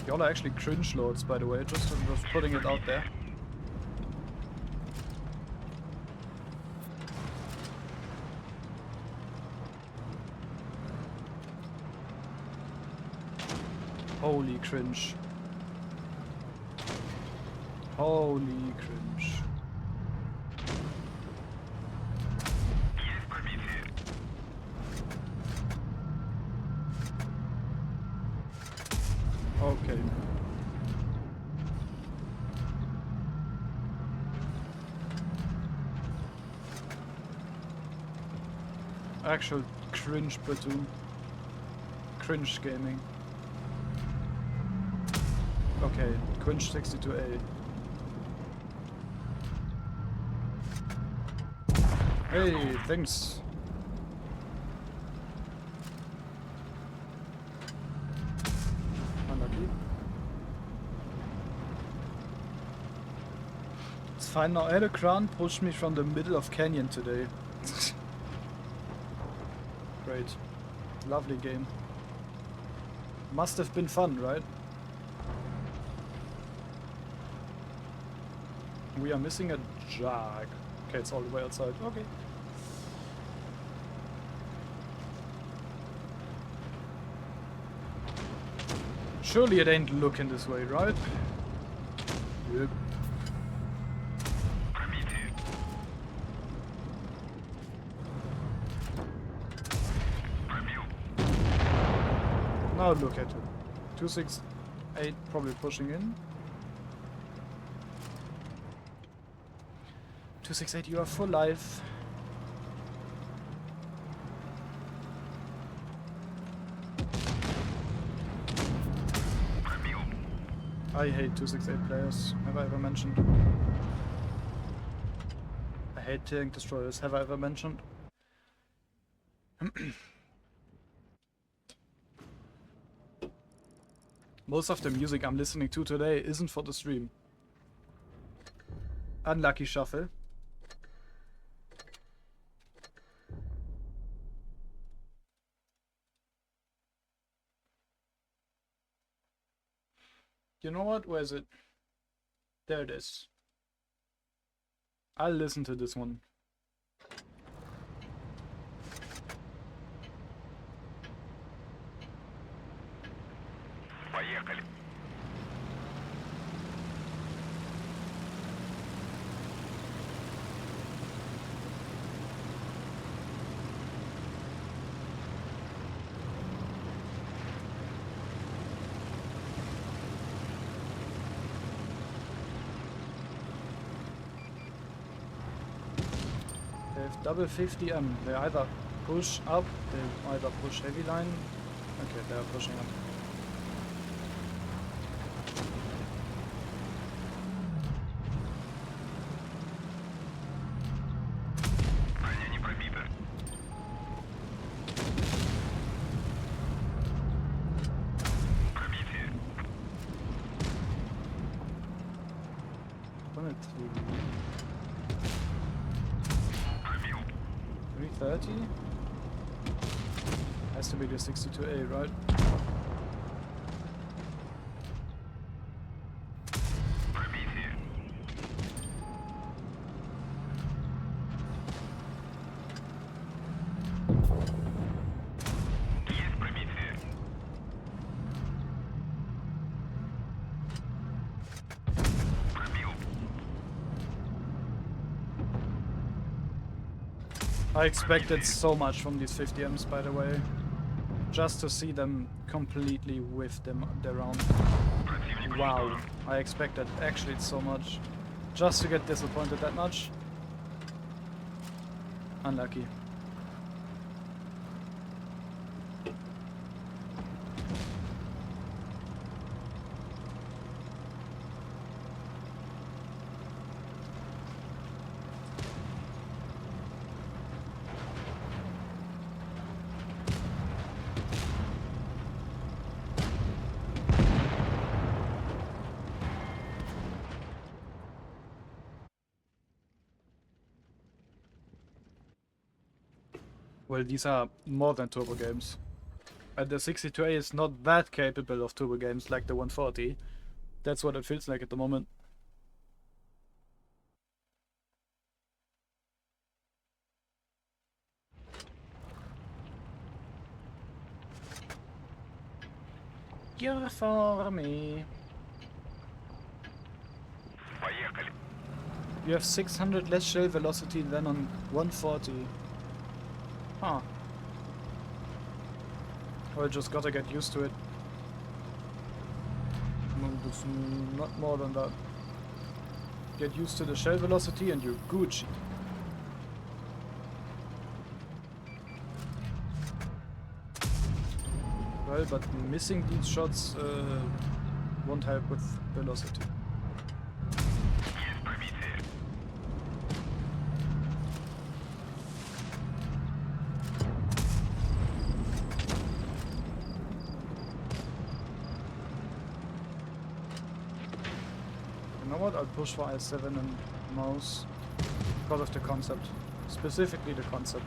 Y'all are actually cringe lords, by the way, just putting it out there. Holy cringe. Holy cringe. Есть пробитие. Okay. Actual cringe platoon. Cringe gaming. Okay, cringe 62A. Hey, thanks. Unlucky. It's fine now. Elecran pushed me from the middle of canyon today. Great. Lovely game. Must have been fun, right? We are missing a jag. Okay, it's all the way outside. Okay. Surely it ain't looking this way, right? Yep. Now look at it. 268 probably pushing in. 268, you are for life. I hate 268 players. Have I ever mentioned? I hate tank destroyers. Have I ever mentioned? Most of the music I'm listening to today isn't for the stream. Unlucky shuffle. You know what? Where is it? There it is. I'll listen to this one. Поехали. They have double 50M. They either push up, they either push heavy line. Okay, they are pushing up. Броня не пробита. Пробитие. 330? Has to be the 62A, right? Пробитие. Есть пробитие. Пробил. I expected so much from these 50Ms, by the way. Just to see them completely whiff them around. Противник Wow, уничтожен. I expected actually so much. Just to get disappointed that much. Unlucky. Well, these are more than turbo games. And the 62A is not that capable of turbo games like the 140. That's what it feels like at the moment. You're for me. Поехали. You have 600 less shell velocity than on 140. Huh. Well, just gotta get used to it. No, it's not more than that. Get used to the shell velocity and you're Gucci. Well, but missing these shots won't help with velocity. Есть пробитие. You know what? I'll push for I7 and mouse because of the concept. Specifically the concept.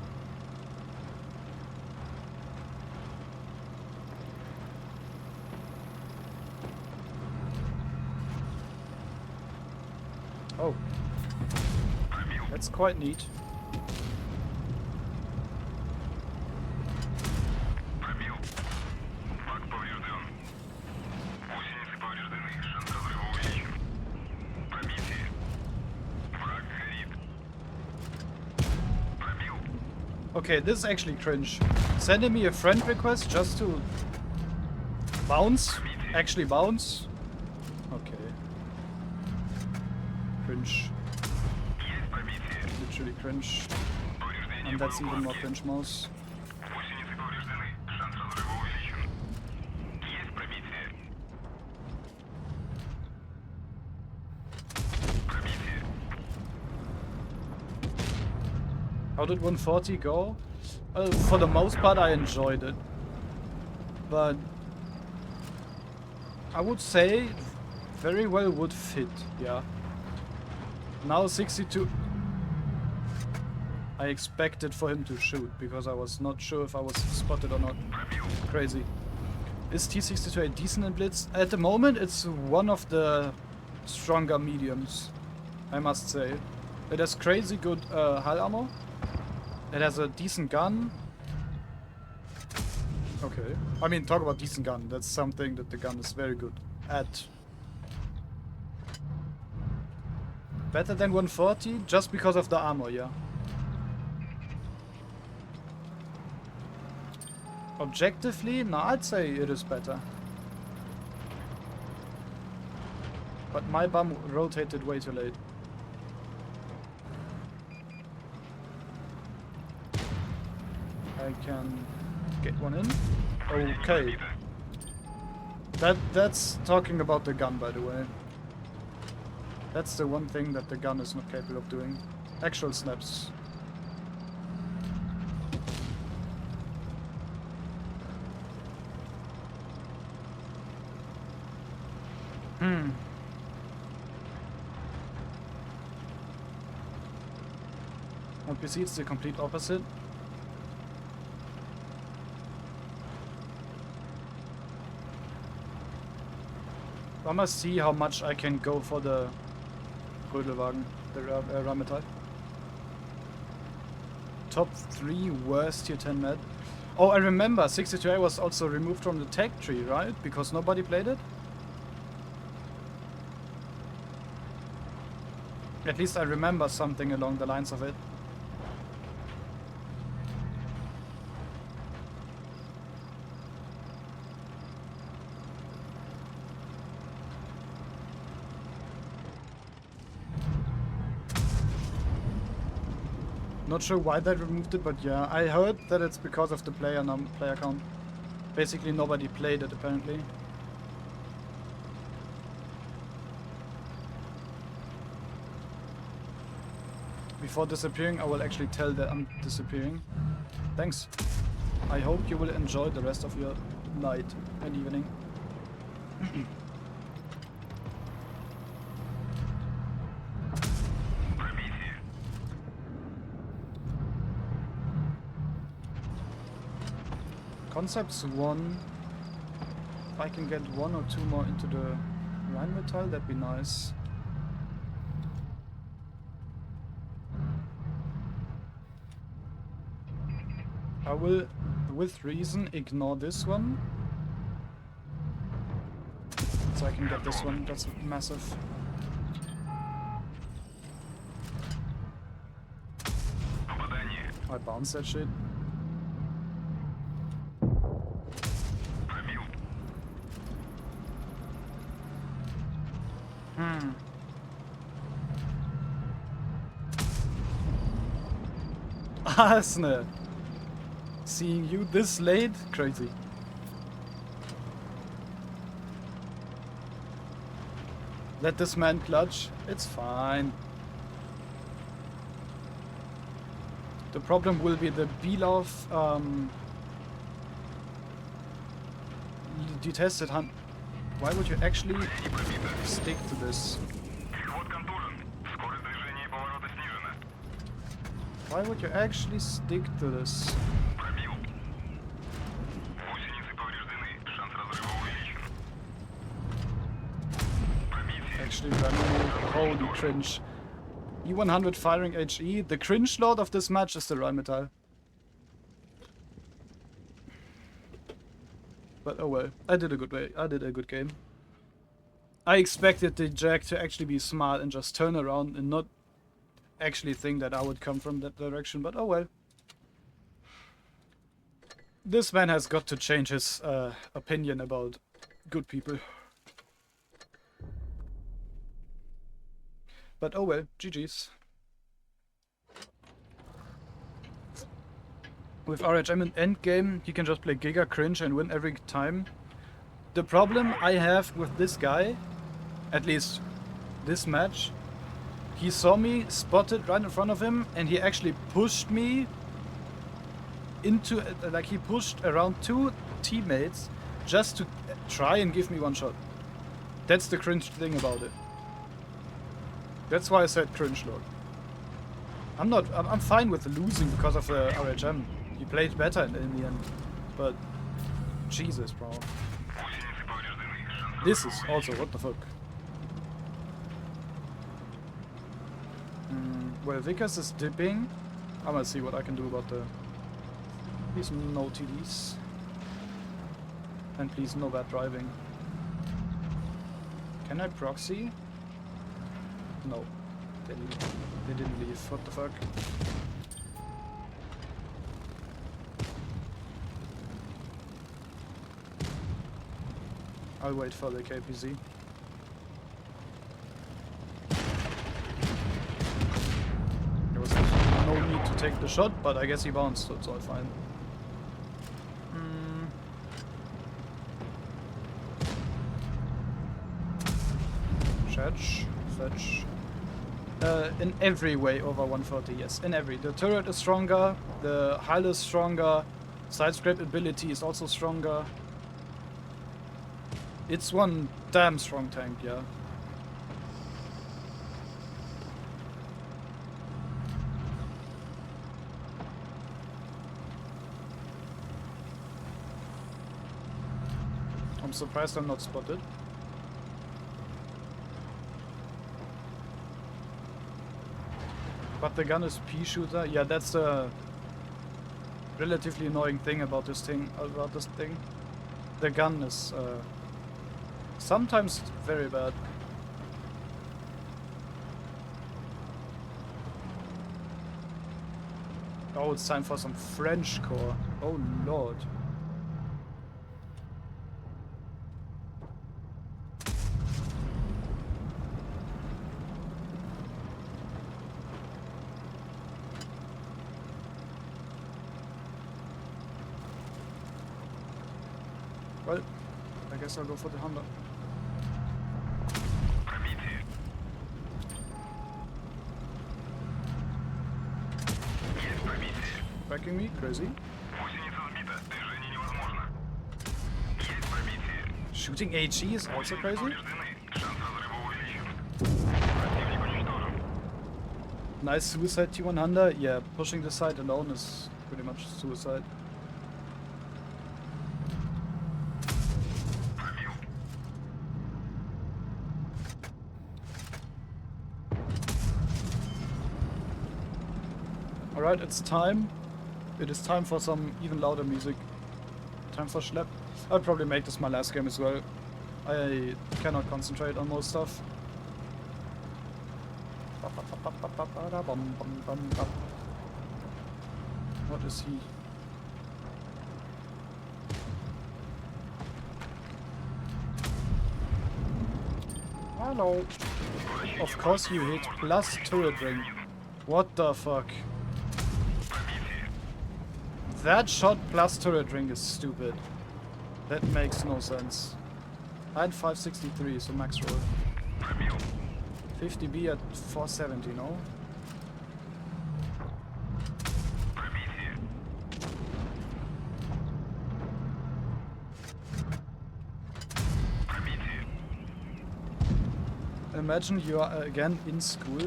Oh. That's quite neat. Пробил. Факт поврежден. Гусеницы повреждены. Шанс разрыва увеличен. Пробитие. Враг горит. Пробил. Okay, this is actually cringe. Sending me a friend request just to bounce? Actually bounce? Okay. Cringe. Есть пробитие. Literally cringe. Повреждение And that's even more платформе. cringe mouse. Гусеницы повреждены. Шанс разрыва увеличен. Есть пробитие. Пробитие. How did 140 go? For the most part I enjoyed it. But I would say very well would fit, yeah. Now 62. I expected for him to shoot because I was not sure if I was spotted or not. Crazy. Is T62 a decent in Blitz? At the moment it's one of the stronger mediums, I must say. It has crazy good hull armor. It has a decent gun. Okay. I mean, talk about decent gun. That's something that the gun is very good at. Better than 140 just because of the armor, yeah. Objectively, no, I'd say it is better. But my bum rotated way too late. I can get one in. Okay. That's talking about the gun, by the way. That's the one thing that the gun is not capable of doing. Actual snaps. On PC it's the complete opposite. I must see how much I can go for the Rödelwagen, the Rheinmetall. Top 3 worst tier 10 med. Oh, I remember 62A was also removed from the tag tree, right? Because nobody played it? At least I remember something along the lines of it. Not sure why they removed it, but yeah, I heard that it's because of the player count. Basically nobody played it apparently. Before disappearing, I will actually tell that I'm disappearing. Thanks. I hope you will enjoy the rest of your night and evening. Concepts 1. If I can get 1 or 2 more into the Rheinmetall, that'd be nice. I will, with reason, ignore this one. So I can get this one. That's massive. I bounce that shit. Asne! Seeing you this late? Crazy. Let this man clutch. It's fine. The problem will be the Belov detested hunt. Why would you actually stick to this? Why would you actually stick to this? Пробил. Гусеницы повреждены. Шанс разрыва увеличен. Пробитие. Actually running. Holy cringe. E100 firing HE. The cringe lord of this match is the Rheinmetall. But oh well. I did a good way. I did a good game. I expected the Jack to actually be smart and just turn around and not actually think that I would come from that direction, but oh well. This man has got to change his opinion about good people. But oh well, GG's. With RHM in endgame, he can just play Giga Cringe and win every time. The problem I have with this guy, at least this match, he saw me spotted right in front of him and he actually pushed me into, like he pushed around 2 teammates just to try and give me one shot. That's the cringe thing about it. That's why I said cringe lord. I'm fine with losing because of the RHM. He played better in the end. But Jesus, bro. This is also, what the fuck. Well, Vickers is dipping. I'm gonna see what I can do about the... Please no TDs. And please no bad driving. Can I proxy? No. They didn't leave. What the fuck? I'll wait for the KPZ. There was no need to take the shot, but I guess he bounced, so it's all fine. Fetch. In every way over 140, yes. In every. The turret is stronger, the hull is stronger, side scrape ability is also stronger. It's one damn strong tank, yeah. I'm surprised I'm not spotted. But the gun is pea shooter. Yeah, that's the relatively annoying thing about this thing. The gun is sometimes very bad. Oh, it's time for some French core. Oh lord. Well, I guess I'll go for the Honda. Backing me? Crazy. Shooting HE is also crazy. Nice suicide T100. Yeah, pushing the side alone is pretty much suicide. Alright, it's time. It is time for some even louder music. Time for Schlepp. I'll probably make this my last game as well. I cannot concentrate on most stuff. What is he? Hello. Of course you hit plus turret ring. What the fuck? That shot plus turret ring is stupid. That makes no sense. I had 563, so max roll. 50B at 470, no? Imagine you are again in school.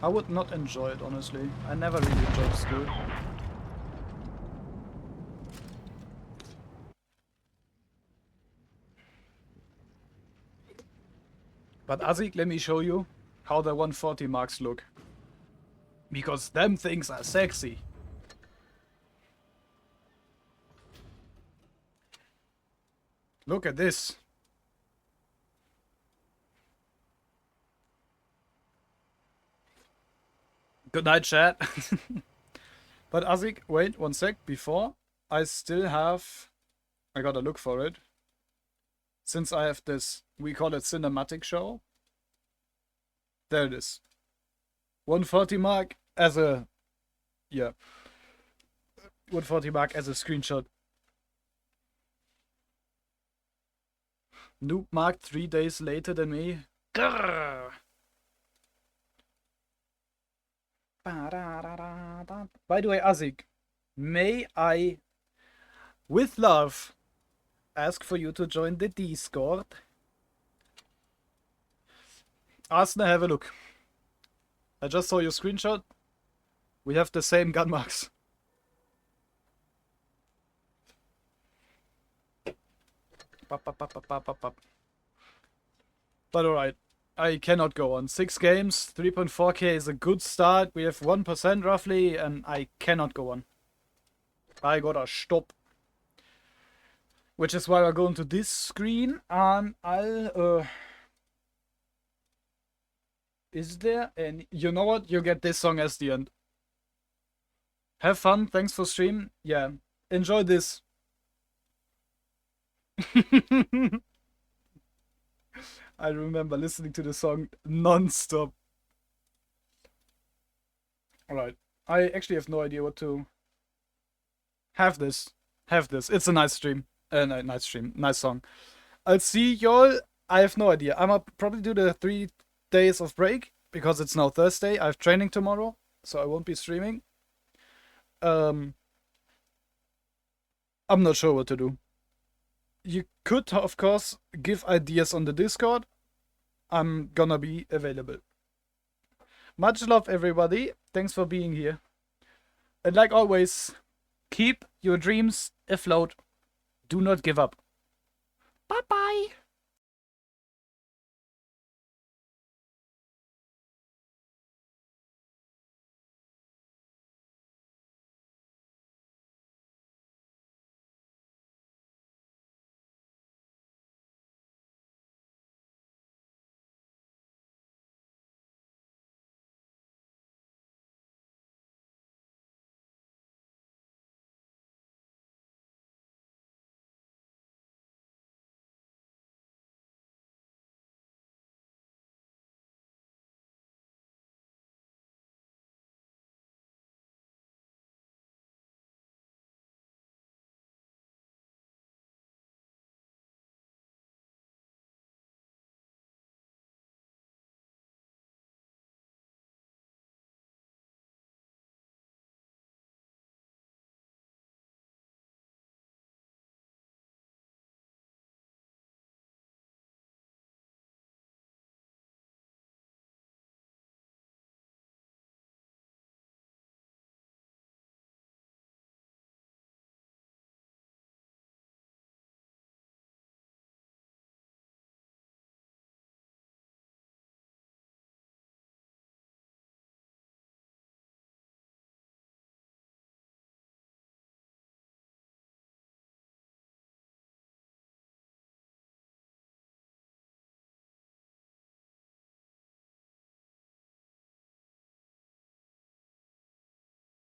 I would not enjoy it, honestly. I never really enjoyed school. But Azik, let me show you how the 140 marks look. Because them things are sexy. Look at this. Good night, chat. But Azik, wait 1 sec. Before, I still have... I gotta look for it. Since I have this, we call it cinematic show. There it is. 140 mark as a... Yeah. 140 mark as a screenshot. Noob mark 3 days later than me. Grrr. By the way, Azik, may I, with love, ask for you to join the Discord? Arsene, have a look. I just saw your screenshot. We have the same gun marks. But alright, I cannot go on. 6 games, 3.4k is a good start. We have 1% roughly, and I cannot go on. I gotta stop. Which is why I go into this screen, and I'll, is there any... You know what? You get this song as the end. Have fun, thanks for stream. Yeah, enjoy this. I remember listening to the song non-stop. Alright. I actually have no idea what to... Have this. Have this. It's a nice stream. Nice stream. Nice song. I'll see y'all. I have no idea. I'm gonna probably do the 3 days of break. Because it's now Thursday. I have training tomorrow. So I won't be streaming. I'm not sure what to do. You could, of course, give ideas on the Discord. I'm gonna be available. Much love, everybody. Thanks for being here. And like always, keep your dreams afloat. Do not give up. Bye-bye.